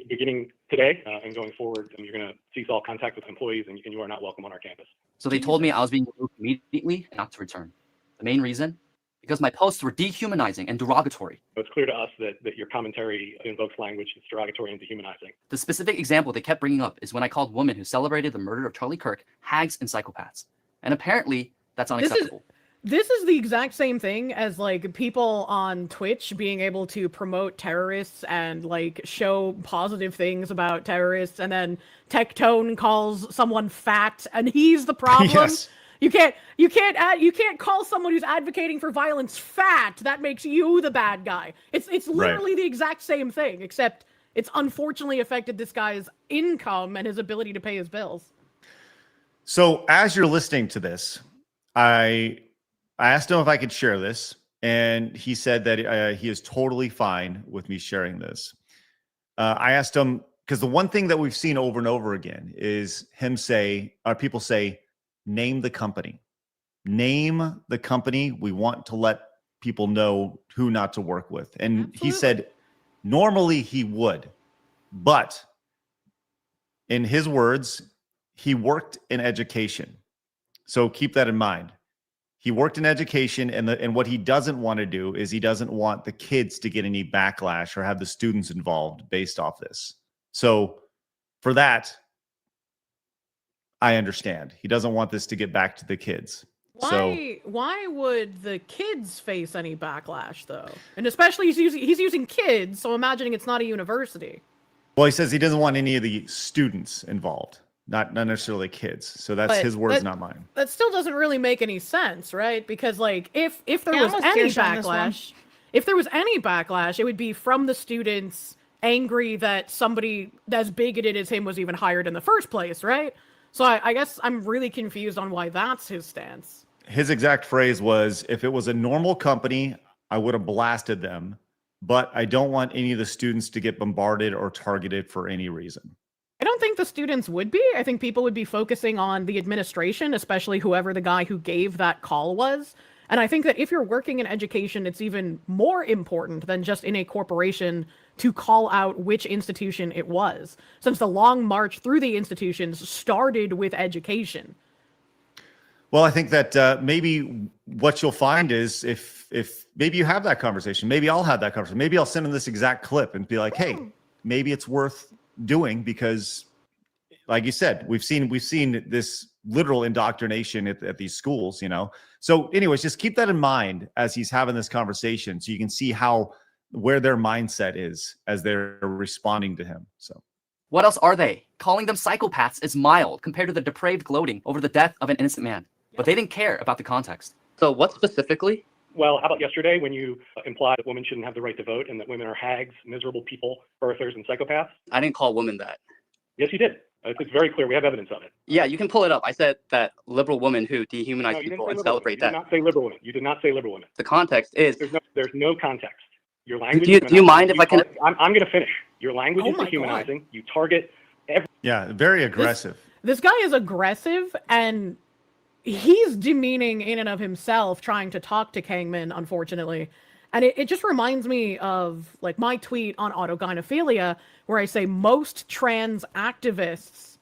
Beginning today and going forward, you're going to cease all contact with employees, and you are not welcome on our campus. So they told me I was being removed immediately and not to return. The main reason? Because my posts were dehumanizing and derogatory. So it's clear to us that your commentary invokes language that's derogatory and dehumanizing. The specific example they kept bringing up is when I called women who celebrated the murder of Charlie Kirk hags and psychopaths. And apparently, that's unacceptable. This is the exact same thing as like people on Twitch being able to promote terrorists and like show positive things about terrorists, and then Tectone calls someone fat and he's the problem. Yes. You can't call someone who's advocating for violence fat. That makes you the bad guy. It's literally the exact same thing, except it's unfortunately affected this guy's income and his ability to pay his bills. So as you're listening to this, I asked him if I could share this, and he said that he is totally fine with me sharing this. I asked him, because the one thing that we've seen over and over again is people say, name the company. Name the company. We want to let people know who not to work with. And Absolutely. He said, normally he would, but in his words, he worked in education. So keep that in mind. He worked in education, and what he doesn't want to do is he doesn't want the kids to get any backlash or have the students involved based off this. So for that, I understand. He doesn't want this to get back to the kids. Why would the kids face any backlash though? And especially he's using kids, so imagining it's not a university. Well, he says he doesn't want any of the students involved. Not necessarily kids. So that's his words, not mine. That still doesn't really make any sense, right? Because like if there was any backlash, it would be from the students angry that somebody as bigoted as him was even hired in the first place, right? So I guess I'm really confused on why that's his stance. His exact phrase was, if it was a normal company, I would have blasted them, but I don't want any of the students to get bombarded or targeted for any reason. I don't think the students would be. I think people would be focusing on the administration, especially whoever the guy who gave that call was. And I think that if you're working in education, it's even more important than just in a corporation to call out which institution it was, since the long march through the institutions started with education. Well, I think that maybe what you'll find is if maybe you have that conversation, maybe I'll have that conversation. Maybe I'll send him this exact clip and be like, hey, maybe it's worth doing, because like you said, we've seen this literal indoctrination at these schools, So anyways, just keep that in mind as he's having this conversation, so you can see where their mindset is as they're responding to him. So what else are they? Calling them psychopaths is mild compared to the depraved gloating over the death of an innocent man. But they didn't care about the context. So what specifically? Well, how about yesterday when you implied that women shouldn't have the right to vote and that women are hags, miserable people, birthers, and psychopaths? I didn't call women that. Yes, you did. It's very clear. We have evidence of it. Yeah, you can pull it up. I said that liberal women who dehumanize people and celebrate that. You did not say liberal women. You did not say liberal women. The context is... There's no context. Your language... Do you mind if I can... I'm going to finish. Your language is dehumanizing. God. You target every... Yeah, very aggressive. This guy is aggressive, and he's demeaning in and of himself trying to talk to Kangmin, unfortunately. And it just reminds me of like my tweet on autogynephilia, where I say most trans activists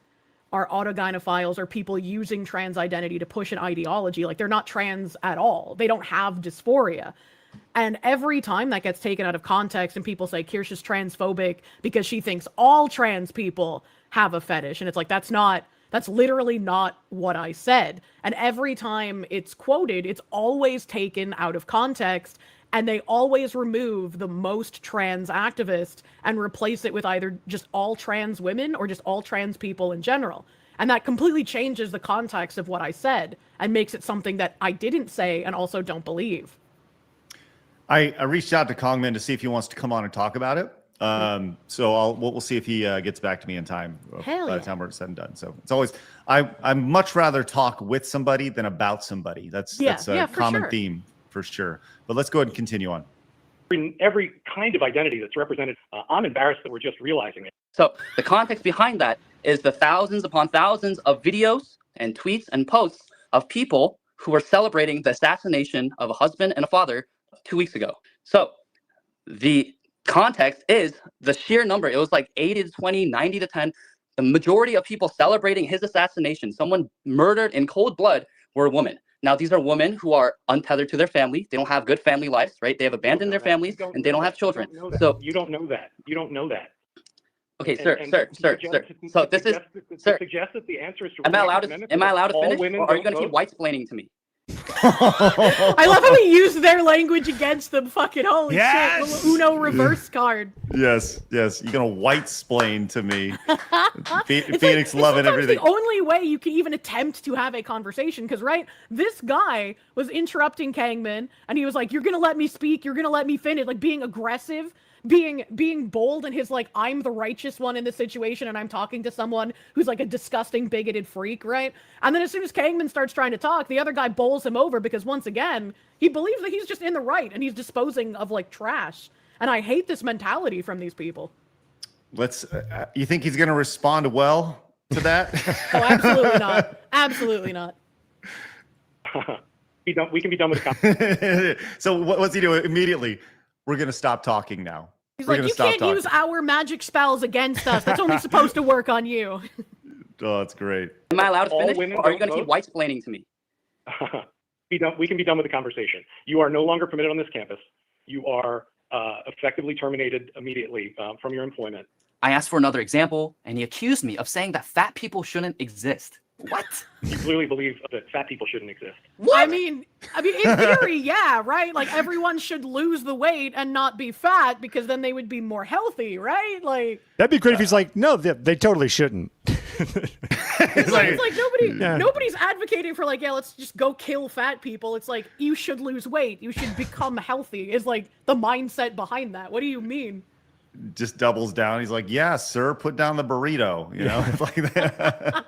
are autogynephiles or people using trans identity to push an ideology. Like, they're not trans at all. They don't have dysphoria. And every time that gets taken out of context and people say Kirsche is transphobic because she thinks all trans people have a fetish. And it's like, that's literally not what I said. And every time it's quoted, it's always taken out of context. And they always remove the most trans activist and replace it with either just all trans women or just all trans people in general. And that completely changes the context of what I said and makes it something that I didn't say and also don't believe. I reached out to Kangmin to see if he wants to come on and talk about it. So we'll see if he gets back to me in time by the time we're said and done. So it's always, I much rather talk with somebody than about somebody. That's a common theme for sure. But let's go ahead and continue on. In every kind of identity that's represented, I'm embarrassed that we're just realizing it. So the context behind that is the thousands upon thousands of videos and tweets and posts of people who were celebrating the assassination of a husband and a father 2 weeks ago. So the context is the sheer number. It was like 80 to 20, 90 to 10. The majority of people celebrating his assassination, someone murdered in cold blood, were women. Now, these are women who are untethered to their family. They don't have good family lives, right? They have abandoned their families and they don't have children. So you don't know that. You don't know that. Okay, sir. So this is, sir. Suggest that the answer is to am I allowed to finish, or are you going to keep white-splaining to me? I love how he used their language against them. Fucking holy shit. Uno reverse card. Yes. You're gonna white-splain to me. Phoenix loving everything. The only way you can even attempt to have a conversation, because this guy was interrupting Kangmin, and he was like, "You're gonna let me speak. You're gonna let me finish," like being aggressive. Being bold and his like, I'm the righteous one in this situation and I'm talking to someone who's like a disgusting bigoted freak, right? And then as soon as Kangmin starts trying to talk, the other guy bowls him over because once again, he believes that he's just in the right and he's disposing of like trash. And I hate this mentality from these people. You think he's going to respond well to that? Oh, absolutely not. Absolutely not. We can be done with the conversation. So what's he doing immediately? We're going to stop talking now. He's like, you can't use our magic spells against us. That's only supposed to work on you. Oh, that's great. Am I allowed to finish, or are you going to keep white-splaining to me? We can be done with the conversation. You are no longer permitted on this campus. You are effectively terminated immediately from your employment. I asked for another example, and he accused me of saying that fat people shouldn't exist. What? You clearly believe that fat people shouldn't exist. What? I mean, in theory, yeah, right? Like, everyone should lose the weight and not be fat because then they would be more healthy, right? Like, that'd be great if he's like, no, they totally shouldn't. It's like nobody's advocating for like, yeah, let's just go kill fat people. It's like, you should lose weight. You should become healthy is like the mindset behind that. What do you mean? Just doubles down. He's like, yeah, sir, put down the burrito. You know, it's like that.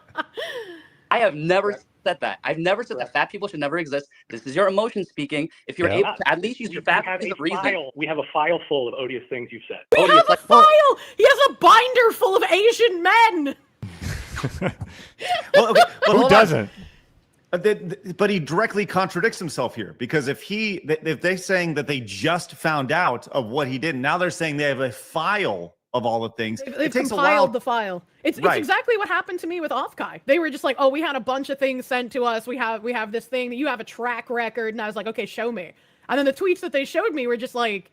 I have never said that. I've never said that fat people should never exist. This is your emotion speaking. If you're able to at least use your fat as a reason. We have a file full of odious things you've said. We have a file! He has a binder full of Asian men! Who doesn't? But he directly contradicts himself here, because if they're saying that they just found out of what he did, now they're saying they have a file of all the things. They've compiled the file. It's exactly what happened to me with Offkai. They were just like, oh, we had a bunch of things sent to us. We have this thing that you have a track record. And I was like, okay, show me. And then the tweets that they showed me were just like,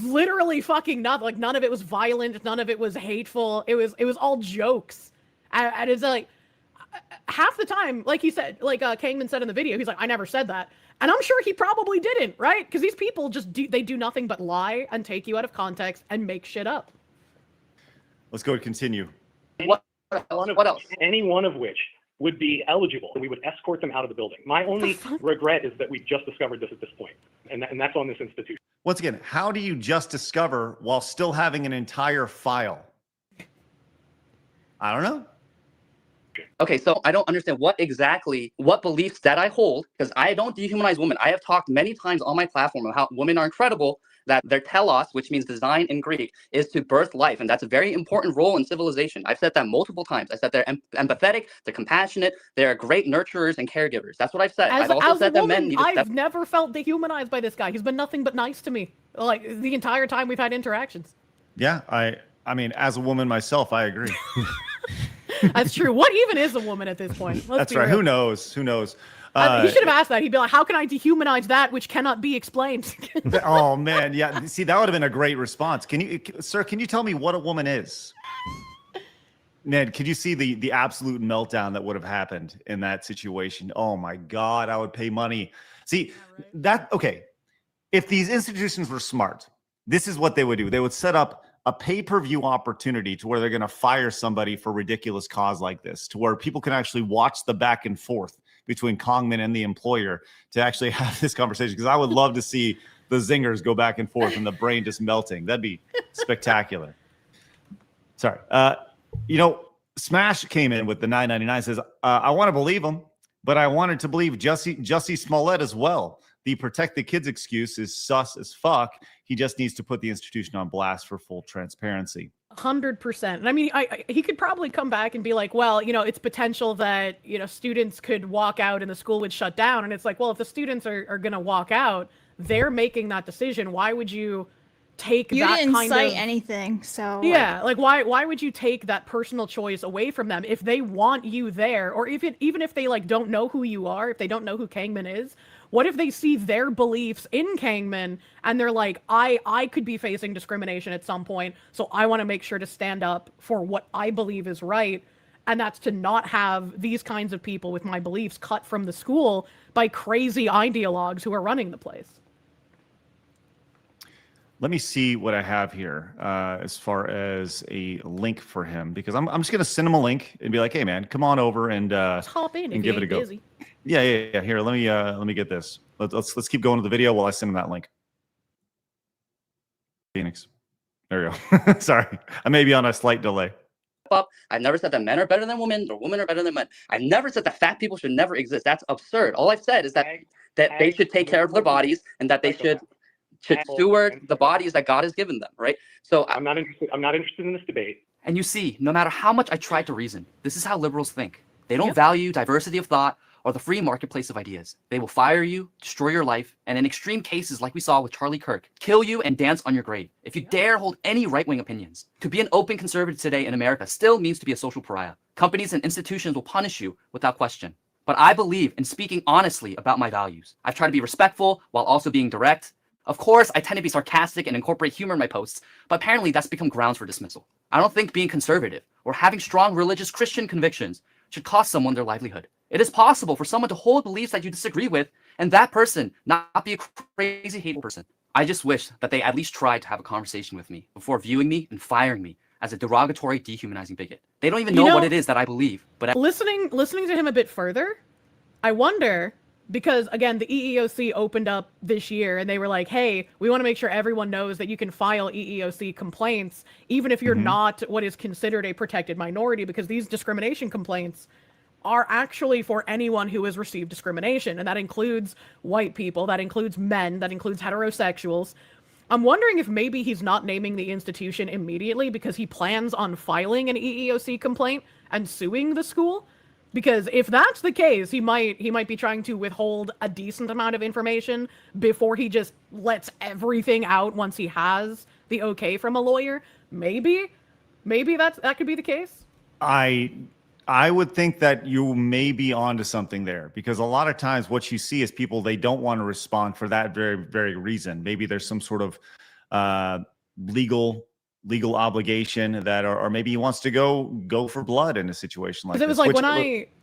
literally fucking nothing. Like, none of it was violent. None of it was hateful. It was all jokes. And it's like, half the time, like he said, like Kangmin said in the video, he's like, I never said that. And I'm sure he probably didn't, right? Because these people they do nothing but lie and take you out of context and make shit up. Let's go and continue. What else? Any one of which would be eligible. We would escort them out of the building. My only regret is that we just discovered this at this point. And that's on this institution. Once again, how do you just discover while still having an entire file? I don't know. Okay, so I don't understand what beliefs that I hold, because I don't dehumanize women. I have talked many times on my platform about how women are incredible, that their telos, which means design in Greek, is to birth life, and that's a very important role in civilization. I've said that multiple times. I said they're empathetic, they're compassionate, they're great nurturers and caregivers. That's what I've said. I've also said that men need to I've never felt dehumanized by this guy. He's been nothing but nice to me, like the entire time we've had interactions. Yeah, I mean, as a woman myself, I agree. That's true. What even is a woman at this point? That's right. Real. Who knows? Who knows? He should have asked that. He'd be like, how can I dehumanize that which cannot be explained? Oh, man. Yeah. See, that would have been a great response. Sir, can you tell me what a woman is? Ned, could you see the absolute meltdown that would have happened in that situation? Oh, my God. I would pay money. See, okay. If these institutions were smart, this is what they would do. They would set up a pay-per-view opportunity to where they're going to fire somebody for a ridiculous cause like this, to where people can actually watch the back and forth between Kangmin and the employer to actually have this conversation. Because I would love to see the zingers go back and forth and the brain just melting. That'd be spectacular. Sorry. Smash came in with the $9.99, says, I want to believe him, but I wanted to believe Jussie Smollett as well. The protect the kids excuse is sus as fuck. He just needs to put the institution on blast for full transparency. 100%. And I mean, he could probably come back and be like, well, it's potential that, students could walk out and the school would shut down. And it's like, well, if the students are going to walk out, they're making that decision. Why would you take that kind of... You didn't cite anything, so... Yeah, why would you take that personal choice away from them if they want you there? Or even if they, don't know who you are, if they don't know who Kangmin is, what if they see their beliefs in Kangmin and they're like, I could be facing discrimination at some point, so I want to make sure to stand up for what I believe is right, and that's to not have these kinds of people with my beliefs cut from the school by crazy ideologues who are running the place. Let me see what I have here as far as a link for him, because I'm just going to send him a link and be like, hey, man, come on over and hop in and give it a go. Busy. Yeah. Here, let me get this. Let's keep going to the video while I send him that link. Phoenix. There we go. Sorry, I may be on a slight delay. I've never said that men are better than women or women are better than men. I've never said that fat people should never exist. That's absurd. All I've said is that they should take care of their bodies and that they should steward the bodies that God has given them, right? So I'm not interested in this debate. And you see, no matter how much I try to reason, this is how liberals think. They don't value diversity of thought or the free marketplace of ideas. They will fire you, destroy your life, and in extreme cases, like we saw with Charlie Kirk, kill you and dance on your grave if you dare hold any right-wing opinions. To be an open conservative today in America still means to be a social pariah. Companies and institutions will punish you without question. But I believe in speaking honestly about my values. I've tried to be respectful while also being direct. Of course, I tend to be sarcastic and incorporate humor in my posts, but apparently that's become grounds for dismissal. I don't think being conservative or having strong religious Christian convictions should cost someone their livelihood. It is possible for someone to hold beliefs that you disagree with and that person not be a crazy, hateful person. I just wish that they at least tried to have a conversation with me before viewing me and firing me as a derogatory, dehumanizing bigot. They don't even know what it is that I believe. But listening to him a bit further, I wonder... Because, again, the EEOC opened up this year and they were like, hey, we want to make sure everyone knows that you can file EEOC complaints, even if you're not what is considered a protected minority, because these discrimination complaints are actually for anyone who has received discrimination. And that includes white people, that includes men, that includes heterosexuals. I'm wondering if maybe he's not naming the institution immediately because he plans on filing an EEOC complaint and suing the school. Because if that's the case, he might be trying to withhold a decent amount of information before he just lets everything out once he has the okay from a lawyer. Maybe that could be the case. I would think that you may be onto something there, because a lot of times what you see is people, they don't want to respond for that very, very reason. Maybe there's some sort of legal obligation that, or maybe he wants to go for blood in a situation like this. It was like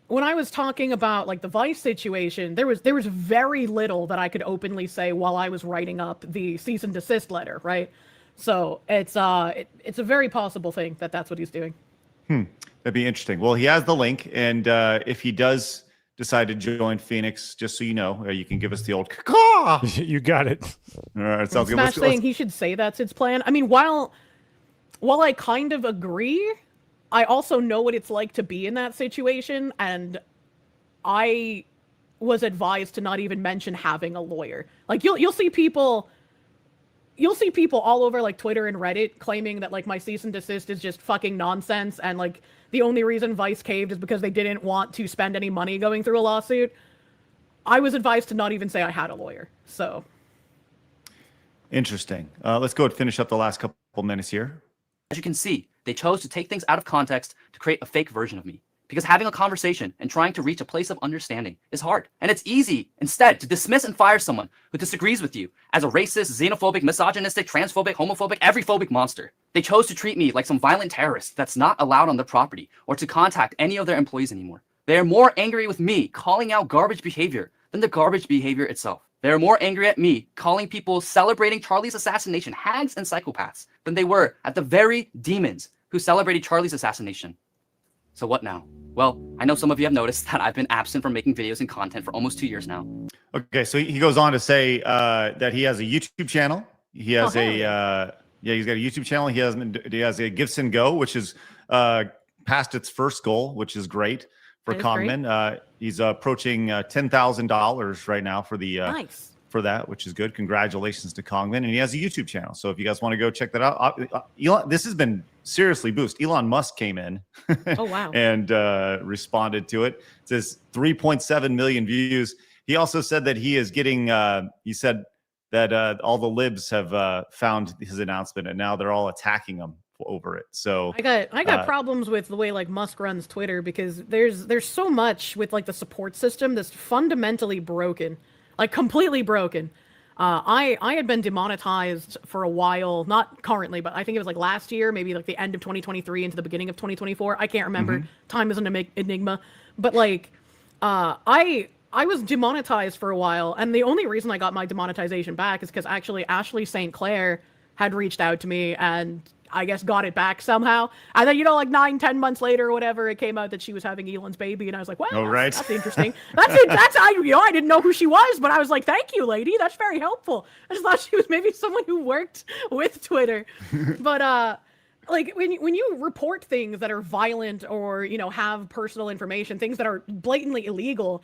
when I was talking about like the Vice situation, there was very little that I could openly say while I was writing up the cease and desist letter, right? So it's a very possible thing that that's what he's doing. That'd be interesting. Well, he has the link, and if he does decide to join Phoenix, just so you know, you can give us the old caw. You got it. All right, sounds good. Smash saying he should say that's his plan. I mean, while I kind of agree, I also know what it's like to be in that situation, and I was advised to not even mention having a lawyer. Like you'll see people all over like Twitter and Reddit claiming that like my cease and desist is just fucking nonsense, and like the only reason Vice caved is because they didn't want to spend any money going through a lawsuit. I was advised to not even say I had a lawyer. So interesting. Let's go and finish up the last couple minutes here. As you can see, They chose to take things out of context to create a fake version of me. Because having a conversation and trying to reach a place of understanding is hard. And it's easy, instead, to dismiss and fire someone who disagrees with you as a racist, xenophobic, misogynistic, transphobic, homophobic, everyphobic monster. They chose to treat me like some violent terrorist that's not allowed on their property or to contact any of their employees anymore. They are more angry with me calling out garbage behavior than the garbage behavior itself. They are more angry at me calling people celebrating Charlie's assassination hags and psychopaths than they were at the very demons who celebrated Charlie's assassination. So what now? Well, I know some of you have noticed that I've been absent from making videos and content for almost 2 years now. Okay, so he goes on to say that he has a YouTube channel. He has he's got a YouTube channel. He has a Gifts and Go, which is past its first goal, which is great for Kangmin. He's approaching $10,000 right now for the for that, which is good. Congratulations to Kangmin. And he has a YouTube channel. So if you guys want to go check that out, Elon, this has been seriously boosted. Elon Musk came in and responded to it. It says 3.7 million views. He also said that he is getting, he said that all the libs have found his announcement and now they're all attacking him over it. So I got problems with the way like Musk runs Twitter because there's so much with like the support system that's fundamentally broken. Like completely broken. I had been demonetized for a while, not currently, but I think it was like last year, maybe like the end of 2023 into the beginning of 2024. I can't remember. Time is an enigma. But like, I was demonetized for a while, and the only reason I got my demonetization back is because actually Ashley St. Clair had reached out to me and I guess got it back somehow. And then, like 9-10 months later or whatever, it came out that she was having Elon's baby. And I was like, well, that's interesting. I didn't know who she was, but I was like, thank you, lady. That's very helpful. I just thought she was maybe someone who worked with Twitter. But, like when you report things that are violent or, have personal information, things that are blatantly illegal,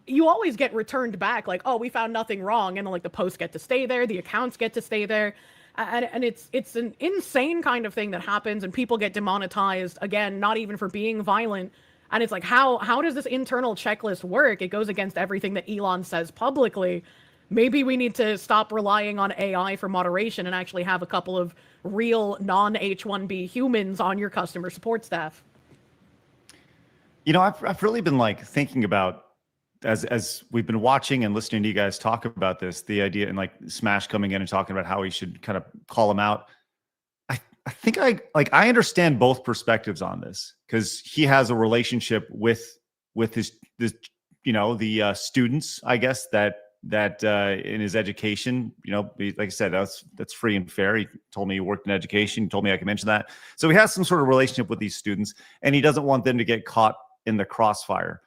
you always get returned back like, oh, we found nothing wrong. And then like the posts get to stay there. The accounts get to stay there. And it's an insane kind of thing that happens and people get demonetized, again, not even for being violent. And it's like, how does this internal checklist work? It goes against everything that Elon says publicly. Maybe we need to stop relying on AI for moderation and actually have a couple of real non-H1B humans on your customer support staff. I've really been like thinking about as we've been watching and listening to you guys talk about this, the idea and like Smash coming in and talking about how we should kind of call him out. I think I understand both perspectives on this because he has a relationship with the students, I guess, that in his education, like I said, that's free and fair. He told me he worked in education. He told me I could mention that. So he has some sort of relationship with these students and he doesn't want them to get caught in the crossfire.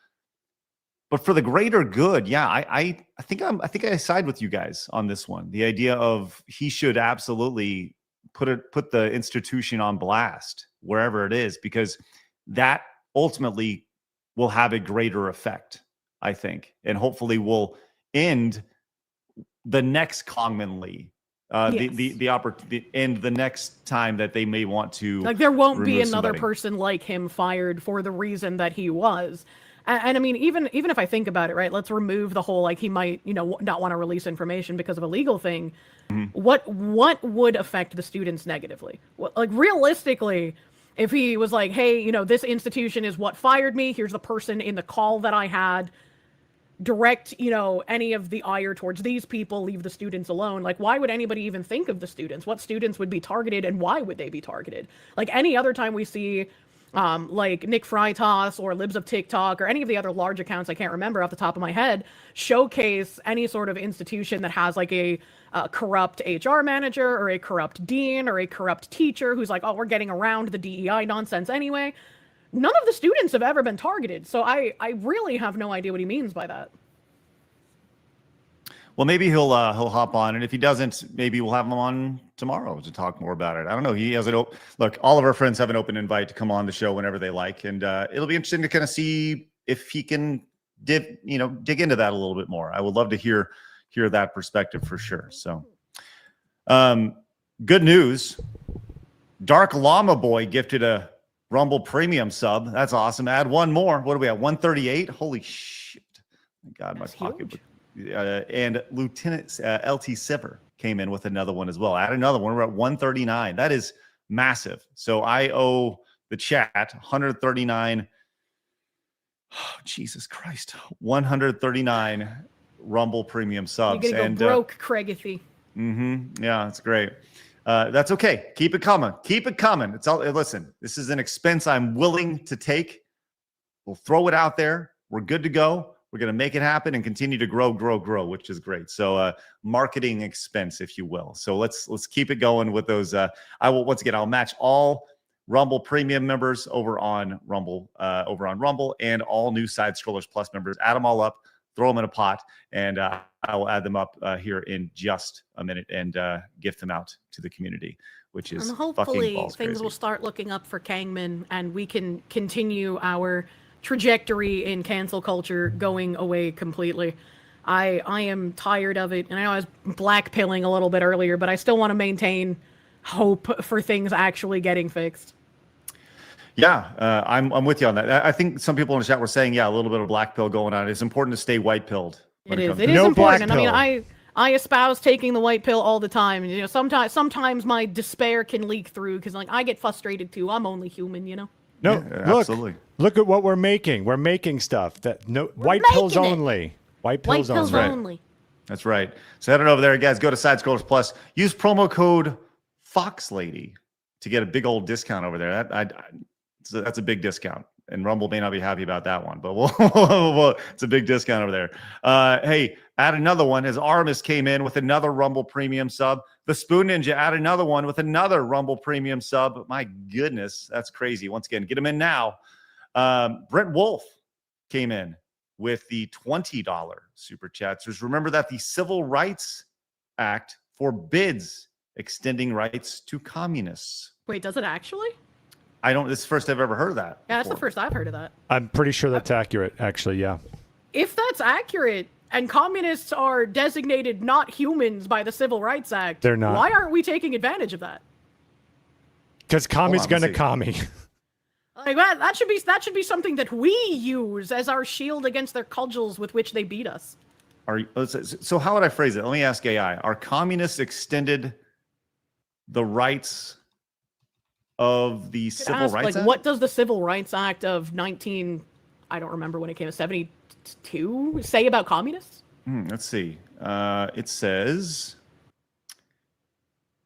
But for the greater good, yeah, I think I side with you guys on this one. The idea of he should absolutely put the institution on blast wherever it is, because that ultimately will have a greater effect, I think, and hopefully will end the next Kangmin Lee. The opportunity and the next time that they may want to, like, there won't be another person like him fired for the reason that he was. And I mean, even if I think about it, right, let's remove the whole, like, he might, not want to release information because of a legal thing. What would affect the students negatively? Like, realistically, if he was like, hey, this institution is what fired me. Here's the person in the call that I had. Direct, any of the ire towards these people, leave the students alone. Like, why would anybody even think of the students? What students would be targeted and why would they be targeted? Like, any other time we see like Nick Freitas or Libs of TikTok or any of the other large accounts, I can't remember off the top of my head, showcase any sort of institution that has like a corrupt HR manager or a corrupt dean or a corrupt teacher who's like, oh, we're getting around the DEI nonsense anyway. None of the students have ever been targeted. So I really have no idea what he means by that. Well, maybe he'll hop on, and if he doesn't, maybe we'll have him on tomorrow to talk more about it. I don't know. He has look. All of our friends have an open invite to come on the show whenever they like, and it'll be interesting to kind of see if he can dig into that a little bit more. I would love to hear that perspective for sure. So, good news. Dark Llama Boy gifted a Rumble Premium sub. That's awesome. Add one more. What do we have? 138. Holy shit! God, my pocketbook. And Lieutenant LT Sipper came in with another one as well. Add another one. We're at 139. That is massive. So I owe the chat 139. Oh, Jesus Christ, 139 Rumble Premium subs. You're gonna go broke, Craigathy. Yeah, that's great. That's okay. Keep it coming. Keep it coming. It's all. Listen, this is an expense I'm willing to take. We'll throw it out there. We're good to go. We're going to make it happen and continue to grow, which is great. So marketing expense, if you will. So let's keep it going with those. I'll match all Rumble Premium members over on Rumble, and all new Side Scrollers Plus members. Add them all up, throw them in a pot, and I will add them up here in just a minute and gift them out to the community, which is and hopefully fucking things crazy. will start looking up for Kangmin, and we can continue our trajectory in cancel culture going away completely. I am tired of it, and I know I was blackpilling a little bit earlier, but I still want to maintain hope for things actually getting fixed. Yeah, I'm with you on that. I think some people in the chat were saying, a little bit of black pill going on. It's important to stay white pilled. It is important. I mean, I espouse taking the white pill all the time. You know, sometimes my despair can leak through because I get frustrated too. I'm only human, you know. No, yeah, absolutely. Look at what we're making. We're making stuff that white pills only. White pills only. That's right. So head on over there, guys. Go to Side Scrollers Plus. Use promo code FOXLady to get a big old discount over there. That's a big discount. And Rumble may not be happy about that one, but it's a big discount over there. Hey, add another one as Artemis came in with another Rumble Premium sub. The Spoon Ninja add another one with another Rumble Premium sub. My goodness, that's crazy. Once again, get them in now. Brent Wolf came in with the $20 super chat. So remember that the Civil Rights Act forbids extending rights to communists. Wait, does it actually? This is the first I've ever heard of that. Yeah, that's the first I've heard of that. I'm pretty sure that's accurate, actually, yeah. If that's accurate, and communists are designated not humans by the Civil Rights Act, they're not. Why aren't we taking advantage of that? Because commie's gonna commie. Like that should be something that we use as our shield against their cudgels with which they beat us. So how would I phrase it? Let me ask AI. Are communists extended the rights of the Civil Rights Act? What does the Civil Rights Act of I don't remember when it came, 72, say about communists? Let's see. It says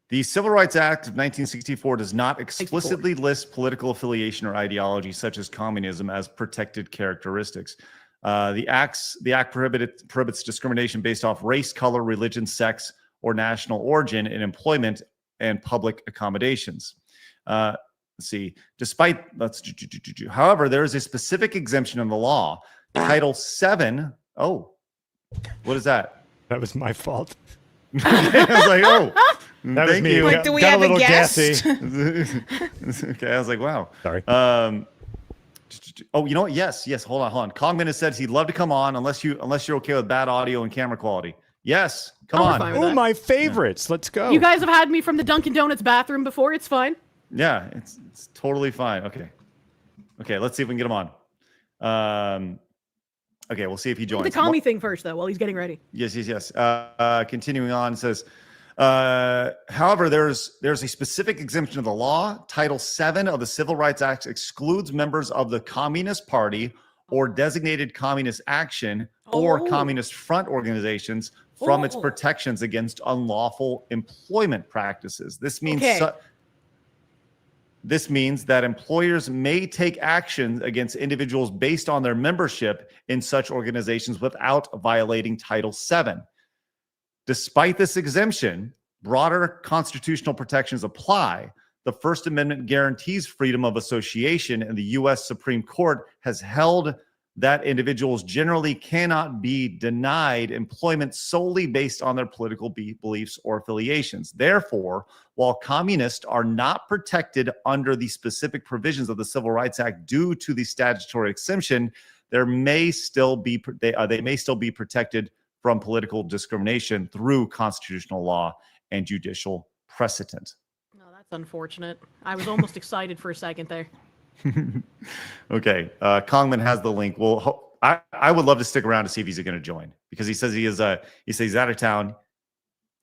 the Civil Rights Act of 1964 does not explicitly list political affiliation or ideology such as communism as protected characteristics. The act prohibits discrimination based off race, color, religion, sex, or national origin in employment and public accommodations. Let's see. However, there is a specific exemption in the law. Title VII. Oh, what is that? That was my fault. I was like, oh, that was me. Like, do we have a guest? Okay, I was like, wow. Sorry. Oh, you know what? Yes. Hold on. Kangmin has said he'd love to come on unless you're okay with bad audio and camera quality. Yes, come on. Oh, my favorites. Let's go. You guys have had me from the Dunkin' Donuts bathroom before. It's fine. Yeah, it's totally fine. Okay. Let's see if we can get him on. Okay, we'll see if he joins. The commie thing first, though, while he's getting ready. Yes. Continuing on, it says, however, there's a specific exemption of the law. Title VII of the Civil Rights Act excludes members of the Communist Party or designated communist action or communist front organizations from its protections against unlawful employment practices. This means This means that employers may take action against individuals based on their membership in such organizations without violating Title VII. Despite this exemption, broader constitutional protections apply. The First Amendment guarantees freedom of association, and the U.S. Supreme Court has held that individuals generally cannot be denied employment solely based on their political beliefs or affiliations. Therefore, while communists are not protected under the specific provisions of the Civil Rights Act due to the statutory exemption, they may still be protected from political discrimination through constitutional law and judicial precedent. No, that's unfortunate. I was almost excited for a second there. Okay, Kangmin has the link. Well, I would love to stick around to see if he's going to join, because he says he's out of town.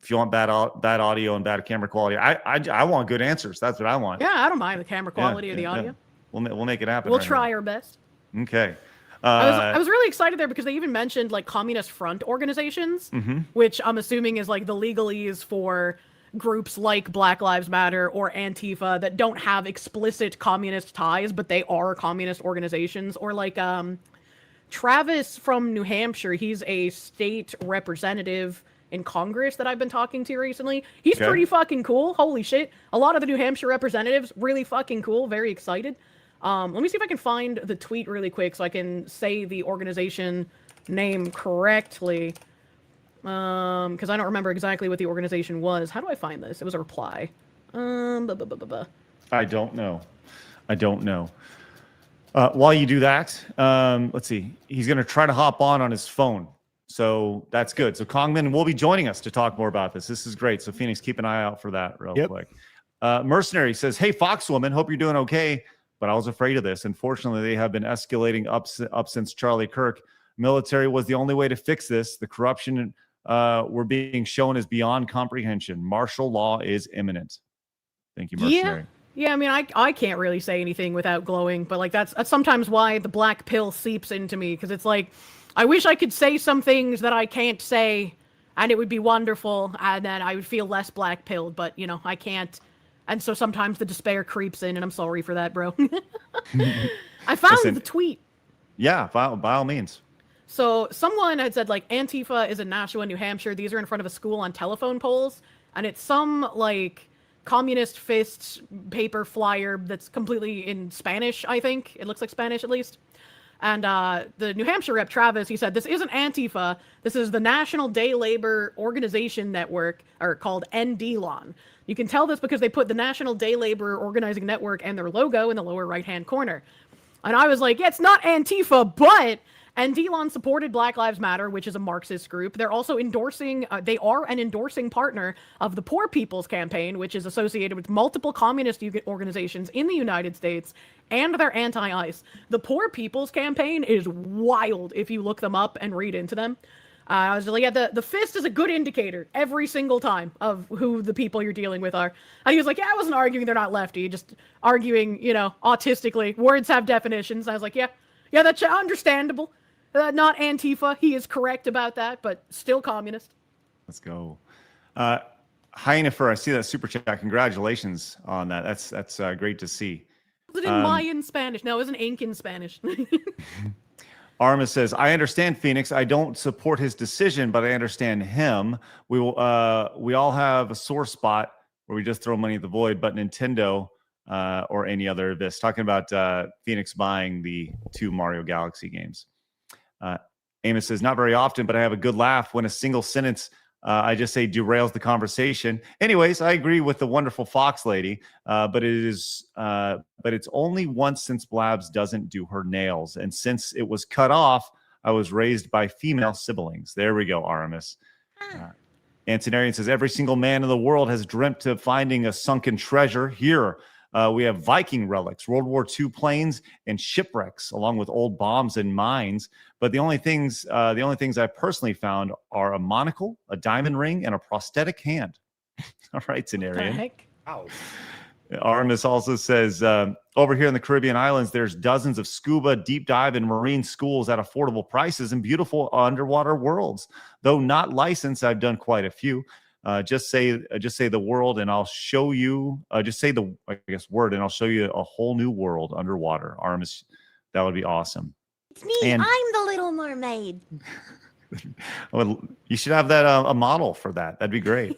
If you want bad audio and bad camera quality, I want good answers. That's what I want. Yeah, I don't mind the camera quality or the audio. We'll make it happen. We'll try our best. Okay. I was really excited there because they even mentioned like communist front organizations, which I'm assuming is like the legalese for groups like Black Lives Matter or Antifa that don't have explicit communist ties, but they are communist organizations. Or like Travis from New Hampshire, he's a state representative in Congress that I've been talking to recently. He's pretty fucking cool. Holy shit. A lot of the New Hampshire representatives, really fucking cool. Very excited. Let me see if I can find the tweet really quick so I can say the organization name correctly. Because I don't remember exactly what the organization was. How do I find this? It was a reply. I don't know. While you do that, let's see. He's going to try to hop on his phone. So that's good. So Kangmin will be joining us to talk more about this. This is great. So Phoenix, keep an eye out for that real quick. Mercenary says, hey, Foxwoman, hope you're doing okay. But I was afraid of this. Unfortunately, they have been escalating up since Charlie Kirk. Military was the only way to fix this. The corruption we're being shown is beyond comprehension. Martial law is imminent. Thank you, Mercenary. Yeah, I mean, I can't really say anything without glowing, but like that's sometimes why the black pill seeps into me, because it's like, I wish I could say some things that I can't say, and it would be wonderful, and then I would feel less black pilled, but you know, I can't. And so sometimes the despair creeps in, and I'm sorry for that, bro. I found the tweet. Yeah, by all means. So someone had said, like, Antifa is in Nashua, New Hampshire. These are in front of a school on telephone poles. And it's some, like, communist fist paper flyer that's completely in Spanish, I think. It looks like Spanish, at least. And the New Hampshire rep, Travis, he said, this isn't Antifa. This is the National Day Labor Organization Network, or called NDLON. You can tell this because they put the National Day Labor Organizing Network and their logo in the lower right-hand corner. And I was like, yeah, it's not Antifa, but NDLON supported Black Lives Matter, which is a Marxist group. They're also endorsing, they are an endorsing partner of the Poor People's Campaign, which is associated with multiple communist organizations in the United States, and they're anti-ICE. The Poor People's Campaign is wild if you look them up and read into them. I was like, yeah, the fist is a good indicator every single time of who the people you're dealing with are. And he was like, yeah, I wasn't arguing they're not lefty, just arguing, you know, autistically. Words have definitions. I was like, yeah, that's understandable. Not Antifa. He is correct about that, but still communist. Let's go. Heinefer, I see that super chat. Congratulations on that. That's great to see. Was it in Mayan Spanish? No, it was in Incan Spanish. Arma says, I understand Phoenix. I don't support his decision, but I understand him. We all have a sore spot where we just throw money at the void, but Nintendo or any other this. Talking about Phoenix buying the 2 Mario Galaxy games. Amos says, not very often, but I have a good laugh when a single sentence I just say derails the conversation. Anyways, I agree with the wonderful Fox lady, but it's only once since Blabs doesn't do her nails. And since it was cut off, I was raised by female siblings. There we go, Aramis. Antonarian says, every single man in the world has dreamt of finding a sunken treasure. Here, we have Viking relics, World War II planes, and shipwrecks, along with old bombs and mines. But the only things I personally found are a monocle, a diamond ring, and a prosthetic hand. All right, Tenarian. What the heck? Wow. Artemis also says, over here in the Caribbean islands, there's dozens of scuba, deep dive, and marine schools at affordable prices and beautiful underwater worlds. Though not licensed, I've done quite a few. Just say the word, and I'll show you. Just say the word, and I'll show you a whole new world underwater. Artemis, that would be awesome. It's me. I'm the Little Mermaid. You should have that a model for that. That'd be great.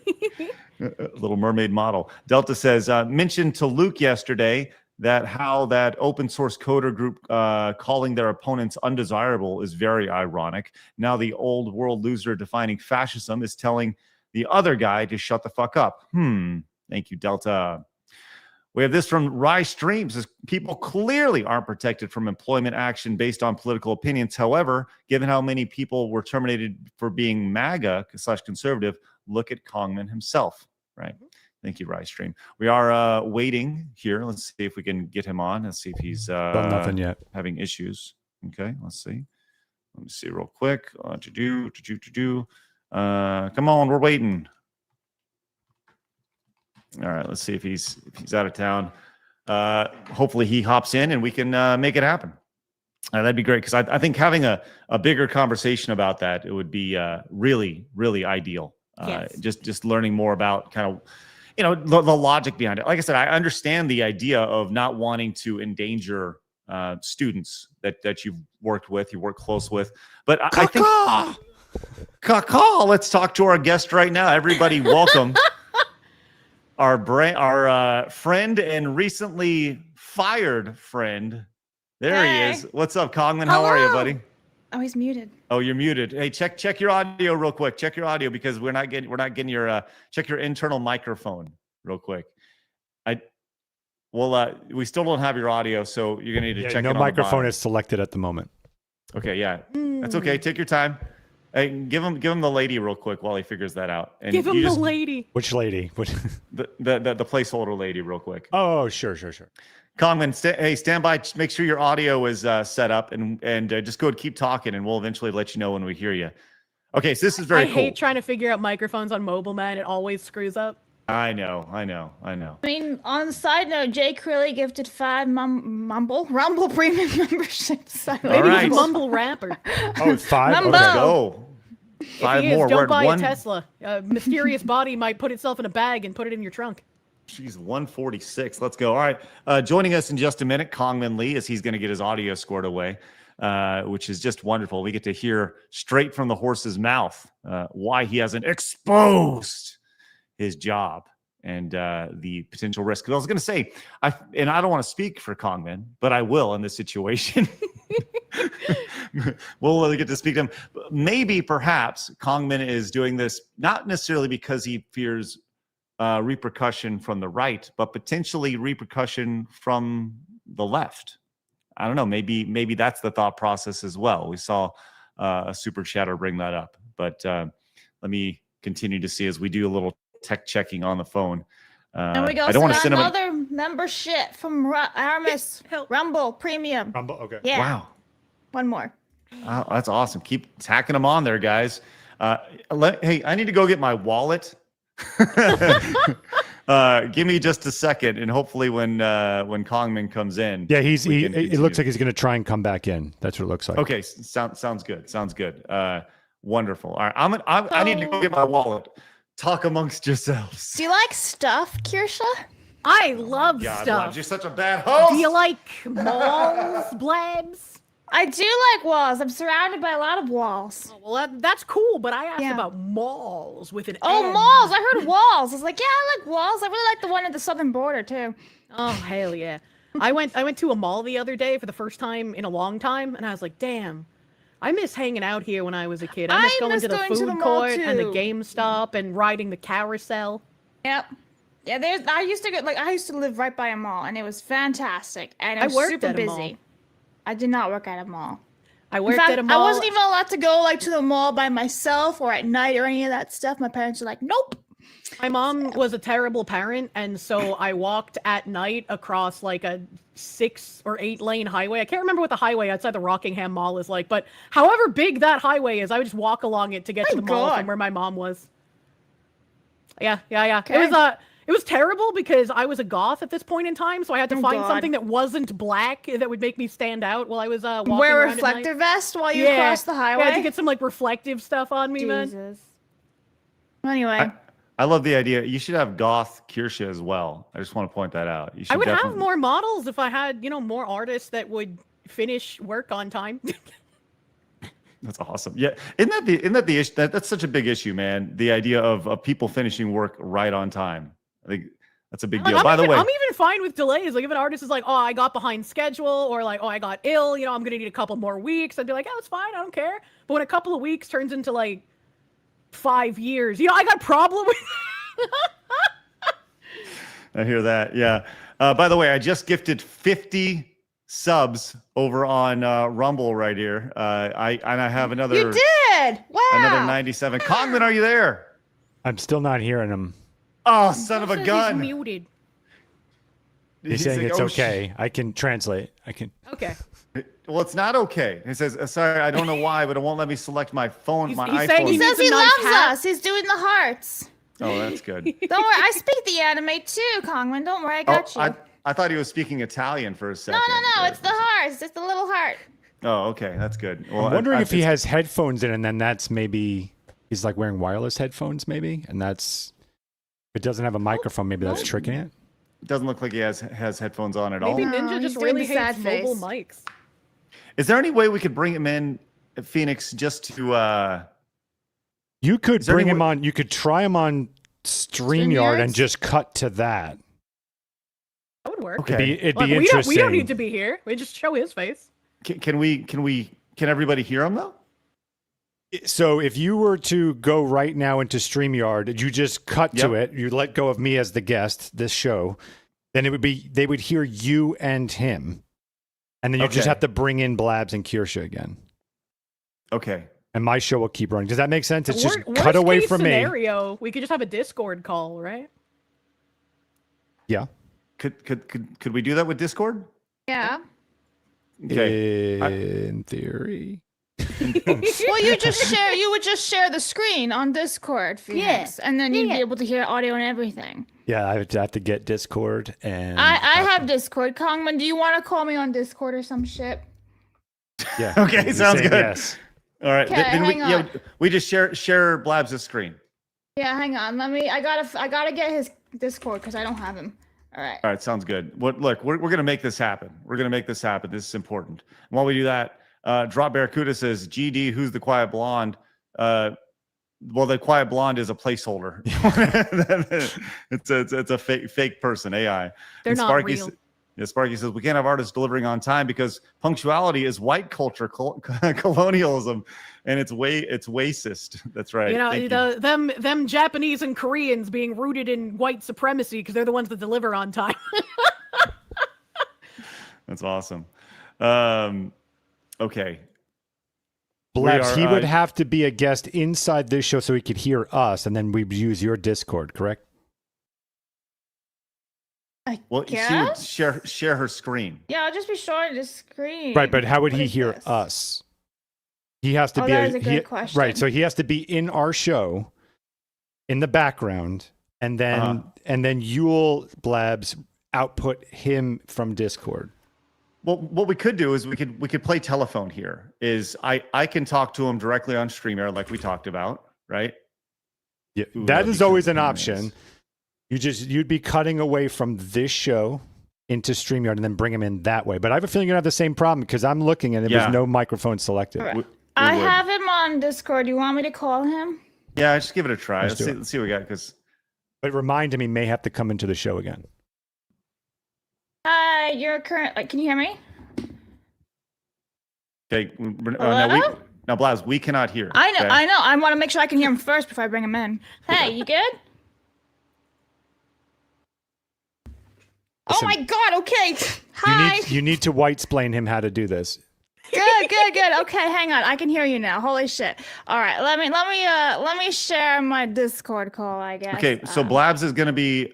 A Little Mermaid model. Delta says, mentioned to Luke yesterday that how that open source coder group calling their opponents undesirable is very ironic. Now the old world loser defining fascism is telling the other guy to shut the fuck up. Thank you, Delta. We have this from Rye Streams. Says, people clearly aren't protected from employment action based on political opinions. However, given how many people were terminated for being MAGA/conservative, look at Kangmin himself, right? Thank you, Rye Stream. We are waiting here. Let's see if we can get him on. Let's see if he's nothing yet. Having issues. Okay, let's see. Let me see real quick. Come on, we're waiting. All right, let's see if he's out of town. Hopefully he hops in and we can make it happen. That'd be great because I think having a bigger conversation about that, it would be really, really ideal. Yes. Just learning more about kind of, the logic behind it. Like I said, I understand the idea of not wanting to endanger students that you've worked with, you work close with. But I think, let's talk to our guest right now. Everybody, welcome our friend and recently fired friend. There he is. What's up, Kangmin? How are you, buddy? Oh, he's muted. Oh, you're muted. Hey, check your audio real quick. Check your audio because we're not getting your check your internal microphone real quick. We still don't have your audio, so you're gonna need to check. No it on microphone is selected at the moment. Okay, yeah, that's okay. Take your time. Hey, give him the lady real quick while he figures that out. And give him the lady. Which lady? The placeholder lady, real quick. Oh, sure. Kangmin, stand by. Make sure your audio is set up, and just go and keep talking, and we'll eventually let you know when we hear you. Okay, so this is very cool. I hate trying to figure out microphones on mobile, man. It always screws up. I know. I mean, on the side note, Jay Crilly gifted 5 Rumble premium memberships. Maybe he's a mumble rapper. Oh, 5? Mumbo. Let's go. 5 if he more. Is, don't buy a Tesla. A mysterious body might put itself in a bag and put it in your trunk. She's 146. Let's go. All right. Joining us in just a minute, Kangmin Lee, as he's going to get his audio scored away, which is just wonderful. We get to hear straight from the horse's mouth why he hasn't exposed his job and the potential risk. Because I was going to say, I don't want to speak for Kangmin, but I will in this situation. We'll get to speak to him. Maybe, perhaps, Kangmin is doing this not necessarily because he fears repercussion from the right, but potentially repercussion from the left. I don't know. Maybe that's the thought process as well. We saw a super chatter bring that up, but let me continue to see as we do a little tech checking on the phone. And we go. I don't want to send him another membership from Aramis Rumble Premium. Rumble, okay. Yeah. Wow. One more. Oh, that's awesome. Keep tacking them on there, guys. Hey, I need to go get my wallet. Give me just a second, and hopefully when Kangmin comes in, yeah, it looks like he's going to try and come back in. That's what it looks like. Okay, sounds good. Wonderful. All right, I need to go get my wallet. Talk amongst yourselves. Do you like stuff, Kirsche? I love God, stuff. Blabs, you're such a bad host. Do you like malls, Blabs? I do like walls. I'm surrounded by a lot of walls. Oh, well, that's cool, but I asked about malls with an Oh, N. malls. I heard walls. I was like, yeah, I like walls. I really like the one at the southern border, too. Oh, hell yeah. I went to a mall the other day for the first time in a long time, and I was like, damn, I miss hanging out here when I was a kid. I miss going to the food court and the GameStop and riding the carousel. Yep. Yeah, I used to live right by a mall, and it was fantastic. And it was super busy. I did not work at a mall. I worked at a mall. I wasn't even allowed to go to the mall by myself or at night or any of that stuff. My parents were like, nope. My mom was a terrible parent, and so I walked at night across like a 6 or 8 lane highway. I can't remember what the highway outside the Rockingham Mall is like, but however big that highway is, I would just walk along it to get to the mall from where my mom was. Yeah. Okay. It was terrible because I was a goth at this point in time, so I had to find something that wasn't black that would make me stand out while I was walking Wear around a reflector vest while you cross the highway? Yeah, to get some reflective stuff on me, man. Anyway. I love the idea. You should have goth Kirsche as well. I just want to point that out. I would have more models if I had, more artists that would finish work on time. That's awesome. Yeah, isn't that the issue? That's such a big issue, man. The idea of people finishing work right on time. I think that's a big deal. By the way, I'm even fine with delays. Like if an artist is like, "Oh, I got behind schedule," or like, "Oh, I got ill," I'm gonna need a couple more weeks. I'd be like, "Oh, it's fine. I don't care." But when a couple of weeks turns into like 5 years, I got a problem with. I hear that. Yeah. By the way, I just gifted 50 subs over on Rumble right here. I have another. You did. Wow. Another 97. Kangmin, are you there? I'm still not hearing him. Oh, son of a gun. He's muted. He's saying like, it's okay. I can translate. Okay. Well, it's not okay. He says, sorry, I don't know why, but it won't let me select my phone, my iPhone. He says he loves us. He's doing the hearts. Oh, that's good. Don't worry, I speak the anime too, Kangmin. Don't worry, I got you. I thought he was speaking Italian for a second. No, it's the heart. It's just the little heart. Oh, okay, that's good. Well, I'm wondering if he has headphones in, and then that's maybe he's like wearing wireless headphones, maybe, and that's if it doesn't have a microphone, maybe that's tricking it. It doesn't look like he has headphones on at all. Maybe Ninja just really hates mobile mics. Is there any way we could bring him in, Phoenix, just to? You could bring him on. You could try him on StreamYard and just cut to that. That would work. Okay. It'd be interesting. We don't need to be here. We just show his face. Can everybody hear him though? So if you were to go right now into StreamYard, you just cut to it. You let go of me as the guest, this show. Then they would hear you and him, and then you just have to bring in Blabs and Kirsche again. Okay. And my show will keep running. Does that make sense? It's just Worst cut away case from scenario, we could just have a Discord call, right? Yeah. Could we do that with Discord? Yeah. Okay. In theory. Well, you would just share the screen on Discord, Phoenix, and then you'd be able to hear audio and everything. Yeah, I would have to get Discord and I have Discord. Kangmin, do you want to call me on Discord or some shit? Yeah. Okay, sounds good. Yes. All right. Okay, Then hang on. we just share Blabs' screen. Yeah, hang on. I gotta get his Discord because I don't have him. All right. All right, sounds good. Look, we're gonna make this happen. We're gonna make this happen. This is important. And while we do that, Drop Barracuda says, GD, who's the quiet blonde? Well, the quiet blonde is a placeholder. it's a fake person, AI. They're and not Sparky real. Sparky says, we can't have artists delivering on time because punctuality is white culture colonialism, and it's racist. That's right. You know, them Japanese and Koreans being rooted in white supremacy because they're the ones that deliver on time. That's awesome. Okay. Blabs, he would have to be a guest inside this show so he could hear us, and then we'd use your Discord, correct? Well, she would share her screen. Yeah, I'll just be showing the screen. Right, but how would he hear us? He has to be that is a good question. Right, so he has to be in our show in the background, and then you'll Blabs output him from Discord. Well, what we could do is we could play telephone here. I can talk to him directly on StreamYard like we talked about, right? Yeah, that is always an option. You'd be cutting away from this show into StreamYard and then bring him in that way. But I have a feeling you're gonna have the same problem because I'm looking and there's no microphone selected. Right. I have him on Discord. You want me to call him? Yeah, just give it a try. Let's see what we got. But remind him he may have to come into the show again. Hi, you're current. Can you hear me? Okay. Hello? Now, Blabs, we cannot hear. I know. Okay? I know. I want to make sure I can hear him first before I bring him in. Hey, you good? Listen, oh my God. Okay. Hi. You need to white-splain him how to do this. Good. Okay, hang on. I can hear you now. Holy shit. All right, let me share my Discord call, I guess. Okay, so Blabs is gonna be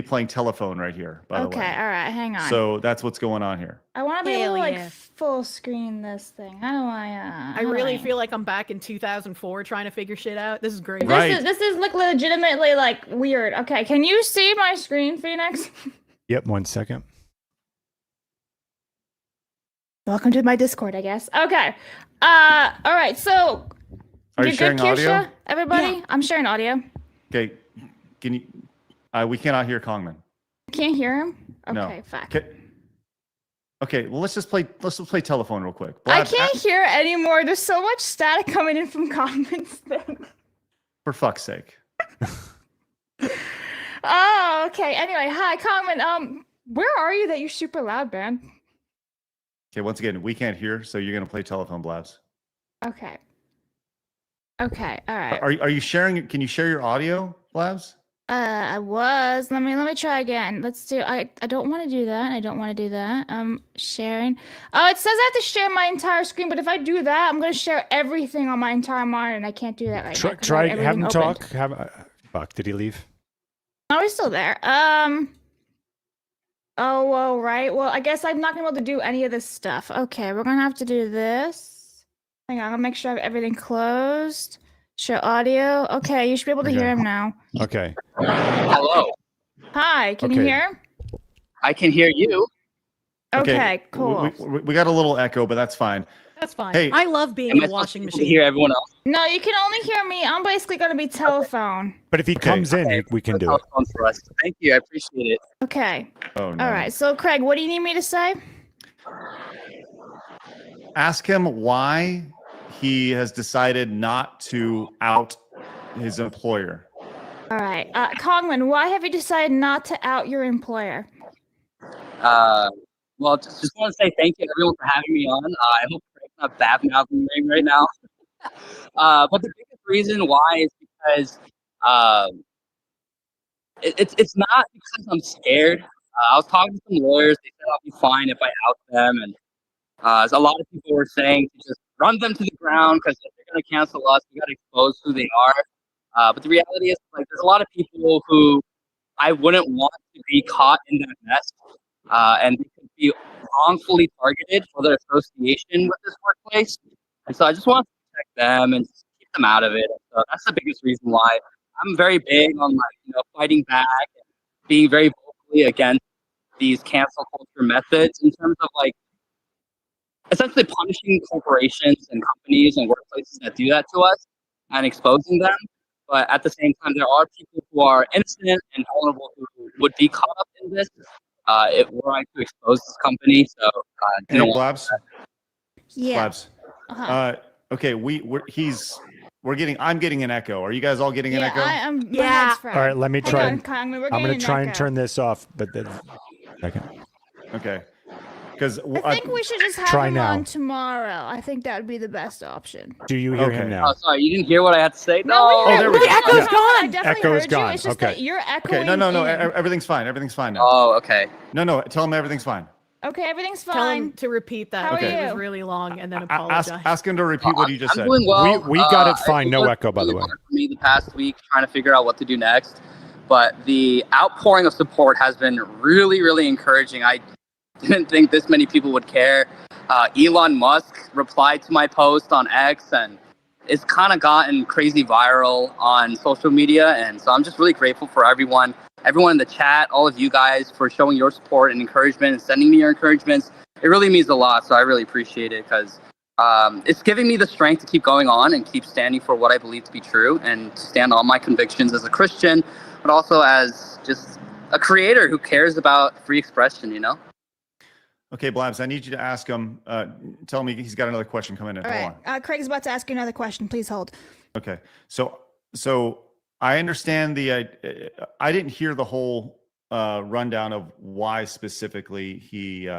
playing telephone right here. By the way. Okay, all right, hang on. So that's what's going on here. I want to be able to full screen this thing. How do I? I really feel like I'm back in 2004 trying to figure shit out. This is great. This is like legitimately like weird. Okay, can you see my screen, Phoenix? Yep, 1 second. Welcome to my Discord, I guess. Okay. All right. So, are you sharing audio? Everybody, yeah. I'm sharing audio. Okay. Can you? We cannot hear Kangmin. Can't hear him. Okay, no. fuck. Okay. Well, let's just play telephone real quick. Blabs, I can't hear anymore. There's so much static coming in from Kangmin's thing. For fuck's sake. Oh, okay. Anyway, hi, Kangmin. Where are you that you're super loud, man? Okay, once again, we can't hear, so you're gonna play telephone, Blabs. Okay. Okay, all right. Are you sharing? Can you share your audio, Blabs? I was. Let me try again. Let's do. I don't want to do that. I don't want to do that. Sharing. Oh, it says I have to share my entire screen, but if I do that, I'm gonna share everything on my entire monitor, and I can't do that right now. Try have him talk. Fuck. Did he leave? Oh, he's still there. Oh, well, right. Well, I guess I'm not gonna be able to do any of this stuff. Okay, we're gonna have to do this. Hang on, I'll make sure I have everything closed. Show audio. Okay, you should be able to hear him now. Okay. Hello. Hi, can you hear him? I can hear you. Okay, cool. We got a little echo, but that's fine. That's fine. Hey, I love being Am in I a supposed washing to machine. hear everyone else? No, you can only hear me. I'm basically going to be telephone. But if he comes in, we can do it. For us. Thank you. I appreciate it. Okay. Oh, no. All right. So, Craig, what do you need me to say? Ask him why he has decided not to out his employer. All right. Kangmin, why have you decided not to out your employer? Well, just want to say thank you everyone for having me on. I hope Craig's not bad-mouthing me right now. But the biggest reason why is because it's not because I'm scared. I was talking to some lawyers. They said I'll be fine if I out them, and a lot of people were saying to just run them to the ground because if they're going to cancel us, we got to expose who they are. But the reality is, like, there's a lot of people who I wouldn't want to be caught in that mess, and they could be wrongfully targeted for their association with this workplace. And so I just want to protect them and just keep them out of it. So that's the biggest reason why I'm very big on, like, fighting back and being very vocally against these cancel culture methods in terms of, like, essentially punishing corporations and companies and workplaces that do that to us and exposing them. But at the same time, there are people who are innocent and vulnerable who would be caught up in this if we're trying to expose this company. So, Hey, Blabs. Yeah. Blabs. Okay, we're getting. I'm getting an echo. Are you guys all getting an echo? I'm. Yeah. All right, let me try. On, Kangmin, we're I'm going getting to try an and echo. turn this off, but then. Okay. Okay. Because I think we should just have Try him now. on tomorrow. I think that would be the best option. Do you hear him now? Oh, sorry, you didn't hear what I had to say? No, we there we heard go. the echo's Yeah. gone. I definitely Echo is heard you. gone. It's just Okay. that you're echoing. Okay. No. in. Everything's fine. Everything's fine now. Oh, okay. No. Tell him everything's fine. Okay, everything's Tell fine. him to repeat that. How are because It you? was really long, and then apologize. Ask him to repeat what you just I'm said. doing well. We got it fine. No was echo, by the really way. hard for me the past week trying to figure out what to do next. But the outpouring of support has been really, really encouraging. I didn't think this many people would care. Elon Musk replied to my post on X, and it's kind of gotten crazy viral on social media. And so I'm just really grateful for everyone in the chat, all of you guys for showing your support and encouragement and sending me your encouragements. It really means a lot. So I really appreciate it because it's giving me the strength to keep going on and keep standing for what I believe to be true and to stand on my convictions as a Christian, but also as just a creator who cares about free expression, Okay, Blabs, I need you to ask him. Tell me he's got another question coming in. All Hold right. Craig's about to ask you another question. Please hold. on. Okay. So I understand I didn't hear the whole rundown of why specifically he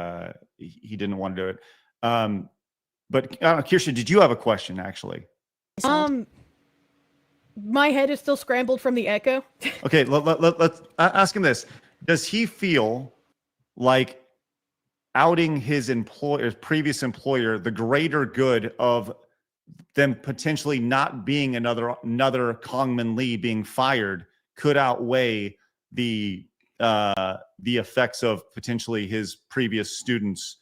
didn't want to do it. But I don't know, Kirsche, did you have a question actually? My head is still scrambled from the echo. Okay, let's ask him this. Does he feel like outing his previous employer, the greater good of them potentially not being another Kangmin Lee being fired could outweigh the effects of potentially his previous students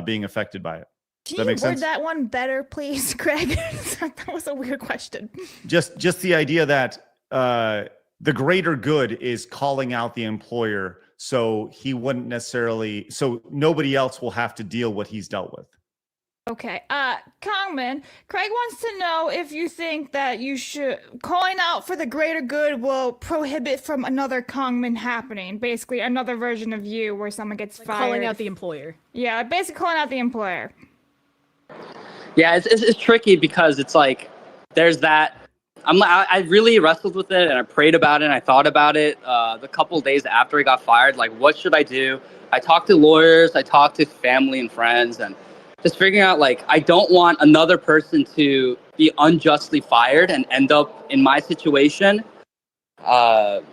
being affected by it? Can Does that you make word sense? that one better, please, Craig? That was a weird question. Just the idea that the greater good is calling out the employer, so he wouldn't necessarily, so nobody else will have to deal what he's dealt with. Okay. Kangmin, Craig wants to know if you think that calling out for the greater good will prohibit from another Kangmin happening. Basically, another version of you where someone gets fired. Calling out the employer. Yeah, basically calling out the employer. Yeah, it's tricky because it's like there's that. I really wrestled with it and I prayed about it and I thought about it the couple days after he got fired. Like, what should I do? I talked to lawyers, I talked to family and friends, and just figuring out, like, I don't want another person to be unjustly fired and end up in my situation. So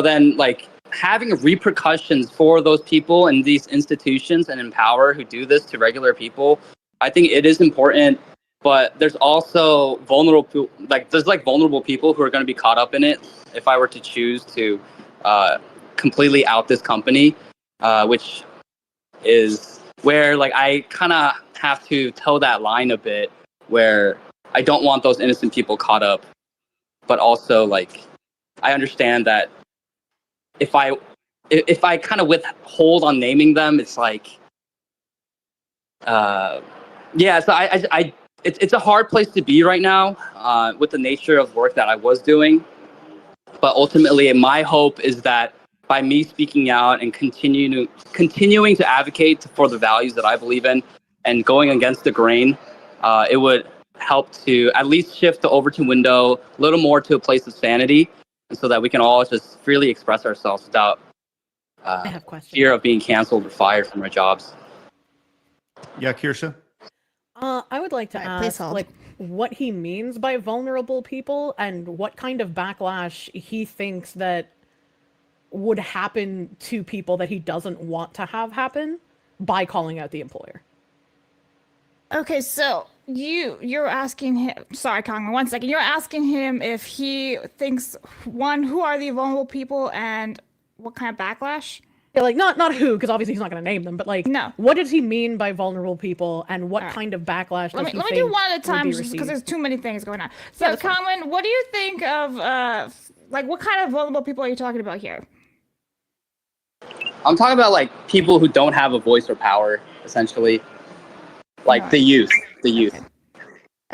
then, like, having repercussions for those people in these institutions and in power who do this to regular people, I think it is important. But there's also vulnerable people who are going to be caught up in it if I were to choose to completely out this company, which is where, like, I kind of have to toe that line a bit where I don't want those innocent people caught up. But also, like, I understand that if I kind of withhold on naming them, it's like, yeah. So it's a hard place to be right now with the nature of work that I was doing. But ultimately, my hope is that by me speaking out and continuing to advocate for the values that I believe in and going against the grain, it would help to at least shift the Overton window a little more to a place of sanity, and so that we can all just freely express ourselves without fear of being canceled or fired from our jobs. Yeah, Kirsche? I would like to ask, like, what he means by vulnerable people and what kind of backlash he thinks that would happen to people that he doesn't want to have happen by calling out the employer. Okay, so you're asking him. Sorry, Kangmin, 1 second. You're asking him if he thinks, one, who are the vulnerable people and what kind of backlash? Yeah, like not who, because obviously he's not going to name them, but like, no. What does he mean by vulnerable people, and what kind of backlash does he think Let me do one at a time, just because there's too many things going on. So, Kangmin, what do you think of like what kind of vulnerable people are you talking about here? I'm talking about like people who don't have a voice or power, essentially, like the youth.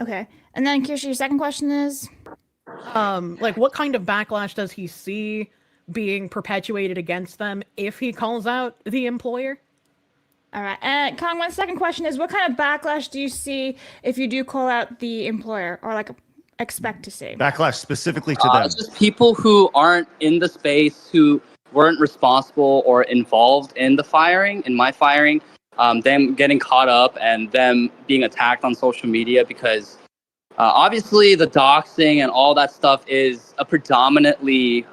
Okay, and then Kirsche, your second question is, like, what kind of backlash does he see being perpetuated against them if he calls out the employer? All right, and Kangmin's second question is, what kind of backlash do you see if you do call out the employer, or like expect to see? Backlash specifically to them. Just people who aren't in the space, who weren't responsible or involved in the firing, in my firing, them getting caught up and them being attacked on social media, because obviously the doxing and all that stuff is a predominantly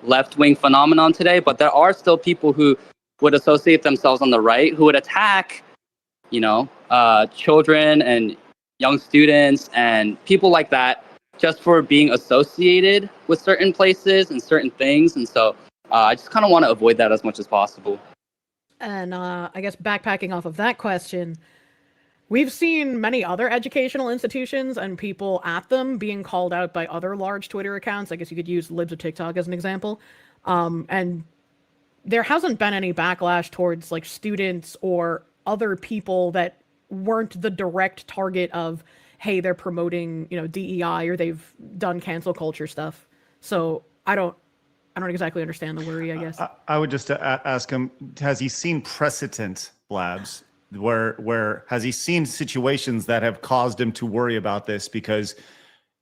left-wing phenomenon today, but there are still people who would associate themselves on the right who would attack, children and young students and people like that just for being associated with certain places and certain things. And so I just kind of want to avoid that as much as possible. And I guess backpacking off of that question, we've seen many other educational institutions and people at them being called out by other large Twitter accounts. I guess you could use Libs of TikTok as an example. And there hasn't been any backlash towards like students or other people that weren't the direct target of, hey, they're promoting, DEI or they've done cancel culture stuff. So I don't exactly understand the worry, I guess. I would just ask him, has he seen precedent, Blabs, where has he seen situations that have caused him to worry about this? Because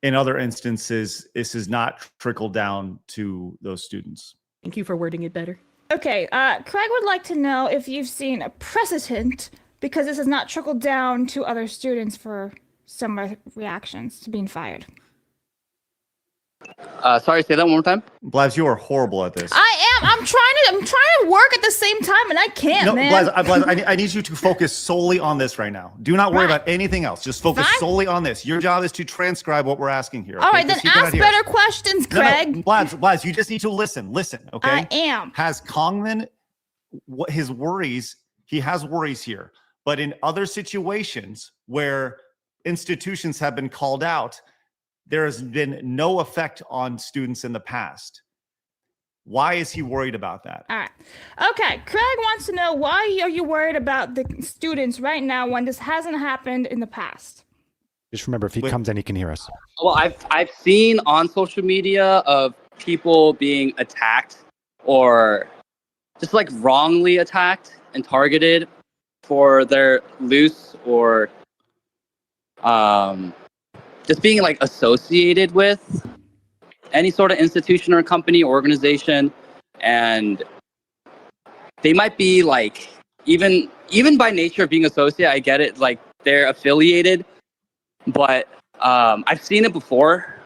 in other instances, this is not trickled down to those students. Thank you for wording it better. Okay, Craig would like to know if you've seen a precedent, because this has not trickled down to other students for similar reactions to being fired. Sorry, say that one more time. Blabs, you are horrible at this. I am. I'm trying to work at the same time, and I can't, man. Blabs, I need you to focus solely on this right now. Do not worry about anything else. Just focus solely on this. Your job is to transcribe what we're asking here. Okay? All right, then ask better questions, Craig. No, Blabs, you just need to listen. Listen, okay? I am. Has Kangmin, his worries, he has worries here. But in other situations where institutions have been called out, there has been no effect on students in the past. Why is he worried about that? All right. Okay. Craig wants to know, why are you worried about the students right now when this hasn't happened in the past? Just remember, if he comes in, he can hear us. Well, I've seen on social media of people being attacked or just like wrongly attacked and targeted for their loose or just being like associated with any sort of institution or company or organization. And they might be like, even by nature of being associated, I get it, like they're affiliated, but I've seen it before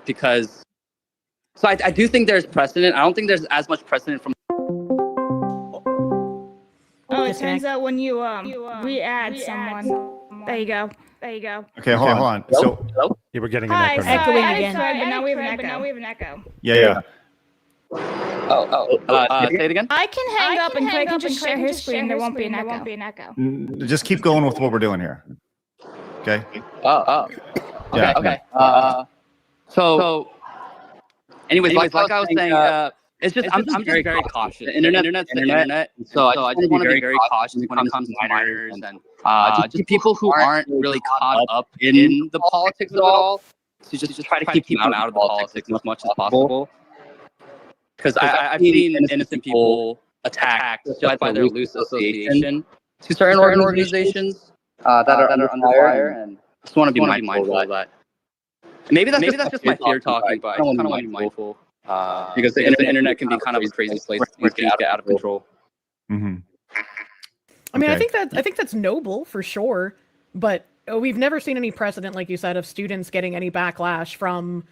because, so I do think there's precedent. I don't think there's as much precedent from. Oh, it turns out when you re-add someone. There you go. Okay, hold on. So yeah, we're getting an echo. Echoing again. But now we have an echo. Yeah. Say it again. I can hang up and Craig can just share his screen. There won't be an echo. Just keep going with what we're doing here. Okay. Okay. So, anyways, like I was saying, it's just I'm just very cautious. The internet's the internet, so I just want to be very cautious when it comes to minors and just people who aren't really caught up in the politics of it all. To just try to keep them out of the politics as much as possible. Because I've seen innocent people attacked just by their loose association to certain organizations that are under fire, and I just want to be mindful of that. Maybe that's just my fear talking, but I just kind of want to be mindful because the internet can be kind of a crazy place where things get out of control. Mm-hmm. I mean, I think that's noble for sure, but we've never seen any precedent, like you said, of students getting any backlash from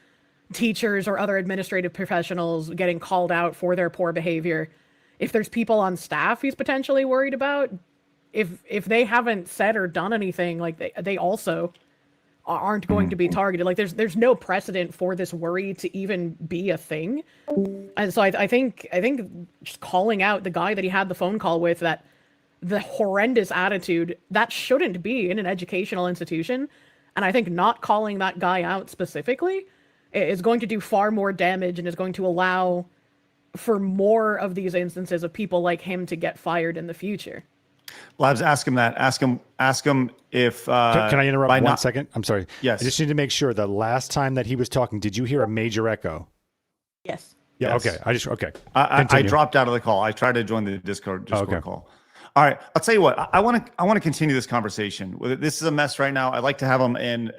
teachers or other administrative professionals getting called out for their poor behavior. If there's people on staff he's potentially worried about, if they haven't said or done anything, like they also aren't going to be targeted. Like there's no precedent for this worry to even be a thing. And so I think just calling out the guy that he had the phone call with, that the horrendous attitude, that shouldn't be in an educational institution. And I think not calling that guy out specifically is going to do far more damage and is going to allow for more of these instances of people like him to get fired in the future. Labs, ask him that. Ask him if. Can I interrupt 1 second? I'm sorry. Yes. I just need to make sure the last time that he was talking, did you hear a major echo? Yes. Yeah. Yes. Okay. I dropped out of the call. I tried to join the Discord call. All right. I'll tell you what. I want to continue this conversation. This is a mess right now. I'd like to have him in.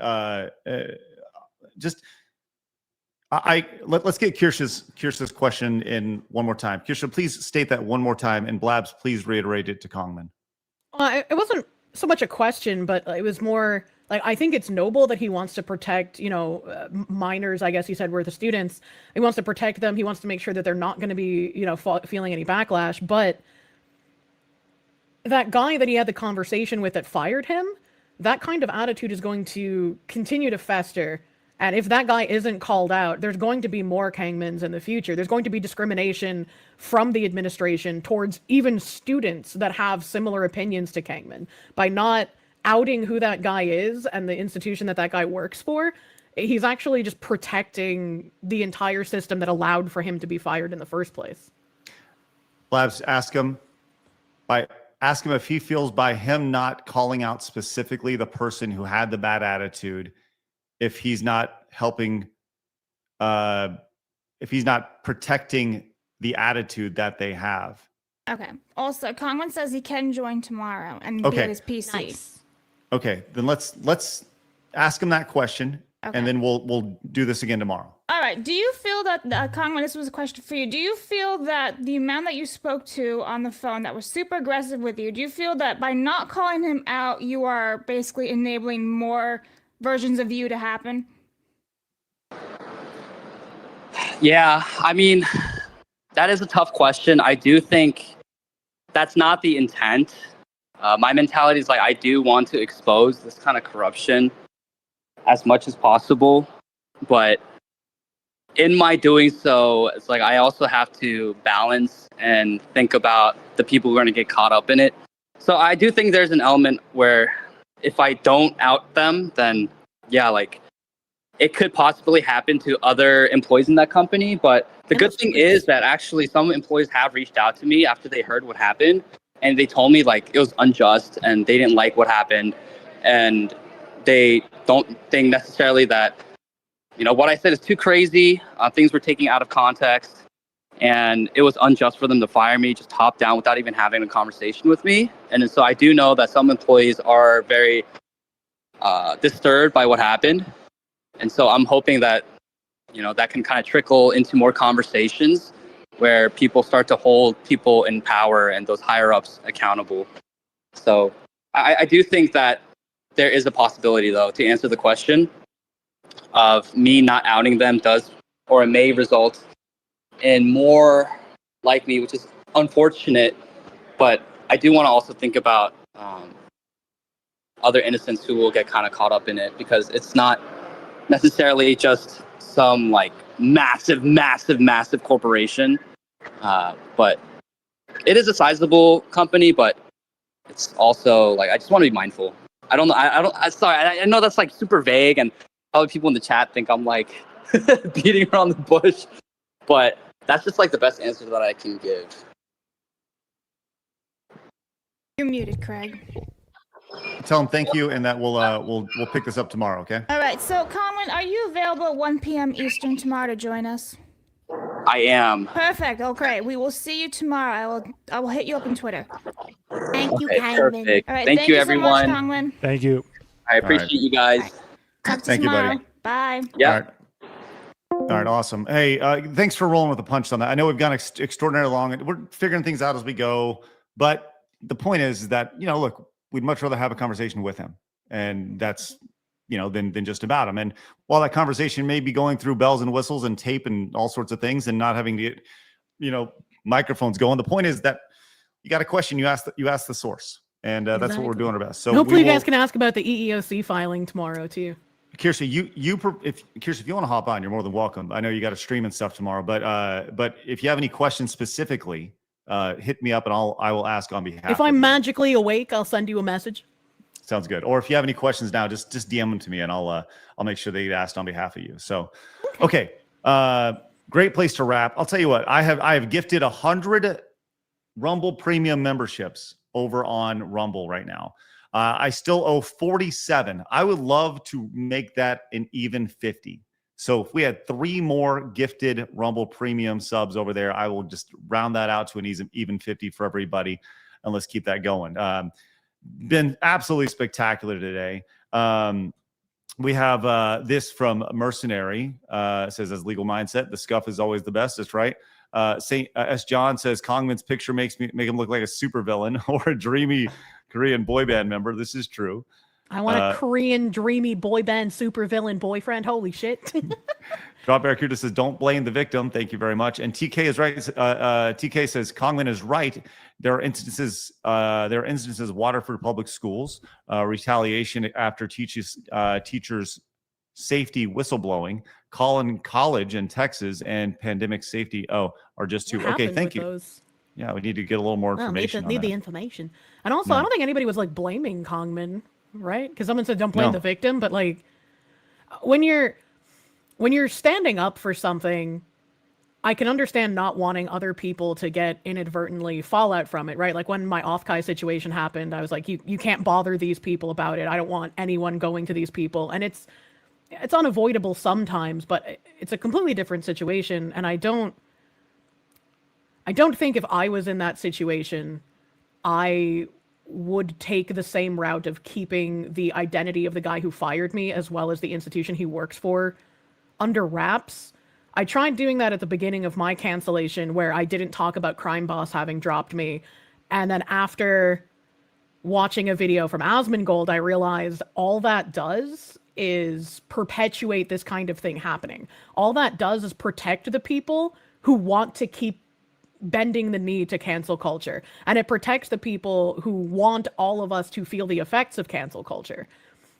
Let's get Kirsche's question in one more time. Kirsche, please state that one more time, and Blabs, please reiterate it to Kangmin. It wasn't so much a question, but it was more like, I think it's noble that he wants to protect, minors, I guess he said, were the students. He wants to protect them. He wants to make sure that they're not going to be, feeling any backlash. But that guy that he had the conversation with that fired him, that kind of attitude is going to continue to fester. And if that guy isn't called out, there's going to be more Kangmins in the future. There's going to be discrimination from the administration towards even students that have similar opinions to Kangmin. By not outing who that guy is and the institution that guy works for, he's actually just protecting the entire system that allowed for him to be fired in the first place. Blabs, ask him if he feels by him not calling out specifically the person who had the bad attitude, if he's not helping, if he's not protecting the attitude that they have. Okay. Also, Kangmin says he can join tomorrow and be at his PC. Nice. Okay, then let's ask him that question, and then we'll do this again tomorrow. All right. Do you feel that, Kangmin, this was a question for you. Do you feel that the man that you spoke to on the phone that was super aggressive with you, do you feel that by not calling him out, you are basically enabling more versions of you to happen? Yeah, I mean, that is a tough question. I do think that's not the intent. My mentality is like, I do want to expose this kind of corruption as much as possible, but in my doing so, it's like I also have to balance and think about the people who are going to get caught up in it. So I do think there's an element where if I don't out them, then yeah, like it could possibly happen to other employees in that company. But the good thing is that actually some employees have reached out to me after they heard what happened, and they told me like it was unjust and they didn't like what happened, and they don't think necessarily that what I said is too crazy. Things were taken out of context, and it was unjust for them to fire me just top down without even having a conversation with me. And so I do know that some employees are very disturbed by what happened. And so I'm hoping that, that can kind of trickle into more conversations where people start to hold people in power and those higher ups accountable. So I do think that there is a possibility, though, to answer the question of me not outing them it may result in more like me, which is unfortunate. But I do want to also think about other innocents who will get kind of caught up in it, because it's not necessarily just some like massive corporation, but it is a sizable company. But it's also like I just want to be mindful. I know that's like super vague, and Probably people in the chat think I'm like beating around the bush, but that's just like the best answer that I can give. You're muted, Craig. Tell him thank you, and that we'll pick this up tomorrow. Okay. All right. So, Kangmin, are you available at 1 p.m. Eastern tomorrow to join us? I am. Perfect. Okay. We will see you tomorrow. I will hit you up on Twitter. Thank you, Okay, Kangmin. perfect. All right. Thank you, So everyone. much, Kangmin. Thank you. I appreciate you guys. Talk to Thank you you, tomorrow. buddy. Bye. Yeah. All right, awesome. Hey, thanks for rolling with the punch on that. I know we've gone extraordinarily long, and we're figuring things out as we go. But the point is that, look, we'd much rather have a conversation with him, and that's, than just about him. And while that conversation may be going through bells and whistles and tape and all sorts of things, and not having to get, microphones going, the point is that you got a question, you ask the source, and that's what we're doing our best. So hopefully you guys can ask about the EEOC filing tomorrow too. Kirsche, if you want to hop on, you're more than welcome. I know you got to stream and stuff tomorrow, but if you have any questions specifically, hit me up and I will ask on behalf. If I'm magically awake, I'll send you a message. Sounds good. Or if you have any questions now, just DM them to me and I'll make sure they get asked on behalf of you. So, okay, great place to wrap. I'll tell you what, I have gifted 100 Rumble Premium memberships over on Rumble right now. I still owe 47. I would love to make that an even 50. So if we had 3 more gifted Rumble Premium subs over there, I will just round that out to an even 50 for everybody. And let's keep that going. Been absolutely spectacular today. We have this from Mercenary. Says, as legal mindset, the scuff is always the best. That's right. St. S. John says, Kangmin's picture make him look like a supervillain or a dreamy Korean boy band member. This is true. I want a Korean dreamy boy band supervillain boyfriend. Holy shit. Drop Barracuda says, don't blame the victim. Thank you very much. And TK is right. TK says, Kangmin is right. There are instances of Waterford Public Schools, retaliation after teachers safety whistleblowing, Collin College in Texas, and pandemic safety are just 2. Okay, thank you. Those? Yeah, we need to get a little more information. Need the information. And also, I don't think anybody was like blaming Kangmin, right? Because someone said don't blame the victim, but like when you're standing up for something, I can understand not wanting other people to get inadvertently fallout from it, right? Like when my Off-Kai situation happened, I was like, you can't bother these people about it. I don't want anyone going to these people. And it's unavoidable sometimes, but it's a completely different situation. And I don't think if I was in that situation, I would take the same route of keeping the identity of the guy who fired me as well as the institution he works for under wraps. I tried doing that at the beginning of my cancellation where I didn't talk about Crime Boss having dropped me. And then after watching a video from Asmongold, I realized all that does is perpetuate this kind of thing happening. All that does is protect the people who want to keep bending the knee to cancel culture. And it protects the people who want all of us to feel the effects of cancel culture.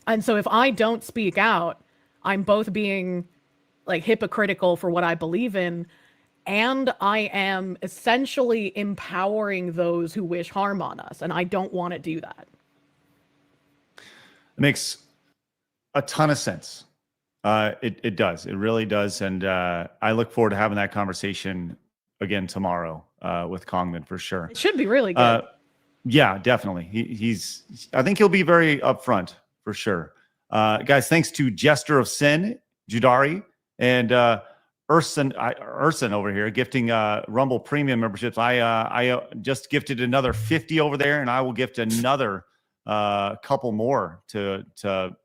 And so if I don't speak out, I'm both being like hypocritical for what I believe in, and I am essentially empowering those who wish harm on us. And I don't want to do that. It makes a ton of sense. It does. It really does. And I look forward to having that conversation again tomorrow with Kangmin for sure. It should be really good. Yeah, definitely. I think he'll be very upfront for sure. Guys, thanks to Jester of Sin, Judari, and Urson over here gifting Rumble Premium memberships. I just gifted another 50 over there, and I will gift another couple more to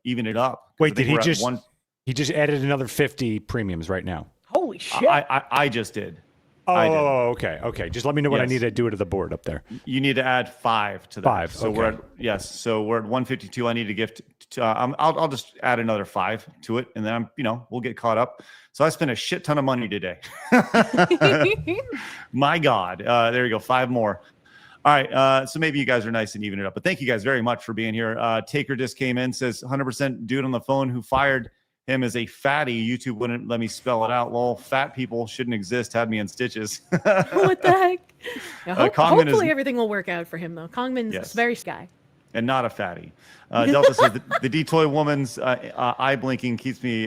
even it up. Wait, did he just added another 50 premiums right now? Holy shit. I just did. Oh, okay. Just let me know what I need to do to the board up there. You need to add 5 to that. 5. So okay. we're at 152. I need to gift. I'll just add another 5 to it, and then we'll get caught up. So I spent a shit ton of money today. My God, there you go, 5 more. All right, so maybe you guys are nice and even it up. But thank you guys very much for being here. Taker just came in, says 100% dude on the phone who fired him as a fatty. YouTube wouldn't let me spell it out. Lol, fat people shouldn't exist. Had me in stitches. What the heck? Yeah, hopefully everything will work out for him, though. Kangmin's very sky. and not a fatty. Delta says the D-Toy woman's eye blinking keeps me,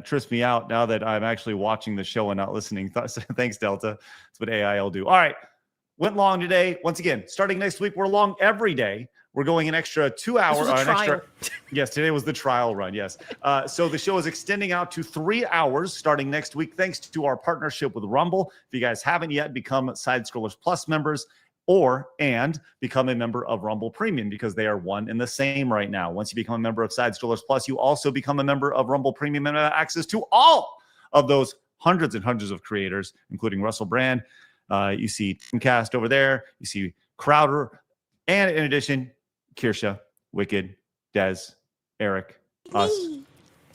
trips me out now that I'm actually watching the show and not listening. Thanks, Delta. That's what AI will do. All right. Went long today. Once again, starting next week, we're long every day. We're going an extra 2 hours. Yes, today was the trial run. Yes. So the show is extending out to 3 hours starting next week, thanks to our partnership with Rumble. If you guys haven't yet become Side Scrollers Plus members, and become a member of Rumble Premium, because they are one and the same right now. Once you become a member of Side Scrollers Plus, you also become a member of Rumble Premium and have access to all of those hundreds and hundreds of creators, including Russell Brand. You see Timcast over there. You see Crowder. And in addition, Kirsche, Wicked, Des, Eric, us.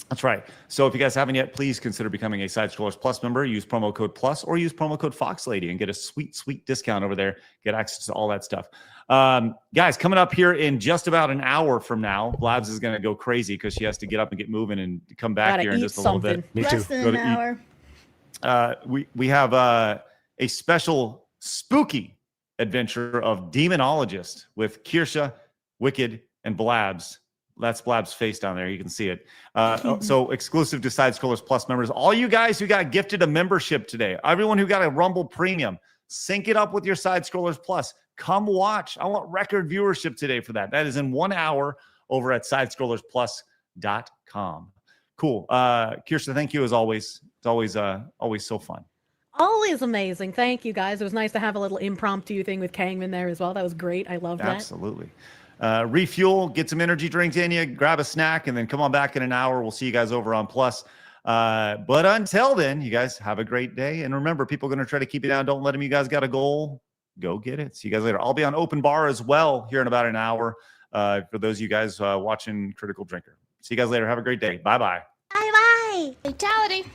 That's right. So if you guys haven't yet, please consider becoming a Side Scrollers Plus member. Use promo code PLUS or use promo code FOXLADY and get a sweet, sweet discount over there. Get access to all that stuff. Guys, coming up here in just about an hour from now, Blabs is going to go crazy because she has to get up and get moving and come back here in just a little bit. Me too. Less than an hour. We have a special spooky adventure of Demonologist with Kirsche, Wicked, and Blabs. That's Blab's face down there. You can see it. So exclusive to Side Scrollers Plus members. All you guys who got gifted a membership today, everyone who got a Rumble Premium, sync it up with your Side Scrollers Plus. Come watch. I want record viewership today for that. That is in 1 hour over at sidescrollersplus.com. Cool. Kirsche, thank you as always. It's always so fun. Always amazing. Thank you, guys. It was nice to have a little impromptu thing with Kangmin there as well. That was great. I love that. Absolutely. Refuel, get some energy drinks in you, grab a snack, and then come on back in an hour. We'll see you guys over on Plus. But until then, you guys have a great day. And remember, people are going to try to keep you down. Don't let them. You guys got a goal. Go get it. See you guys later. I'll be on Open Bar as well here in about an hour for those of you guys watching Critical Drinker. See you guys later. Have a great day. Bye-bye. Bye-bye. Fatality.